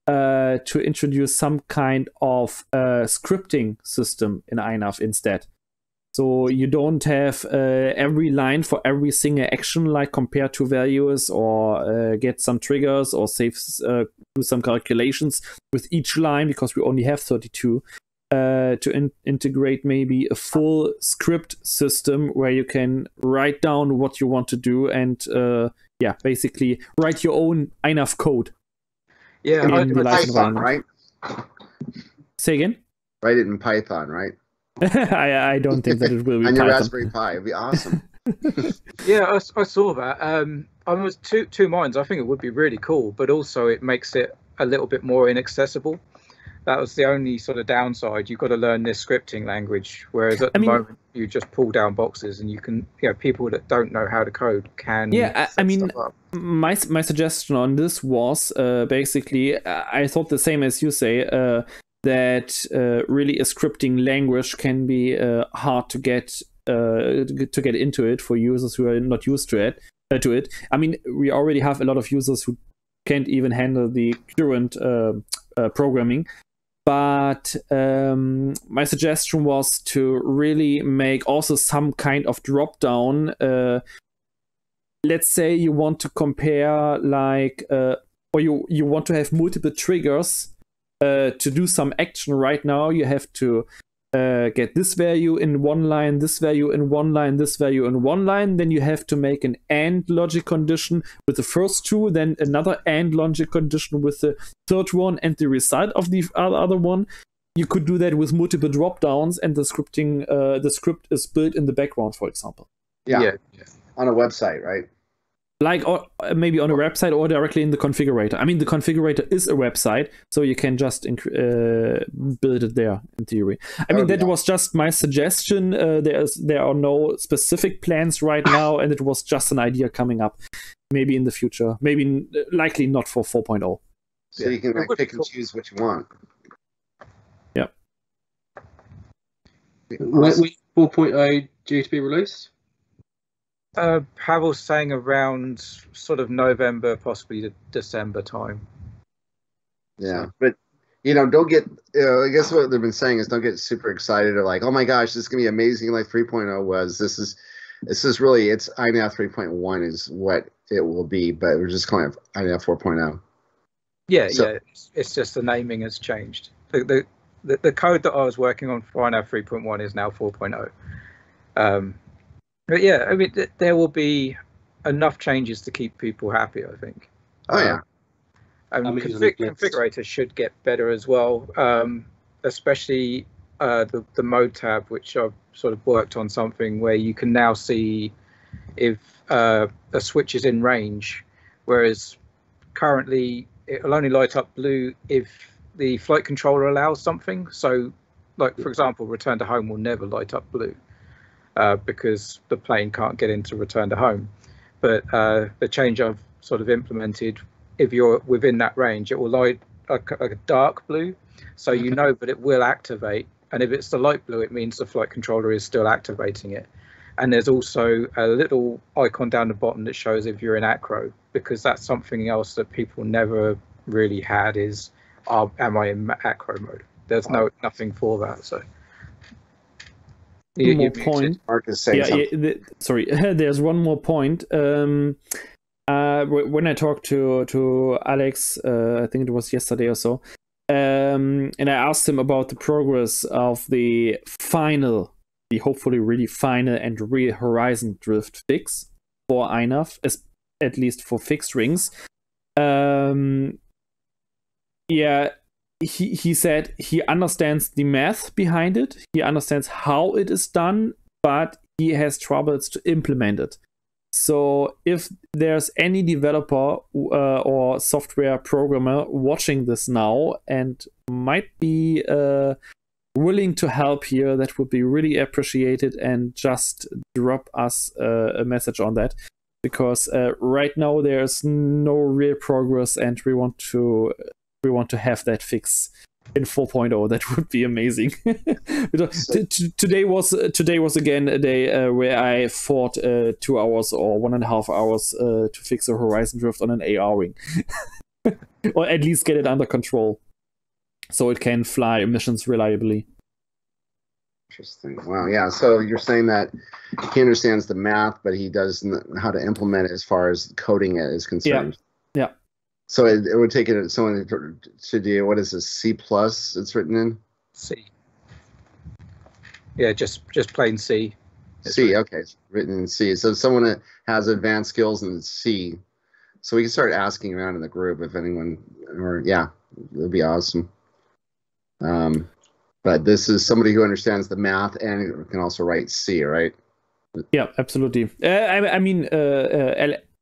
to introduce some kind of scripting system in INAV instead. So you don't have every line for every single action, like compare two values or get some triggers or do some calculations with each line, because we only have 32. To integrate maybe a full script system where you can write down what you want to do and basically write your own INAV code. Yeah, Python, right? Say again? Write it in Python, right? I don't think that it will be on your Python. Raspberry Pi. It'd be awesome. Yeah, I saw that. I was two minds. I think it would be really cool, but also it makes it a little bit more inaccessible. That was the only sort of downside. You've got to learn this scripting language, whereas at the moment you just pull down boxes and you can, people that don't know how to code can. Yeah, my suggestion on this was basically, I thought the same as you say, that really a scripting language can be hard to get into it for users who are not used to it. I mean, we already have a lot of users who can't even handle the current programming. But my suggestion was to really make also some kind of drop down. Let's say you want to compare or you want to have multiple triggers to do some action right now. You have to get this value in one line, this value in one line, this value in one line. Then you have to make an AND logic condition with the first two, then another AND logic condition with the third one, and the result of the other one. You could do that with multiple drop downs, and the script is built in the background, for example. Yeah. On a website, right? Like, or maybe on a website or directly in the configurator. I mean, the configurator is a website, so you can just build it there in theory. I mean, that was just my suggestion. There are no specific plans right now, and it was just an idea coming up. Maybe in the future. Maybe likely not for 4.0. So you can pick and choose what you want. Yeah. When 4.0 due to be released? Pavel's saying around sort of November, possibly the December time. Yeah, but don't get. I guess what they've been saying is don't get super excited or like, oh my gosh, this is gonna be amazing like 3.0 was. This is really it's INAV 3.1 is what it will be, but we're just calling it INAV 4.0. Yeah, it's just the naming has changed. The code that I was working on for INAV 3.1 is now 4.0. But yeah, I mean, there will be enough changes to keep people happy, I think. Oh yeah. Configurators should get better as well, especially the mode tab, which I've sort of worked on something where you can now see if a switch is in range, whereas currently it'll only light up blue if the flight controller allows something. So, like for example, return to home will never light up blue because the plane can't get into return to home. But the change I've sort of implemented, if you're within that range, it will light a dark blue, so you know, but it will activate. And if it's the light blue, it means the flight controller is still activating it. And there's also a little icon down the bottom that shows if you're in acro, because that's something else that people never really had is, am I in acro mode? There's nothing for that. So one more point. Marc is saying something. Sorry, there's one more point. When I talked to Alex, I think it was yesterday or so, and I asked him about the progress of the hopefully really final and real horizon drift fix for INAV, at least for fixed rings. He said he understands the math behind it, he understands how it is done, but he has troubles to implement it. So if there's any developer or software programmer watching this now and might be willing to help here, that would be really appreciated, and just drop us a message on that, because right now there's no real progress and we want to have that fix in 4.0. That would be amazing. Today was again a day where I fought 2 hours or 1.5 hours to fix a horizon drift on an AR wing, or at least get it under control so it can fly missions reliably. Interesting. Wow. Yeah. So you're saying that he understands the math, but he doesn't know how to implement it as far as coding it is concerned. Yeah. So it would take someone to do, what is this, C+ it's written in? C. Yeah, just plain C. C, okay. It's written in C. So someone that has advanced skills in C. So we can start asking around in the group if anyone, that'd be awesome. But this is somebody who understands the math and can also write C, right? Yeah, absolutely.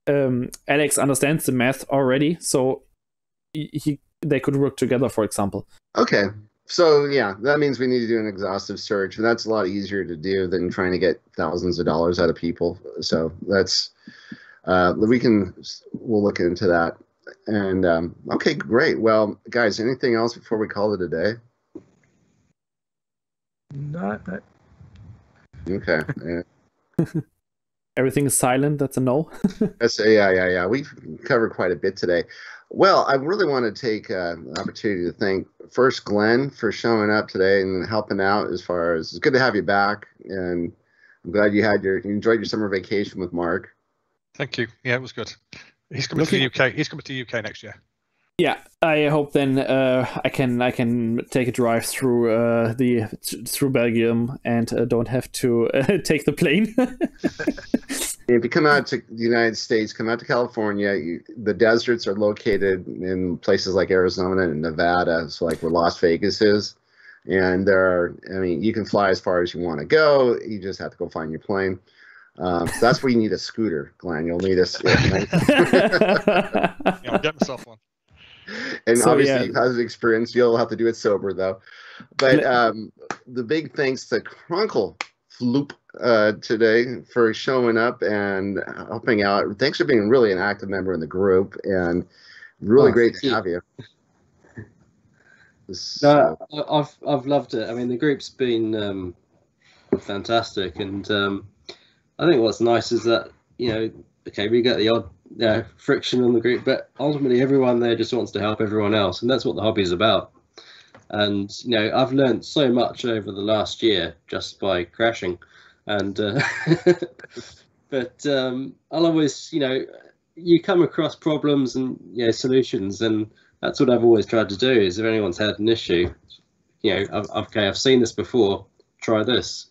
Alex understands the math already, so they could work together, for example. Okay, so yeah, that means we need to do an exhaustive search, and that's a lot easier to do than trying to get thousands of dollars out of people. So that's we'll look into that. And okay, great. Well, guys, anything else before we call it a day? No. Okay. Yeah. Everything is silent. That's a no. Yeah. We've covered quite a bit today. Well, I really want to take an opportunity to thank first Glenn for showing up today and helping out. As far as, it's good to have you back, and I'm glad you enjoyed your summer vacation with Marc. Thank you. Yeah, it was good. He's coming to the UK. He's coming to the UK next year. Yeah, I hope then I can take a drive through through Belgium and don't have to take the plane. If you come out to the United States, come out to California, the deserts are located in places like Arizona and Nevada, so like where Las Vegas is. And you can fly as far as you want to go. You just have to go find your plane. So that's where you need a scooter, Glenn. You'll need a I'll get myself one. And so, obviously, you have experience. You'll have to do it sober, though. But the big thanks to CrunkleFloop today for showing up and helping out. Thanks for being really an active member in the group, and really great to have you. No, I've loved it. I mean, the group's been fantastic. And I think what's nice is that, okay, we get the odd friction on the group, but ultimately everyone there just wants to help everyone else, and that's what the hobby is about. And I've learned so much over the last year just by crashing, and but I'll always, you come across problems and solutions, and that's what I've always tried to do. Is if anyone's had an issue, I've seen this before, try this.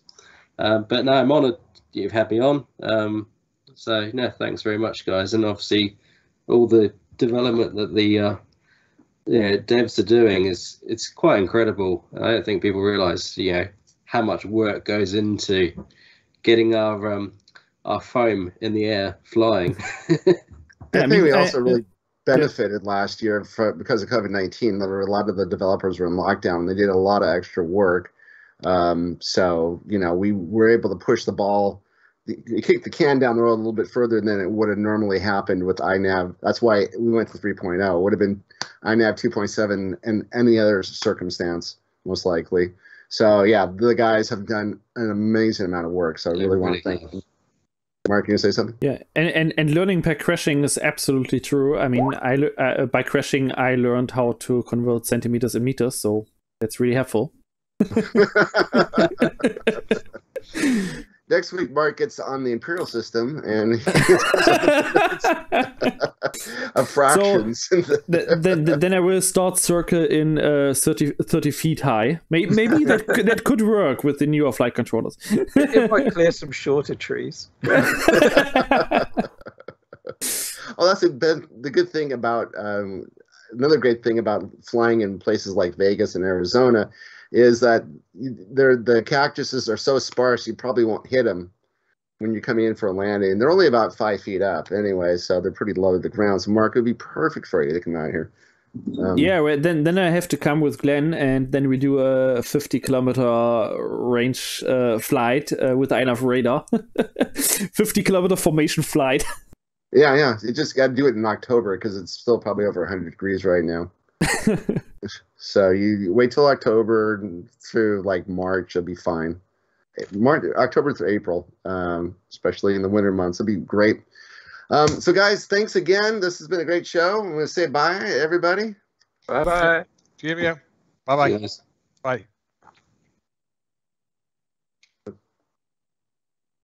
But no, I'm honoured you've had me on. So no, thanks very much, guys, and obviously all the development that the devs are doing it's quite incredible. I don't think people realise how much work goes into getting our foam in the air flying. I think we also really benefited last year because of COVID-19. There were a lot of the developers were in lockdown. They did a lot of extra work. So we were able to push the ball, kick the can down the road a little bit further than it would have normally happened with INAV. That's why we went to 3.0. It would have been INAV 2.7 in any other circumstance, most likely. So yeah, the guys have done an amazing amount of work. So I really want to thank them. Mark, can you say something? Yeah, and learning by crashing is absolutely true. I mean, by crashing, I learned how to convert centimeters in meters, so that's really helpful. Next week, Mark gets on the imperial system and of fractions. So, then I will start circle in 30 feet high. Maybe that could work with the newer flight controllers. It might clear some shorter trees. Oh, that's the good thing about another great thing about flying in places like Vegas and Arizona is that the cactuses are so sparse you probably won't hit them when you're coming in for a landing. They're only about 5 feet up anyway, so they're pretty low to the ground. So Mark, it would be perfect for you to come out here. Well, then I have to come with Glenn, and then we do a 50-kilometer range flight with INAV radar. 50-kilometer formation flight. Yeah. You just got to do it in October because it's still probably over 100 degrees right now. So you wait till October through like March, it'll be fine. October through April, especially in the winter months, it'll be great. So guys, thanks again. This has been a great show. I'm going to say bye, everybody. Bye-bye. See you. Bye-bye. Yes. Bye.